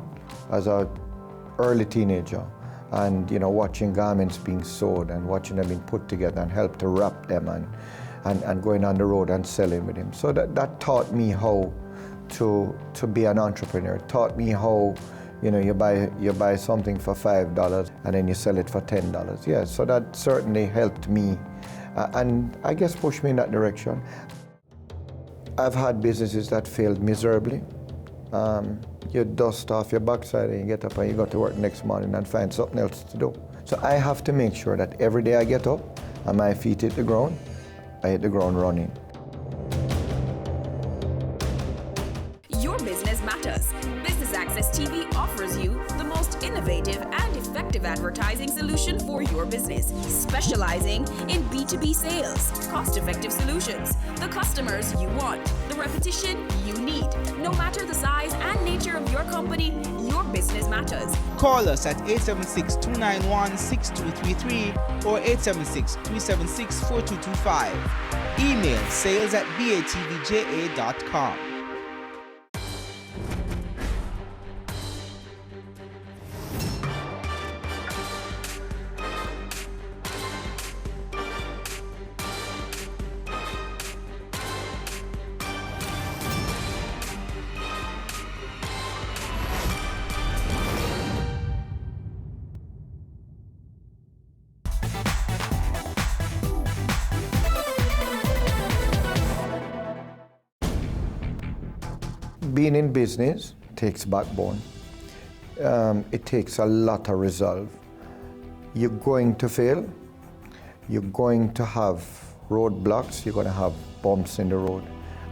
early teenager, and watching garments being sewed and watching them being put together and help to wrap them and going on the road and selling with him. So that taught me how to be an entrepreneur. It taught me how you buy something for $5 and then you sell it for $10. Yeah, so that certainly helped me and I guess pushed me in that direction. I've had businesses that failed miserably. You dust off your backside and you get up and you go to work next morning and find something else to do. So I have to make sure that every day I get up and my feet hit the ground, I hit the ground running. Your business matters. Business Access TV offers you the most innovative and effective advertising solution for your business, specializing in B2B sales, cost-effective solutions, the customers you want, the repetition you need. No matter the size and nature of your company, your business matters. Call us at 876-291-6233 or 876-376-4225. Email sales@batvja.com. Being in business takes backbone. It takes a lot of resolve. You're going to fail. You're going to have roadblocks. You're going to have bumps in the road.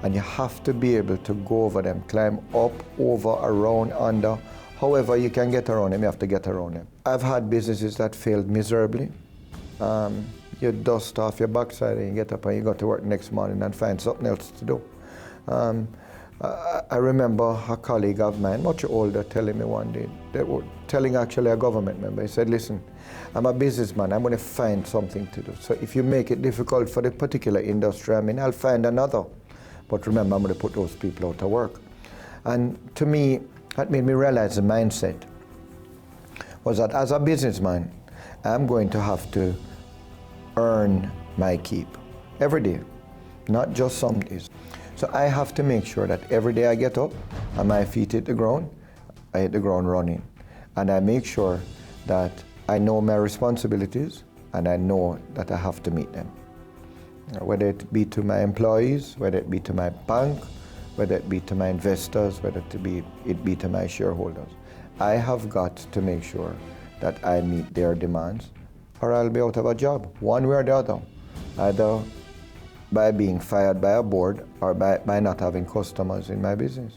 And you have to be able to go over them, climb up, over, around, under. However you can get around them, you have to get around them. I've had businesses that failed miserably. You dust off your backside and you get up and you go to work next morning and find something else to do. I remember a colleague of mine, much older, telling me one day, telling actually a government member, he said, listen, I'm a businessman, I'm going to find something to do. So if you make it difficult for the particular industry I'm in, I'll find another. But remember, I'm going to put those people out of work. And to me, that made me realize the mindset was that as a businessman, I'm going to have to earn my keep every day, not just some days. So I have to make sure that every day I get up and my feet hit the ground, I hit the ground running. And I make sure that I know my responsibilities and I know that I have to meet them. whether it be to my employees, whether it be to my bank, whether it be to my investors, whether it be to my shareholders. I have got to make sure that I meet their demands, or I'll be out of a job, one way or the other, either by being fired by a board or by not having customers in my business.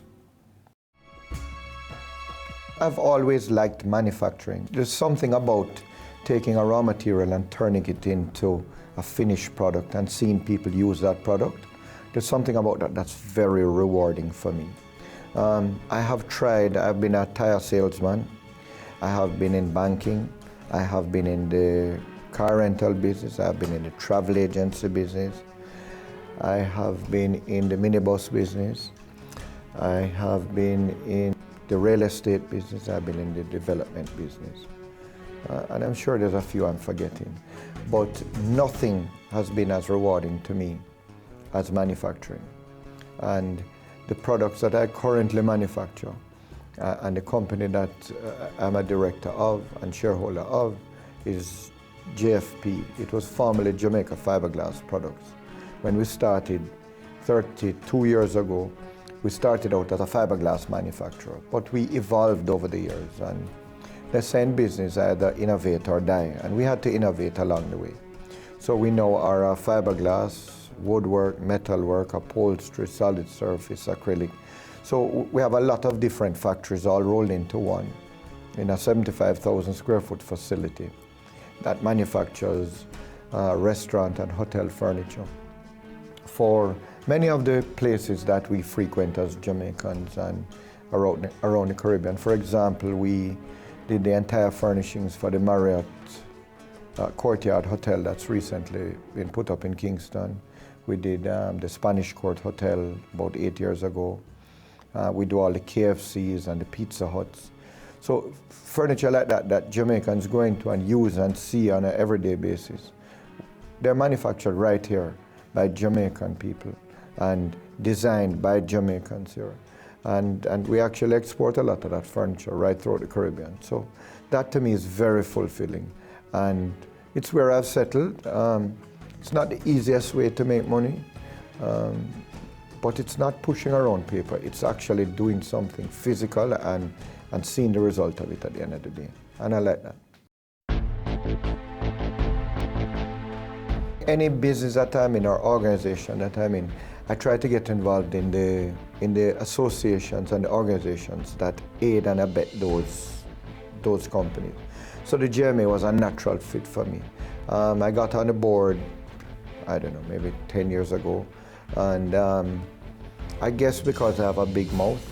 I've always liked manufacturing. There's something about taking a raw material and turning it into a finished product and seeing people use that product. There's something about that that's very rewarding for me. I've been a tire salesman, I have been in banking, I have been in the car rental business, I have been in the travel agency business, I have been in the minibus business, I have been in the real estate business, I've been in the development business. And I'm sure there's a few I'm forgetting. But nothing has been as rewarding to me as manufacturing. And the products that I currently manufacture and the company that I'm a director of and shareholder of is JFP. It was formerly Jamaica Fiberglass Products. When we started 32 years ago, we started out as a fiberglass manufacturer, but we evolved over the years. And they say in business, either innovate or die, and we had to innovate along the way. So we now are a fiberglass, woodwork, metalwork, upholstery, solid surface, acrylic. So we have a lot of different factories all rolled into one in a 75,000 square foot facility that manufactures restaurant and hotel furniture for many of the places that we frequent as Jamaicans and around the Caribbean. For example, we did the entire furnishings for the Marriott Courtyard Hotel that's recently been put up in Kingston. We did the Spanish Court Hotel about 8 years ago. We do all the KFCs and the Pizza Huts. So furniture like that Jamaicans go into and use and see on an everyday basis. They're manufactured right here by Jamaican people and designed by Jamaicans here. And we actually export a lot of that furniture right throughout the Caribbean. So that to me is very fulfilling. And it's where I've settled. It's not the easiest way to make money, but it's not pushing around paper. It's actually doing something physical and seeing the result of it at the end of the day. And I like that. Any business that I'm in or organization that I'm in, I try to get involved in the associations and the organizations that aid and abet those companies. So the GMA was a natural fit for me. I got on the board, I don't know, maybe 10 years ago. And I guess because I have a big mouth,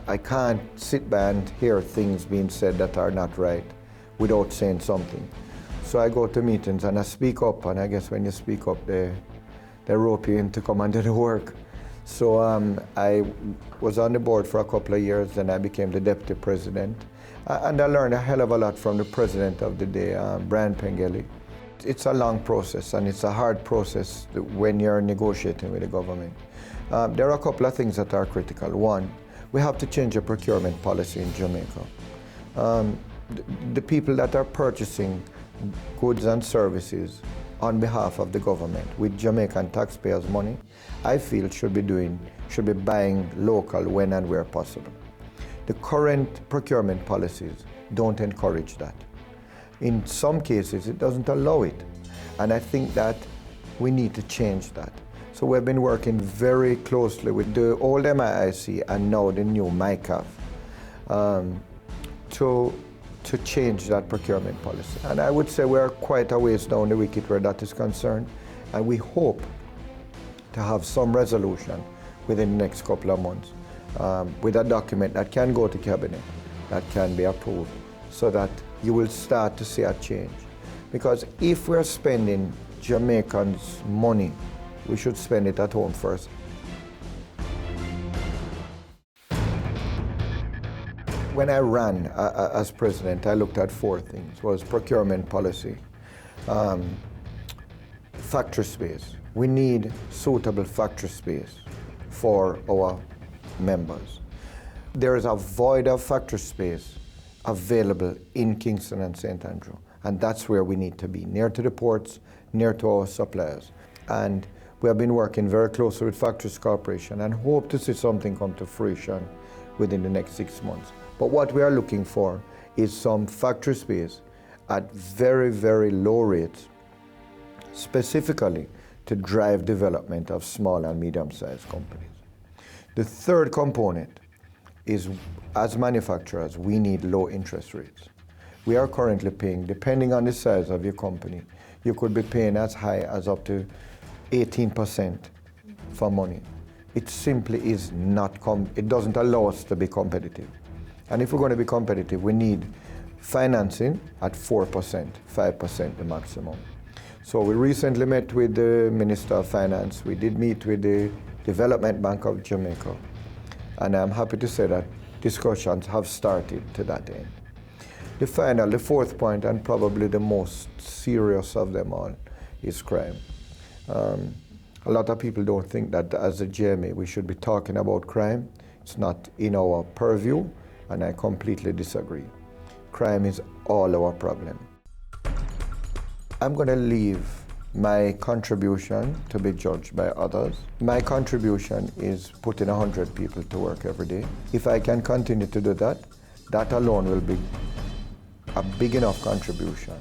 I can't sit by and hear things being said that are not right without saying something. So I go to meetings and I speak up, and I guess when you speak up, they rope you in to come and do the work. So I was on the board for a couple of years, then I became the deputy president. And I learned a hell of a lot from the president of the day, Brian Pengeli. It's a long process, and it's a hard process when you're negotiating with the government. There are a couple of things that are critical. One, we have to change the procurement policy in Jamaica. The people that are purchasing goods and services on behalf of the government with Jamaican taxpayers' money, I feel should be buying local when and where possible. The current procurement policies don't encourage that. In some cases, it doesn't allow it. And I think that we need to change that. So we've been working very closely with the old MIIC and now the new MICAF to change that procurement policy. And I would say we're quite a ways down the wicket where that is concerned. And we hope to have some resolution within the next couple of months with a document that can go to cabinet, that can be approved, so that you will start to see a change. Because if we're spending Jamaicans' money, we should spend it at home first. When I ran as president, I looked at four things. It was procurement policy, factory space. We need suitable factory space for our members. There is a void of factory space available in Kingston and St. Andrew. And that's where we need to be, near to the ports, near to our suppliers. And we have been working very closely with Factories Corporation and hope to see something come to fruition within the next 6 months. But what we are looking for is some factory space at very, very low rates, specifically to drive development of small and medium-sized companies. The third component is, as manufacturers, we need low interest rates. We are currently paying, depending on the size of your company, you could be paying as high as up to 18% for money. It simply is not, it doesn't allow us to be competitive. And if we're going to be competitive, we need financing at 4%, 5% the maximum. So we recently met with the Minister of Finance. We did meet with the Development Bank of Jamaica. And I'm happy to say that discussions have started to that end. The fourth point, and probably the most serious of them all, is crime. A lot of people don't think that as a GMA we should be talking about crime. It's not in our purview, and I completely disagree. Crime is all our problem. I'm going to leave my contribution to be judged by others. My contribution is putting 100 people to work every day. If I can continue to do that, that alone will be a big enough contribution.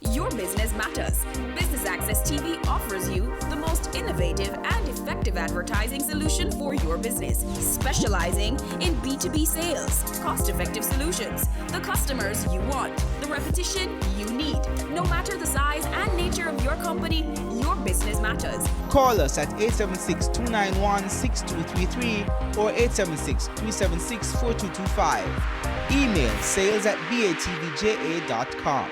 Your business matters. Business Access TV offers you the most innovative and effective advertising solution for your business, specializing in B2B sales, cost-effective solutions, the customers you want, the repetition you need. No matter the size and nature of your company, your business matters. Call us at 876-291-6233 or 876-376-4225. Email sales@batvja.com.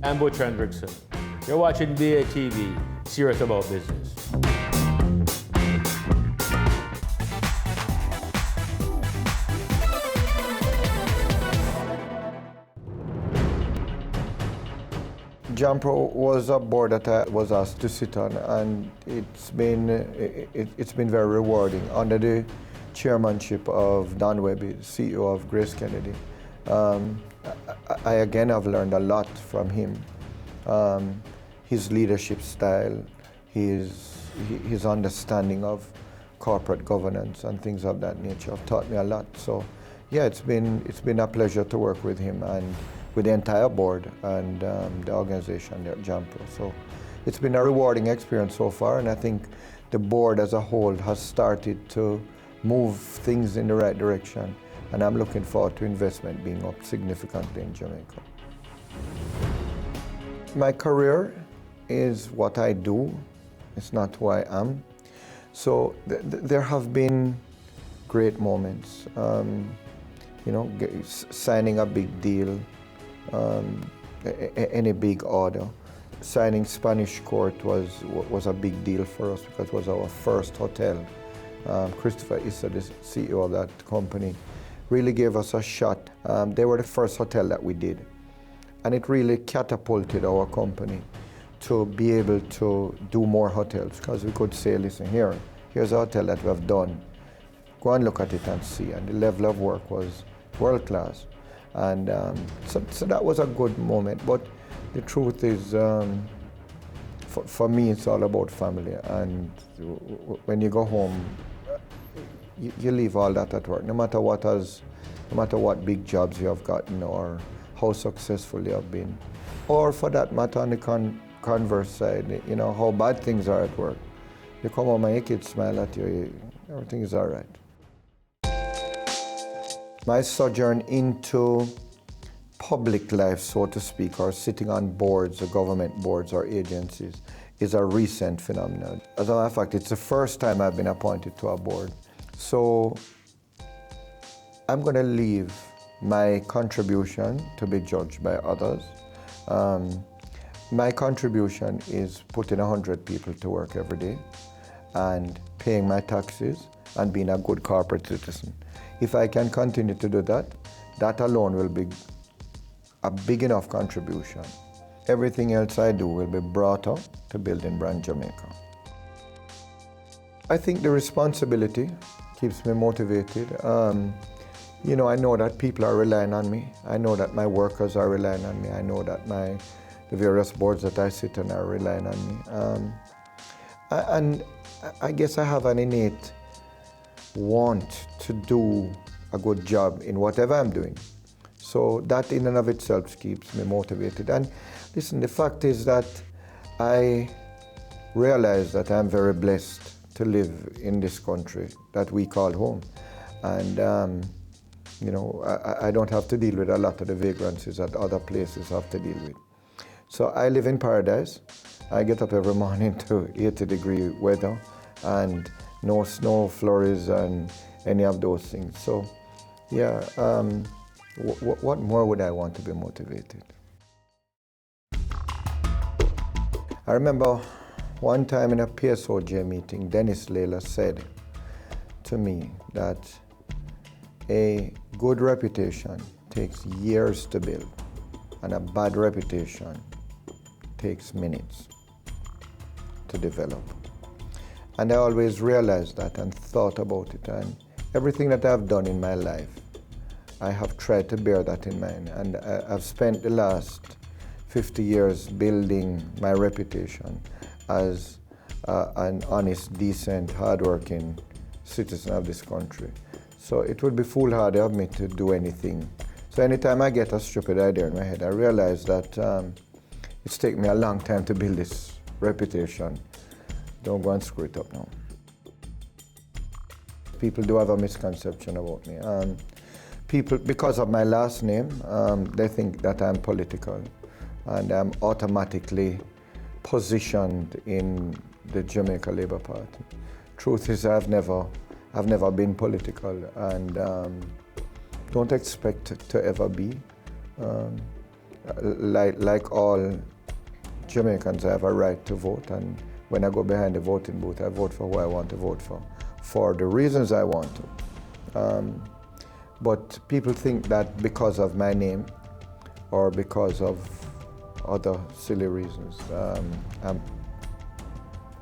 I'm Butch Hendrickson. You're watching BATV, serious about business. JAMPRO was a board that I was asked to sit on, and it's been very rewarding. Under the chairmanship of Don Webby, CEO of Grace Kennedy, I again have learned a lot from him. His leadership style, his understanding of corporate governance and things of that nature have taught me a lot. So yeah, it's been a pleasure to work with him and with the entire board and the organization there at JAMPRO. So it's been a rewarding experience so far, and I think the board as a whole has started to move things in the right direction. And I'm looking forward to investment being up significantly in Jamaica. My career is what I do. It's not who I am. So there have been great moments. Signing a big deal, any big order. Signing Spanish Court was a big deal for us because it was our first hotel. Christopher Issa, the CEO of that company, really gave us a shot. They were the first hotel that we did. And it really catapulted our company to be able to do more hotels, because we could say, listen, here's a hotel that we have done. Go and look at it and see. And the level of work was world class. And so that was a good moment. But the truth is, for me, it's all about family. And when you go home, you leave all that at work, no matter what big jobs you have gotten or how successful you have been. Or for that matter, on the converse side, how bad things are at work. You come home and your kids smile at you, everything is all right. My sojourn into public life, so to speak, or sitting on boards, or government boards or agencies, is a recent phenomenon. As a matter of fact, it's the first time I've been appointed to a board. So I'm going to leave my contribution to be judged by others. My contribution is putting 100 people to work every day and paying my taxes and being a good corporate citizen. If I can continue to do that, that alone will be a big enough contribution. Everything else I do will be brought up to building Brand Jamaica. I think the responsibility keeps me motivated. You know, I know that people are relying on me. I know that my workers are relying on me. I know that the various boards that I sit on are relying on me. And I guess I have an innate want to do a good job in whatever I'm doing. So that in and of itself keeps me motivated. And listen, the fact is that I realize that I'm very blessed to live in this country that we call home. And you know, I don't have to deal with a lot of the vagrancies that other places have to deal with. So I live in paradise. I get up every morning to 80-degree weather and no snow, flurries, and any of those things. So, yeah, what more would I want to be motivated? I remember one time in a PSOJ meeting, Dennis Layla said to me that a good reputation takes years to build, and a bad reputation takes minutes to develop. And I always realized that and thought about it, and everything that I've done in my life, I have tried to bear that in mind. And I've spent the last 50 years building my reputation as an honest, decent, hardworking citizen of this country. So it would be foolhardy of me to do anything. So anytime I get a stupid idea in my head, I realize that it's taken me a long time to build this reputation. Don't go and screw it up now. People do have a misconception about me. People, because of my last name, they think that I'm political, and I'm automatically positioned in the Jamaica Labour Party. Truth is, I've never been political, and don't expect to ever be. Like all Jamaicans, I have a right to vote, and when I go behind the voting booth, I vote for who I want to vote for the reasons I want to. But people think that because of my name or because of other silly reasons, I'm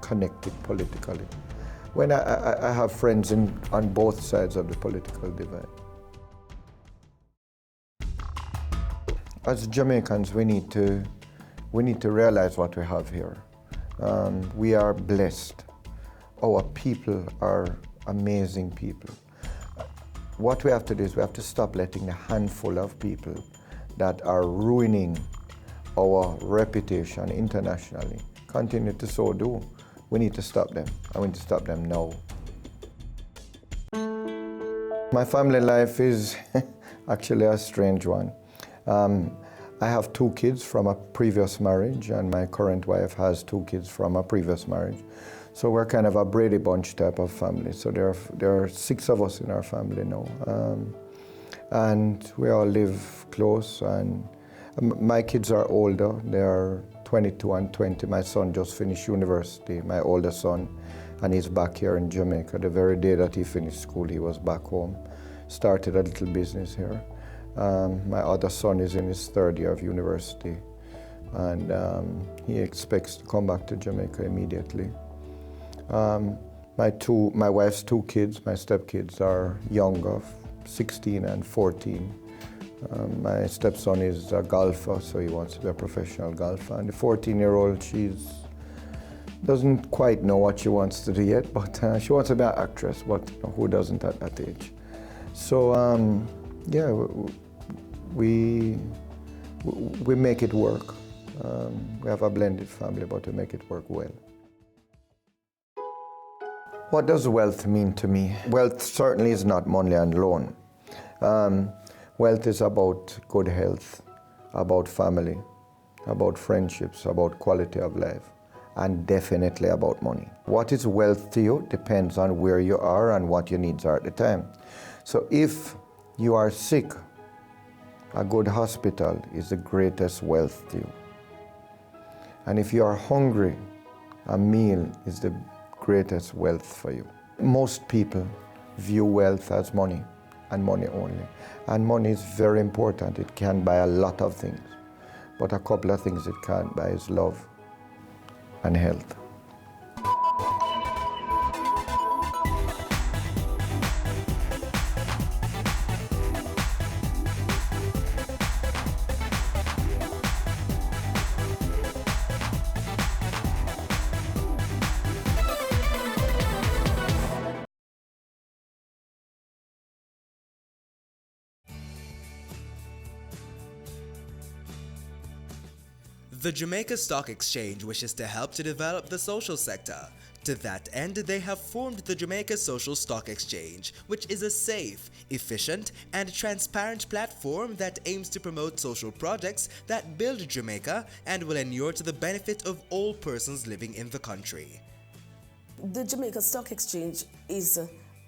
connected politically. When I have friends on both sides of the political divide. As Jamaicans, we need to realize what we have here. We are blessed. Our people are amazing people. What we have to do is we have to stop letting the handful of people that are ruining our reputation internationally continue to so do. We need to stop them, and we need to stop them now. My family life is actually a strange one. I have 2 kids from a previous marriage, and my current wife has 2 kids from a previous marriage. So we're kind of a Brady Bunch type of family. So there are 6 of us in our family now. And we all live close, and my kids are older. They are 22 and 20. My son just finished university, my older son, and he's back here in Jamaica. The very day that he finished school, he was back home. Started a little business here. My other son is in his 3rd year of university, and he expects to come back to Jamaica immediately. My wife's 2 kids, my stepkids, are younger, 16 and 14. My stepson is a golfer, so he wants to be a professional golfer. And the 14-year-old, she doesn't quite know what she wants to do yet, but she wants to be an actress, but who doesn't at that age? So, yeah, we make it work. We have a blended family, but we make it work well. What does wealth mean to me? Wealth certainly is not money alone. Wealth is about good health, about family, about friendships, about quality of life, and definitely about money. What is wealth to you depends on where you are and what your needs are at the time. So if you are sick, a good hospital is the greatest wealth to you. And if you are hungry, a meal is the greatest wealth for you. Most people view wealth as money and money only. And money is very important. It can buy a lot of things. But a couple of things it can't buy is love and health. The Jamaica Stock Exchange wishes to help to develop the social sector. To that end, they have formed the Jamaica Social Stock Exchange, which is a safe, efficient, and transparent platform that aims to promote social projects that build Jamaica and will inure to the benefit of all persons living in the country. The Jamaica Stock Exchange is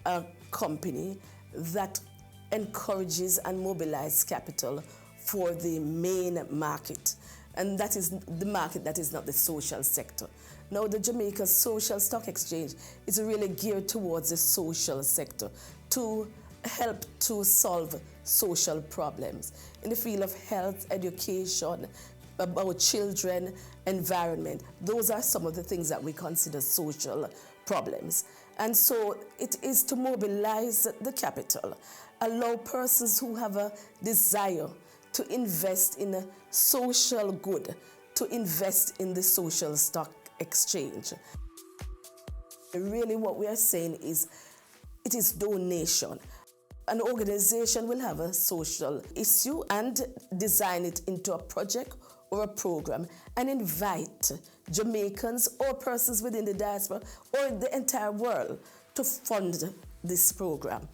a company that encourages and mobilizes capital for the main market. And that is the market that is not the social sector. Now, the Jamaica Social Stock Exchange is really geared towards the social sector to help to solve social problems in the field of health, education, about children, environment. Those are some of the things that we consider social problems. And so it is to mobilize the capital, allow persons who have a desire to invest in a social good, to invest in the social stock exchange. Really what we are saying is, it is donation. An organization will have a social issue and design it into a project or a program and invite Jamaicans or persons within the diaspora or the entire world to fund this program.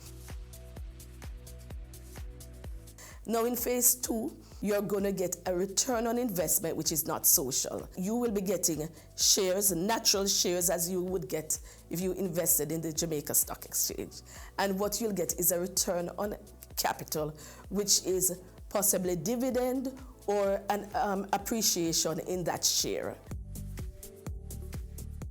Now in phase 2, you're going to get a return on investment which is not social. You will be getting shares, natural shares, as you would get if you invested in the Jamaica Stock Exchange. And what you'll get is a return on capital, which is possibly dividend or an appreciation in that share.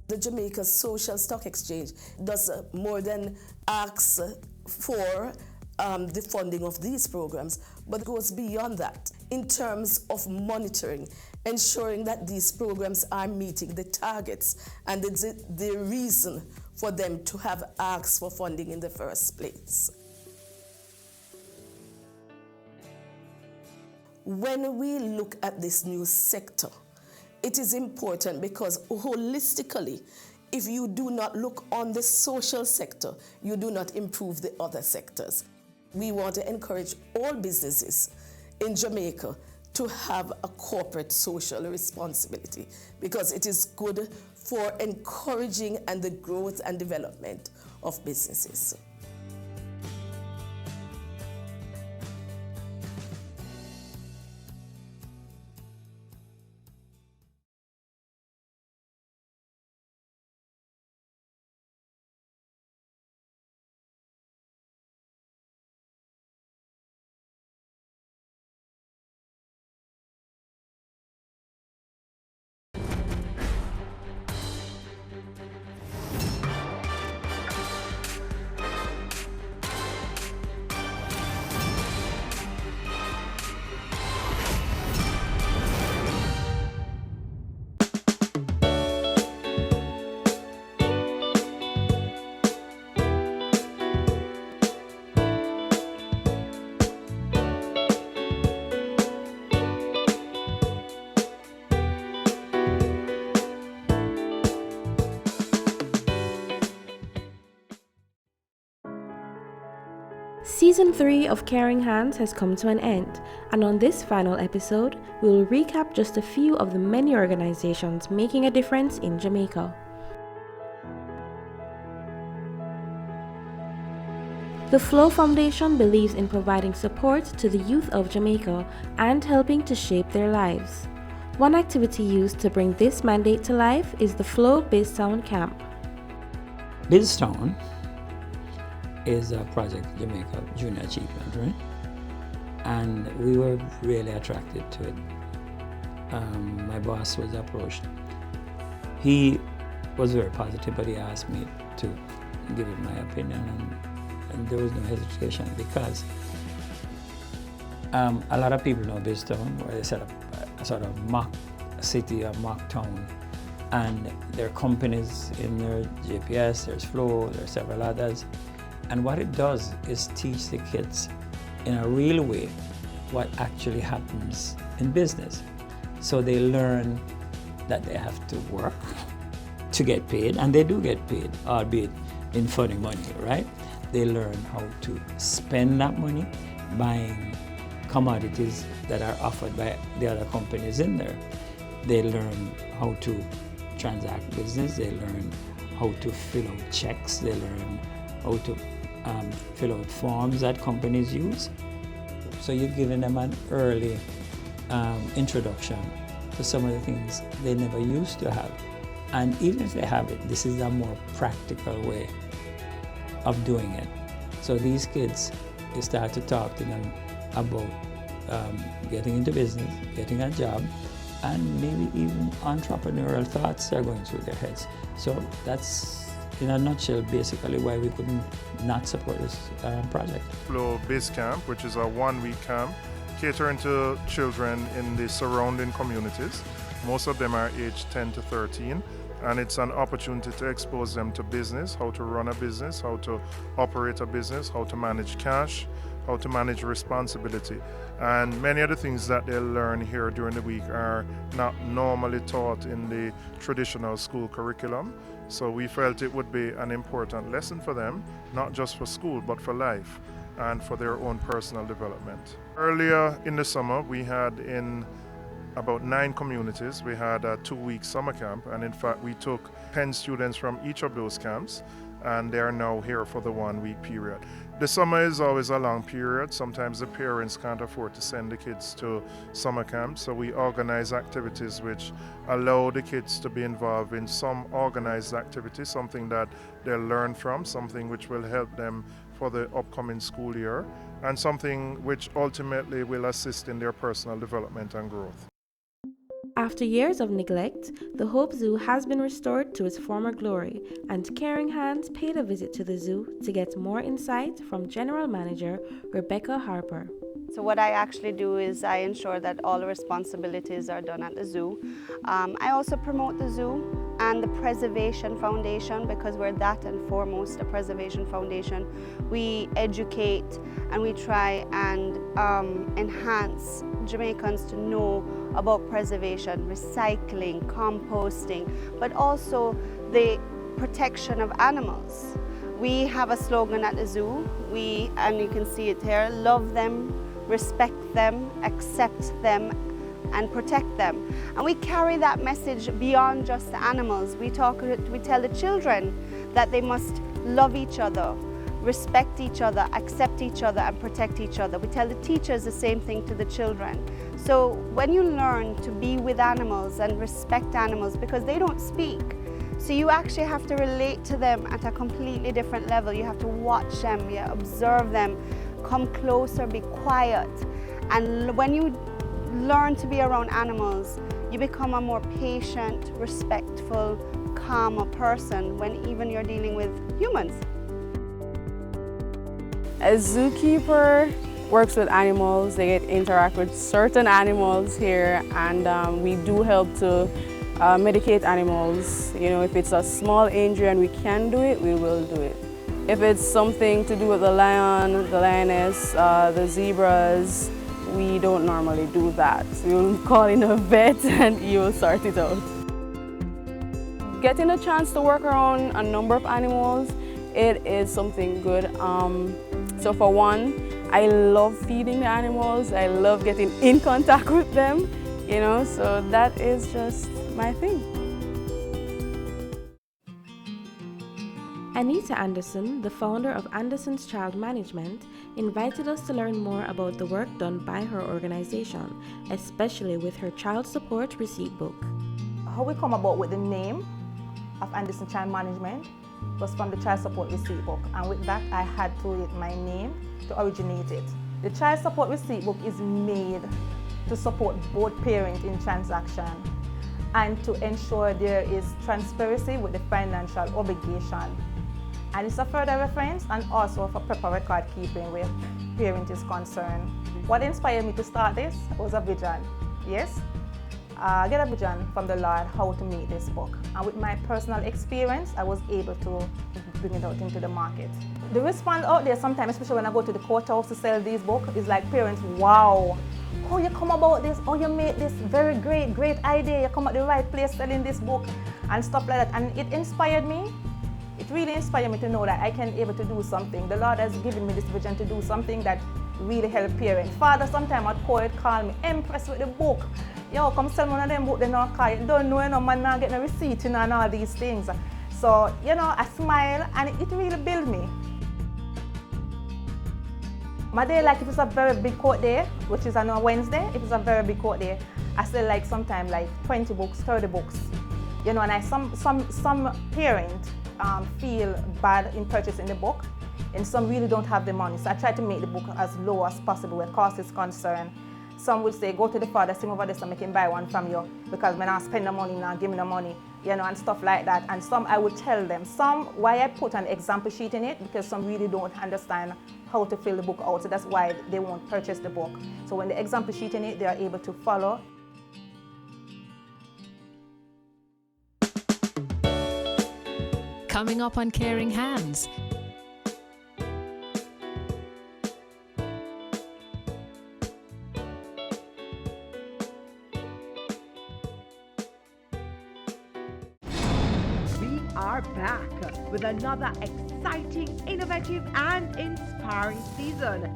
The Jamaica Social Stock Exchange does more than ask for the funding of these programs, but goes beyond that in terms of monitoring, ensuring that these programs are meeting the targets and the reason for them to have asked for funding in the first place. When we look at this new sector, it is important because holistically, if you do not look on the social sector, you do not improve the other sectors. We want to encourage all businesses in Jamaica to have a corporate social responsibility because it is good for encouraging and the growth and development of businesses. Season 3 of Caring Hands has come to an end, and on this final episode, we will recap just a few of the many organizations making a difference in Jamaica. The Flow Foundation believes in providing support to the youth of Jamaica and helping to shape their lives. One activity used to bring this mandate to life is the Flow Biztown Camp. Biztown is a Project Jamaica Junior Achievement, right? And we were really attracted to it. my boss was approached. He was very positive, but he asked me to give him my opinion, and there was no hesitation because a lot of people know Biztown, where they set up a sort of mock city or mock town, and there are companies in their GPS, there's Flow, there's several others, and what it does is teach the kids in a real way what actually happens in business. So they learn that they have to work to get paid, and they do get paid, albeit in funny money, right? They learn how to spend that money buying commodities that are offered by the other companies in there. They learn how to transact business, they learn how to fill out checks, they learn how to fill out forms that companies use. So you're giving them an early introduction to some of the things they never used to have. And even if they have it, this is a more practical way of doing it. So these kids, you start to talk to them about getting into business, getting a job, and maybe even entrepreneurial thoughts are going through their heads. So that's, in a nutshell, basically why we couldn't not support this project. Flow Biz Camp, which is a one-week camp catering to children in the surrounding communities. Most of them are aged 10 to 13, and it's an opportunity to expose them to business, how to run a business, how to operate a business, how to manage cash, how to manage responsibility. And many of the things that they learn here during the week are not normally taught in the traditional school curriculum. So we felt it would be an important lesson for them, not just for school, but for life and for their own personal development. Earlier in the summer, we had in about 9 communities, we had a 2-week summer camp, and in fact we took 10 students from each of those camps, and they are now here for the 1-week period. The summer is always a long period. Sometimes the parents can't afford to send the kids to summer camps, so we organize activities which allow the kids to be involved in some organized activity, something that they'll learn from, something which will help them for the upcoming school year, and something which ultimately will assist in their personal development and growth. After years of neglect, the Hope Zoo has been restored to its former glory, and caring hands paid a visit to the zoo to get more insight from General Manager Rebecca Harper. So what I actually do is I ensure that all the responsibilities are done at the zoo. I also promote the zoo and the Preservation Foundation, because we're that and foremost a Preservation Foundation. We educate and we try and enhance Jamaicans to know about preservation, recycling, composting, but also the protection of animals. We have a slogan at the zoo, and you can see it here, love them, respect them, accept them, and protect them. And we carry that message beyond just the animals. We tell the children that they must love each other, respect each other, accept each other, and protect each other. We tell the teachers the same thing to the children. So when you learn to be with animals and respect animals, because they don't speak, so you actually have to relate to them at a completely different level. You have to watch them, you observe them, come closer, be quiet. And when you learn to be around animals, you become a more patient, respectful, calmer person when even you're dealing with humans. A zookeeper works with animals. They get to interact with certain animals here, and we do help to medicate animals. You know, if it's a small injury and we can do it, we will do it. If it's something to do with the lion, the lioness, the zebras, we don't normally do that. We'll call in a vet and he will sort it out. Getting a chance to work around a number of animals, it is something good. So for one, I love feeding the animals. I love getting in contact with them, you know, so that is just my thing. Anita Anderson, the founder of Anderson's Child Management, invited us to learn more about the work done by her organization, especially with her child support receipt book. How we come about with the name of Anderson Child Management was from the child support receipt book, and with that I had to get my name to originate it. The child support receipt book is made to support both parents in transaction and to ensure there is transparency with the financial obligation. And it's a further reference and also for proper record keeping where parent is concerned. What inspired me to start this was a vision, yes? I get a vision from the Lord how to make this book. And with my personal experience, I was able to bring it out into the market. The response out there sometimes, especially when I go to the courthouse to sell these books, is like parents, wow, how you come about this, how you made this very great idea, you come at the right place selling this book and stuff like that. And it inspired me. It really inspired me to know that I can be able to do something. The Lord has given me this vision to do something that really help parents. Father, sometimes at court call me, impressed with the book. Yo, come sell one of them books, they not call you. Don't know, you know, man, not get no receipt and all these things. So, you know, I smile and it really built me. My day, like if it's a very big court day, which is on a Wednesday, if it's a very big court day, I sell like sometimes like 20 books, 30 books. You know, and some parents feel bad in purchasing the book, and some really don't have the money. So I try to make the book as low as possible where cost is concerned. Some would say, go to the father, sing over this and make him buy one from you because when I spend the money now, give me the money, you know, and stuff like that. And some I would tell them, some why I put an example sheet in it, because some really don't understand how to fill the book out. So that's why they won't purchase the book. So when the example sheet in it, they are able to follow. Coming up on Caring Hands. We are back with another exciting, innovative and inspiring season.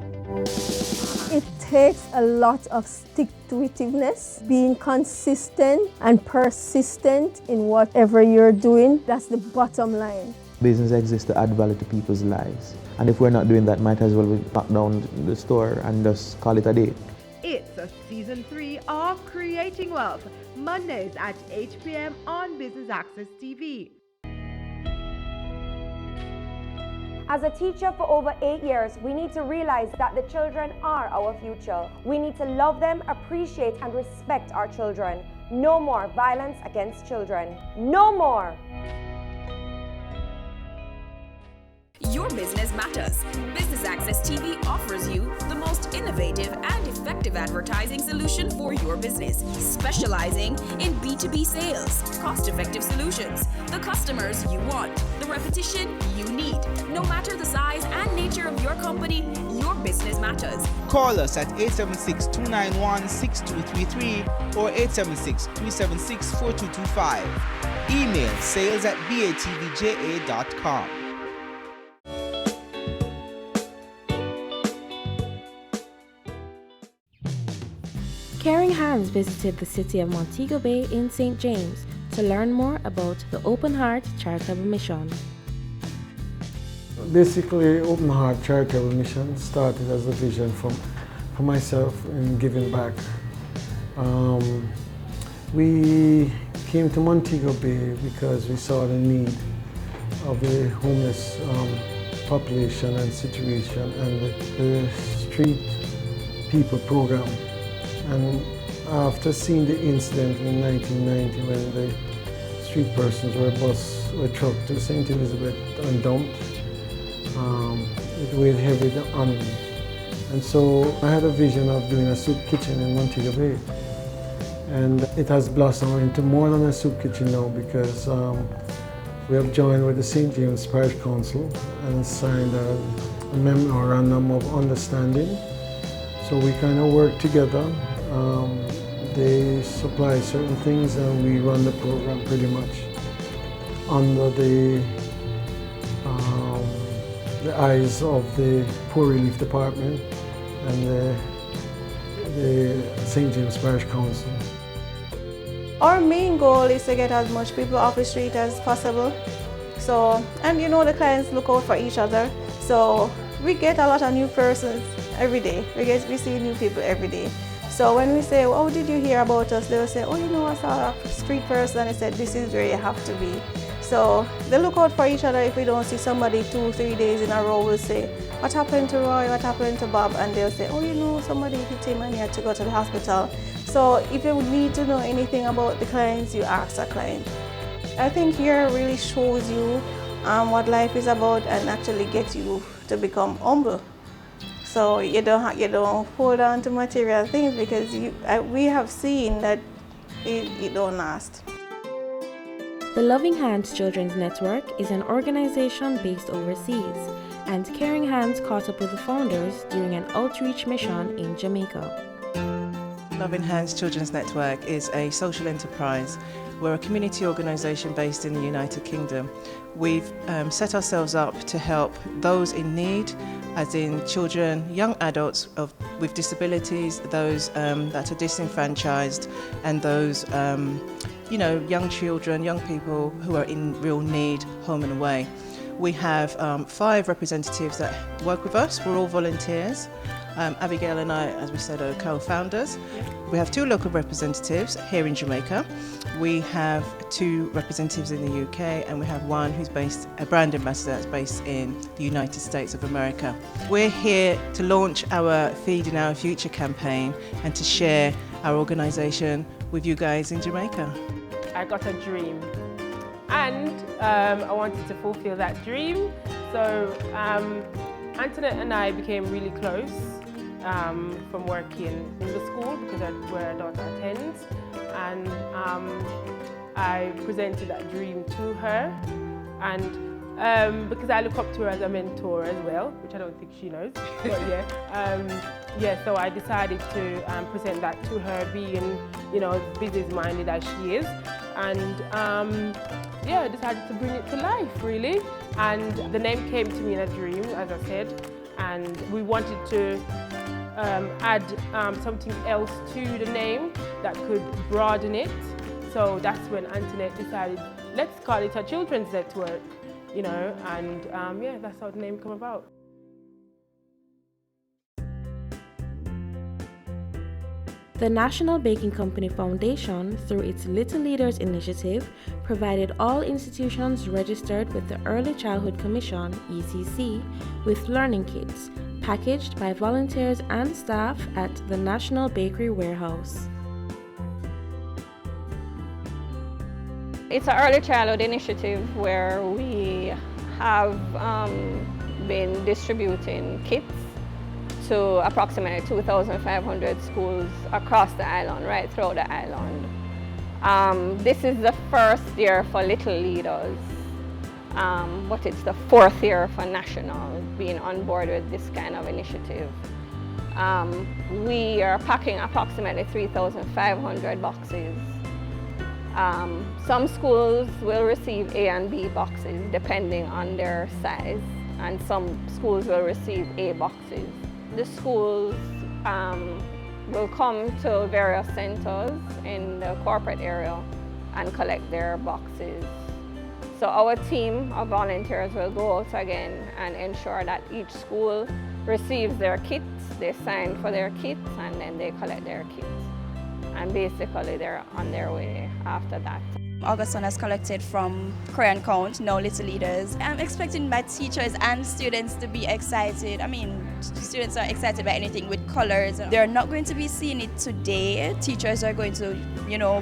It takes a lot of stick-to-itiveness, being consistent and persistent in whatever you're doing. That's the bottom line. Business exists to add value to people's lives. And if we're not doing that, might as well we lock down the store and just call it a day. It's a season 3 of Creating Wealth, Mondays at 8 p.m. on Business Access TV. As a teacher for over 8 years, we need to realize that the children are our future. We need to love them, appreciate and respect our children. No more violence against children. No more! Your business matters. Business Access TV offers you the most innovative and effective advertising solution for your business, specializing in B2B sales, cost-effective solutions, the customers you want, the repetition you need. No matter the size and nature of your company, your business matters. Call us at 876-291-6233 or 876-376-4225. Email sales@batvja.com. Caring Hands visited the city of Montego Bay in St. James to learn more about the Open Heart Charitable Mission. Basically, Open Heart Charitable Mission started as a vision for myself in giving back. We came to Montego Bay because we saw the need of the homeless population and situation and the street people program. And after seeing the incident in 1990 when the street persons were trucked to St. Elizabeth and dumped, it weighed heavy on me. And so I had a vision of doing a soup kitchen in Montego Bay. And it has blossomed into more than a soup kitchen now because we have joined with the St. James Parish Council and signed a memorandum of understanding. So we kind of work together. They supply certain things and we run the program pretty much under the eyes of the Poor Relief Department and the St. James Parish Council. Our main goal is to get as much people off the street as possible. So, and you know the clients look out for each other. So we get a lot of new persons every day. We see new people every day. So when we say, oh, did you hear about us? They'll say, oh, you know, I saw a street person. I said, this is where you have to be. So they look out for each other. If we don't see somebody 2-3 days in a row, we'll say, what happened to Roy, what happened to Bob, and they'll say, oh, you know, somebody hit him and he had to go to the hospital. So if you need to know anything about the clients, you ask a client. I think here really shows you what life is about and actually gets you to become humble. So you don't hold on to material things because we have seen that it don't last. The Loving Hands Children's Network is an organization based overseas, and Caring Hands caught up with the founders during an outreach mission in Jamaica. Loving Hands Children's Network is a social enterprise. We're a community organisation based in the United Kingdom. We've set ourselves up to help those in need, as in children, young adults with disabilities, those that are disenfranchised, and those young children, young people who are in real need, home and away. We have 5 representatives that work with us. We're all volunteers. Abigail and I, as we said, are co-founders. We have 2 local representatives here in Jamaica. We have 2 representatives in the UK, and we have 1 who's a brand ambassador that's based in the United States of America. We're here to launch our Feeding Our Future campaign and to share our organisation with you guys in Jamaica. I got a dream, and I wanted to fulfill that dream. So Antoinette and I became really close from working in the school because that's where our daughter attends, and I presented that dream to her, and because I look up to her as a mentor as well, which I don't think she knows, but so I decided to present that to her, being business-minded as she is, and I decided to bring it to life, really. And the name came to me in a dream, as I said, and we wanted to add something else to the name that could broaden it. So that's when Antoinette decided, let's call it a children's network, and that's how the name came about. The National Baking Company Foundation, through its Little Leaders initiative, provided all institutions registered with the Early Childhood Commission, ECC, with learning kits, packaged by volunteers and staff at the National Bakery Warehouse. It's an early childhood initiative where we have been distributing kits to approximately 2,500 schools across the island, right throughout the island. This is the first year for Little Leaders, but it's the 4th year for National being on board with this kind of initiative. We are packing approximately 3,500 boxes. Some schools will receive A and B boxes depending on their size, and some schools will receive A boxes. The schools will come to various centers in the corporate area and collect their boxes. So our team of volunteers will go out again and ensure that each school receives their kits, they sign for their kits, and then they collect their kits. And basically they're on their way after that. Augustine has collected from Crayon Count, now Little Leaders. I'm expecting my teachers and students to be excited. I mean, students are excited by anything with colors. They're not going to be seeing it today. Teachers are going to,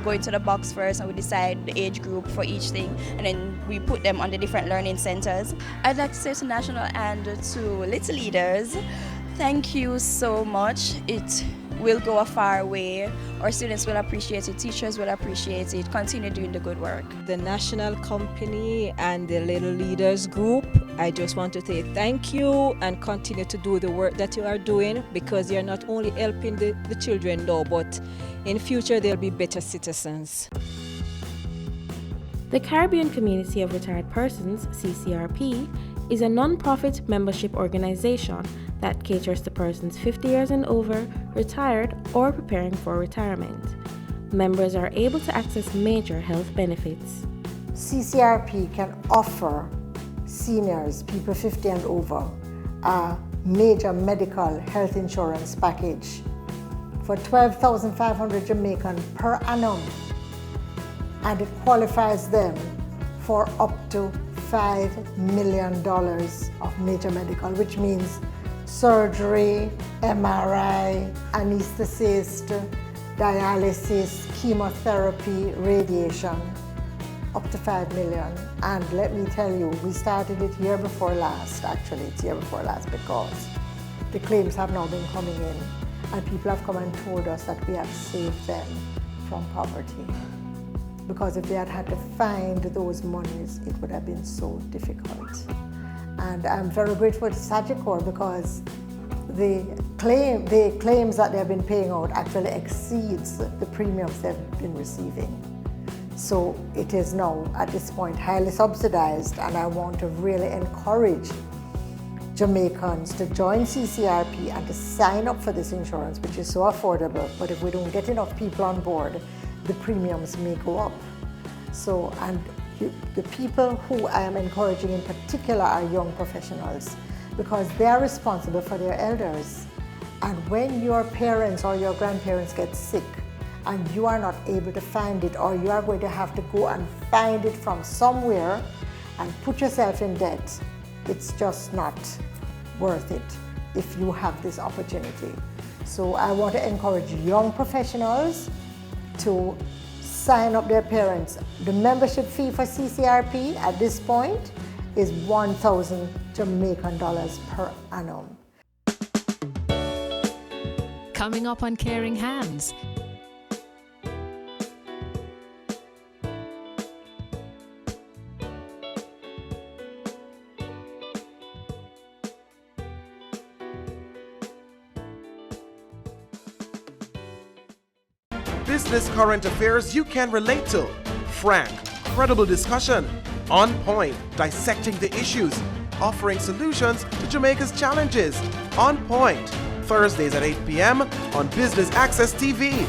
go into the box first, and we decide the age group for each thing, and then we put them on the different learning centers. I'd like to say to National and to Little Leaders, thank you so much. It will go a far way. Our students will appreciate it, teachers will appreciate it. Continue doing the good work. The National Company and the Little Leaders Group, I just want to say thank you and continue to do the work that you are doing, because you're not only helping the children now, but in future they'll be better citizens. The Caribbean Community of Retired Persons, CCRP, is a non-profit membership organization that caters to persons 50 years and over, retired, or preparing for retirement. Members are able to access major health benefits. CCRP can offer seniors, people 50 and over, a major medical health insurance package for 12,500 Jamaican per annum, and it qualifies them for up to $5 million of major medical, which means surgery, MRI, anesthetist, dialysis, chemotherapy, radiation, up to $5 million. And let me tell you, we started it year before last, actually it's year before last, because the claims have now been coming in and people have come and told us that we have saved them from poverty. Because if they had had to find those monies, it would have been so difficult. And I'm very grateful to Sagicor because the claims that they've been paying out actually exceeds the premiums they've been receiving. So it is now, at this point, highly subsidized, and I want to really encourage Jamaicans to join CCRP and to sign up for this insurance, which is so affordable. But if we don't get enough people on board, the premiums may go up. So, and the people who I am encouraging in particular are young professionals, because they are responsible for their elders. And when your parents or your grandparents get sick and you are not able to find it, or you are going to have to go and find it from somewhere and put yourself in debt, it's just not worth it if you have this opportunity. So I want to encourage young professionals to sign up their parents. The membership fee for CCRP at this point is 1,000 Jamaican dollars per annum. Coming up on Caring Hands. Business current affairs you can relate to. Frank, credible discussion. On point, dissecting the issues. Offering solutions to Jamaica's challenges. On point. Thursdays at 8 p.m. on Business Access TV.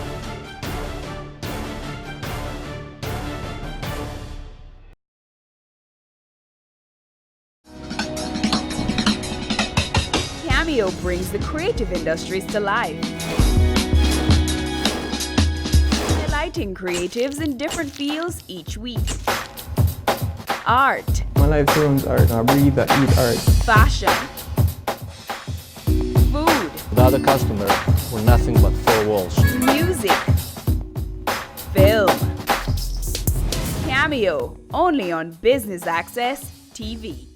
Cameo brings the creative industries to life. Delighting creatives in different fields each week. Art. My life turns art. I breathe, I eat art. Fashion. Food. Without a customer, we're nothing but four walls. Music. Film. Cameo, only on Business Access TV.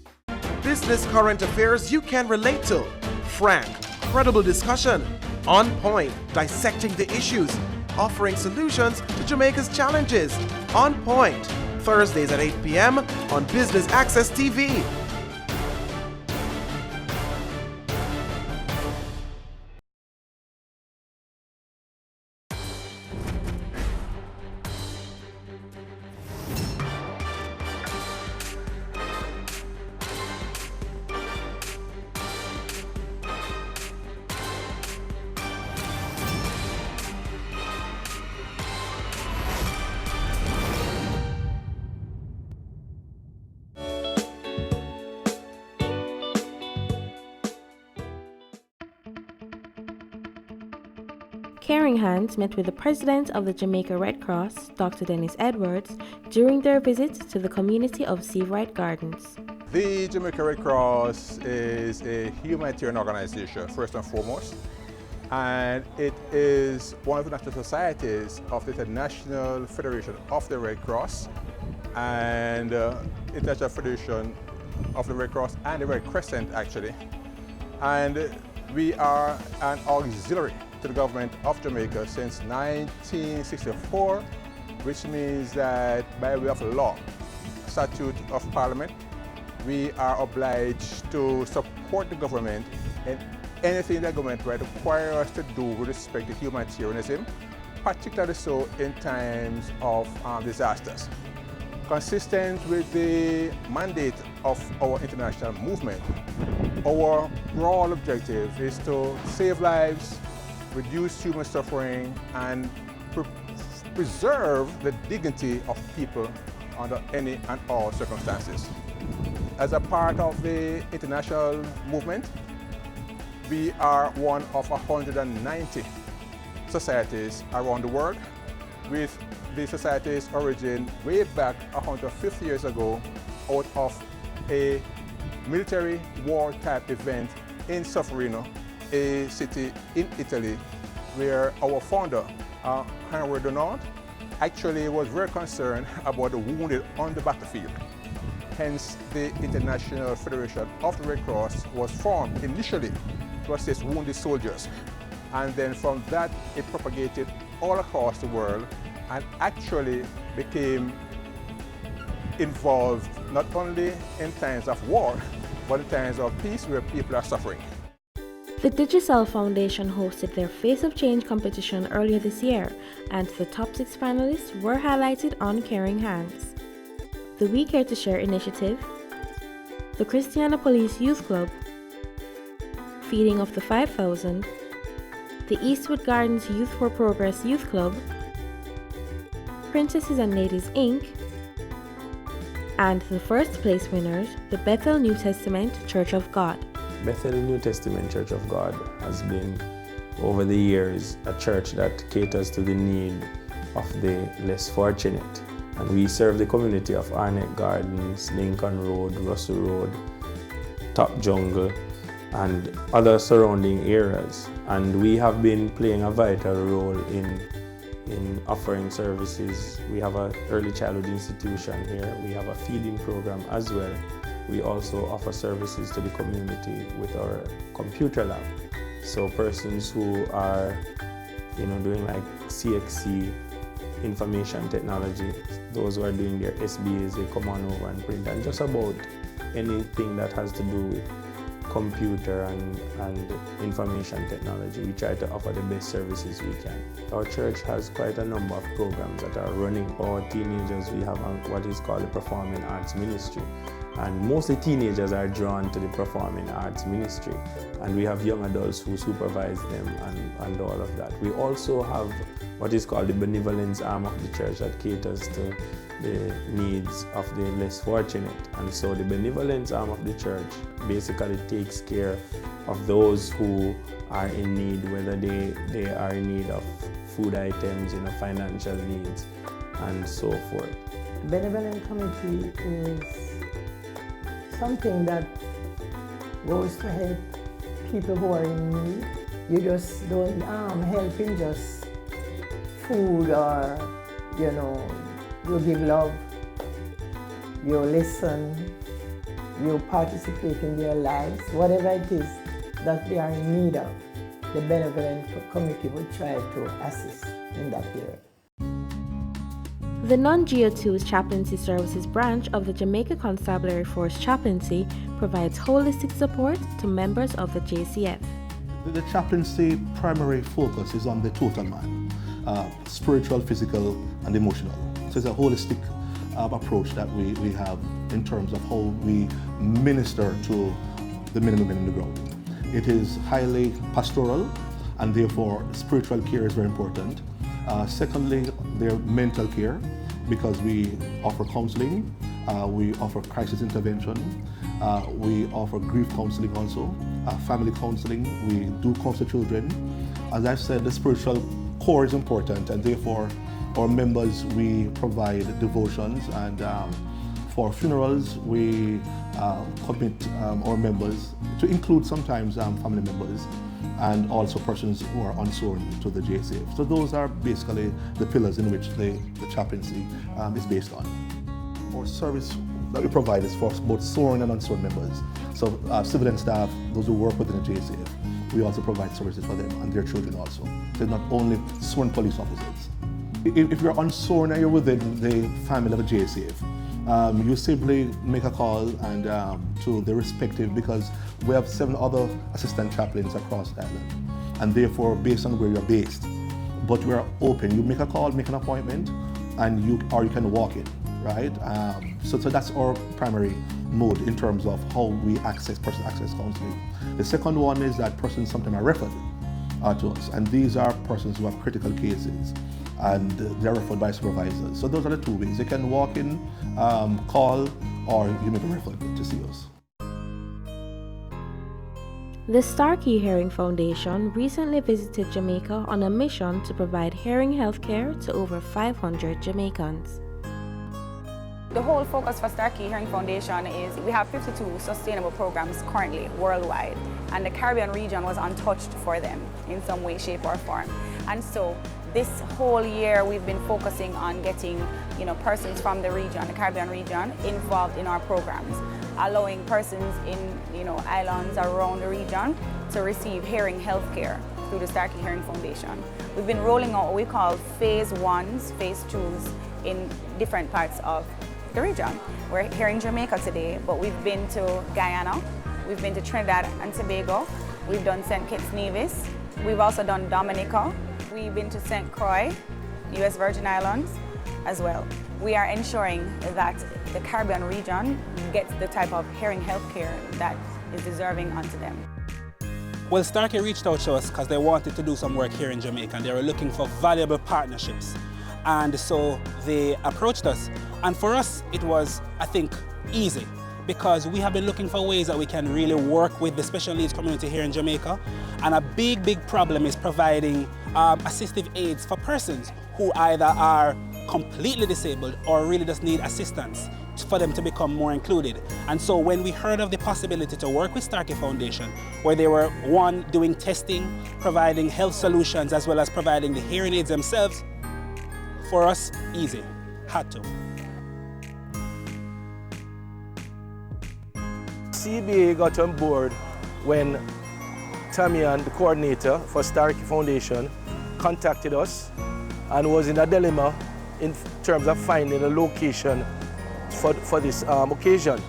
Business current affairs you can relate to. Frank, credible discussion. On point, dissecting the issues. Offering solutions to Jamaica's challenges. On point. Thursdays at 8 p.m. on Business Access TV. Caring Hands met with the president of the Jamaica Red Cross, Dr. Dennis Edwards, during their visit to the community of Seawright Gardens. The Jamaica Red Cross is a humanitarian organization, first and foremost, and it is one of the national societies of the International Federation of the Red Cross and International Federation of the Red Cross and the Red Crescent, actually. And we are an auxiliary to the government of Jamaica since 1964, which means that by way of law, statute of parliament, we are obliged to support the government in anything the government requires us to do with respect to humanitarianism, particularly so in times of disasters. Consistent with the mandate of our international movement, our broad objective is to save lives, reduce human suffering, and preserve the dignity of people under any and all circumstances. As a part of the international movement, we are one of 190 societies around the world, with the society's origin way back 150 years ago out of a military war type event in Sofferino, a city in Italy, where our founder, Henry Donald, actually was very concerned about the wounded on the battlefield. Hence, the International Federation of the Red Cross was formed initially to assist wounded soldiers. And then from that, it propagated all across the world and actually became involved not only in times of war, but in times of peace where people are suffering. The Digicel Foundation hosted their Face of Change competition earlier this year, and the top 6 finalists were highlighted on Caring Hands. The We Care to Share initiative, the Christiana Police Youth Club, Feeding of the 5,000, the Eastwood Gardens Youth for Progress Youth Club, Princesses and Ladies Inc., and the first place winners, the Bethel New Testament Church of God. Bethel New Testament Church of God has been, over the years, a church that caters to the need of the less fortunate. And we serve the community of Arnett Gardens, Lincoln Road, Russell Road, Top Jungle, and other surrounding areas. And we have been playing a vital role in offering services. We have an early childhood institution here. We have a feeding program as well. We also offer services to the community with our computer lab. So persons who are, doing like CXC, information technology, those who are doing their SBAs, they come on over and print, and just about anything that has to do with computer and information technology. We try to offer the best services we can. Our church has quite a number of programs that are running for our teenagers. We have what is called the Performing Arts Ministry. And mostly teenagers are drawn to the performing arts ministry. And we have young adults who supervise them and all of that. We also have what is called the benevolence arm of the church that caters to the needs of the less fortunate. And so the benevolence arm of the church basically takes care of those who are in need, whether they are in need of food items, financial needs, and so forth. The Benevolent Committee is something that goes to help people who are in need. You just don't help in just food or, you give love, you listen, you participate in their lives, whatever it is that they are in need of. The Benevolent Committee will try to assist in that area. The Non-GO2's Chaplaincy Services branch of the Jamaica Constabulary Force Chaplaincy provides holistic support to members of the JCF. The chaplaincy primary focus is on the total man, spiritual, physical, and emotional. So it's a holistic approach that we have in terms of how we minister to the men and women in the ground. It is highly pastoral, and therefore spiritual care is very important. Secondly, their mental care, because we offer counseling, we offer crisis intervention, we offer grief counseling also, family counseling, we do counsel children. As I said, the spiritual core is important, and therefore our members, we provide devotions, and for funerals we commit our members to include sometimes family members and also persons who are unsworn to the JCF. So those are basically the pillars in which the chaplaincy is based on. Our service that we provide is for both sworn and unsworn members. So civilian staff, those who work within the JCF, we also provide services for them and their children also. So not only sworn police officers. If you're unsworn and you're within the family of a JCF, you simply make a call and to the respective, because we have 7 other assistant chaplains across the island, and therefore based on where you're based. But we're open. You make a call, make an appointment, and you can walk in, right? So that's our primary mode in terms of how we access counseling. The second one is that persons sometimes are referred to us, and these are persons who have critical cases, and they're referred by supervisors. So those are the 2 ways. You can walk in, call, or you may be referred to see us. The Starkey Hearing Foundation recently visited Jamaica on a mission to provide hearing health care to over 500 Jamaicans. The whole focus for Starkey Hearing Foundation is we have 52 sustainable programs currently worldwide, and the Caribbean region was untouched for them in some way, shape or form. And so this whole year we've been focusing on getting persons from the region, the Caribbean region, involved in our programs, allowing persons in islands around the region to receive hearing health care through the Starkey Hearing Foundation. We've been rolling out what we call phase 1s, phase 2s in different parts of the region. We're here in Jamaica today, but we've been to Guyana, we've been to Trinidad and Tobago, we've done St. Kitts Nevis, we've also done Dominica, we've been to St. Croix, US Virgin Islands as well. We are ensuring that the Caribbean region gets the type of hearing health care that is deserving unto them. Well, Starkey reached out to us because they wanted to do some work here in Jamaica and they were looking for valuable partnerships. And so they approached us. And for us, it was, I think, easy because we have been looking for ways that we can really work with the special needs community here in Jamaica. And a big problem is providing assistive aids for persons who either are completely disabled or really just need assistance for them to become more included. And so when we heard of the possibility to work with Starkey Foundation, where they were, one, doing testing, providing health solutions, as well as providing the hearing aids themselves, for us, easy, had to. CBA got on board when Tamian, the coordinator for Starkey Foundation, contacted us and was in a dilemma in terms of finding a location for this occasion.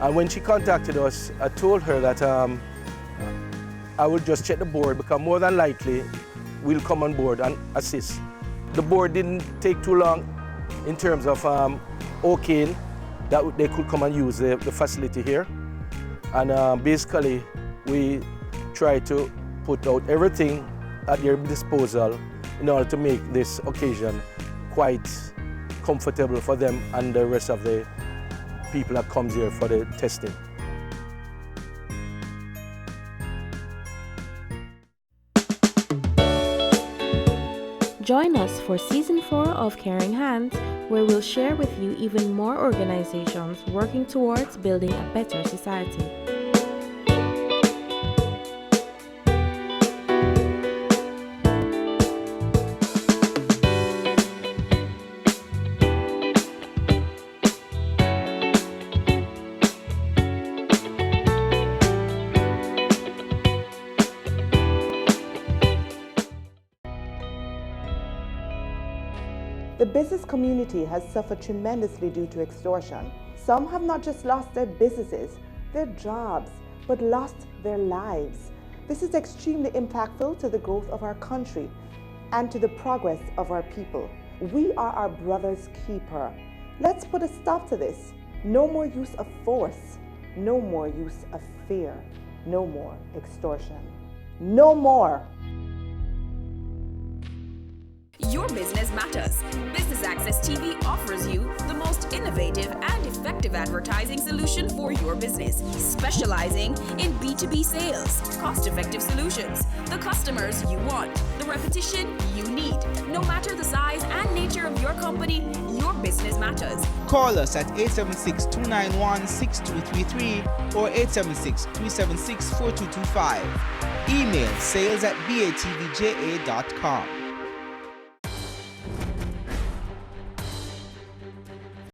And when she contacted us, I told her that I would just check the board because more than likely we'll come on board and assist. The board didn't take too long in terms of okaying that they could come and use the facility here. And basically, we try to put out everything at their disposal in order to make this occasion quite comfortable for them and the rest of the people that comes here for the testing. Join us for Season 4 of Caring Hands, where we'll share with you even more organizations working towards building a better society. The business community has suffered tremendously due to extortion. Some have not just lost their businesses, their jobs, but lost their lives. This is extremely impactful to the growth of our country and to the progress of our people. We are our brother's keeper. Let's put a stop to this. No more use of force. No more use of fear. No more extortion. No more. Your business matters. Business Access TV offers you the most innovative and effective advertising solution for your business, specializing in B2B sales, cost-effective solutions, the customers you want, the repetition you need. No matter the size and nature of your company, your business matters. Call us at 876-291-6233 or 876-376-4225. Email sales@batvja.com.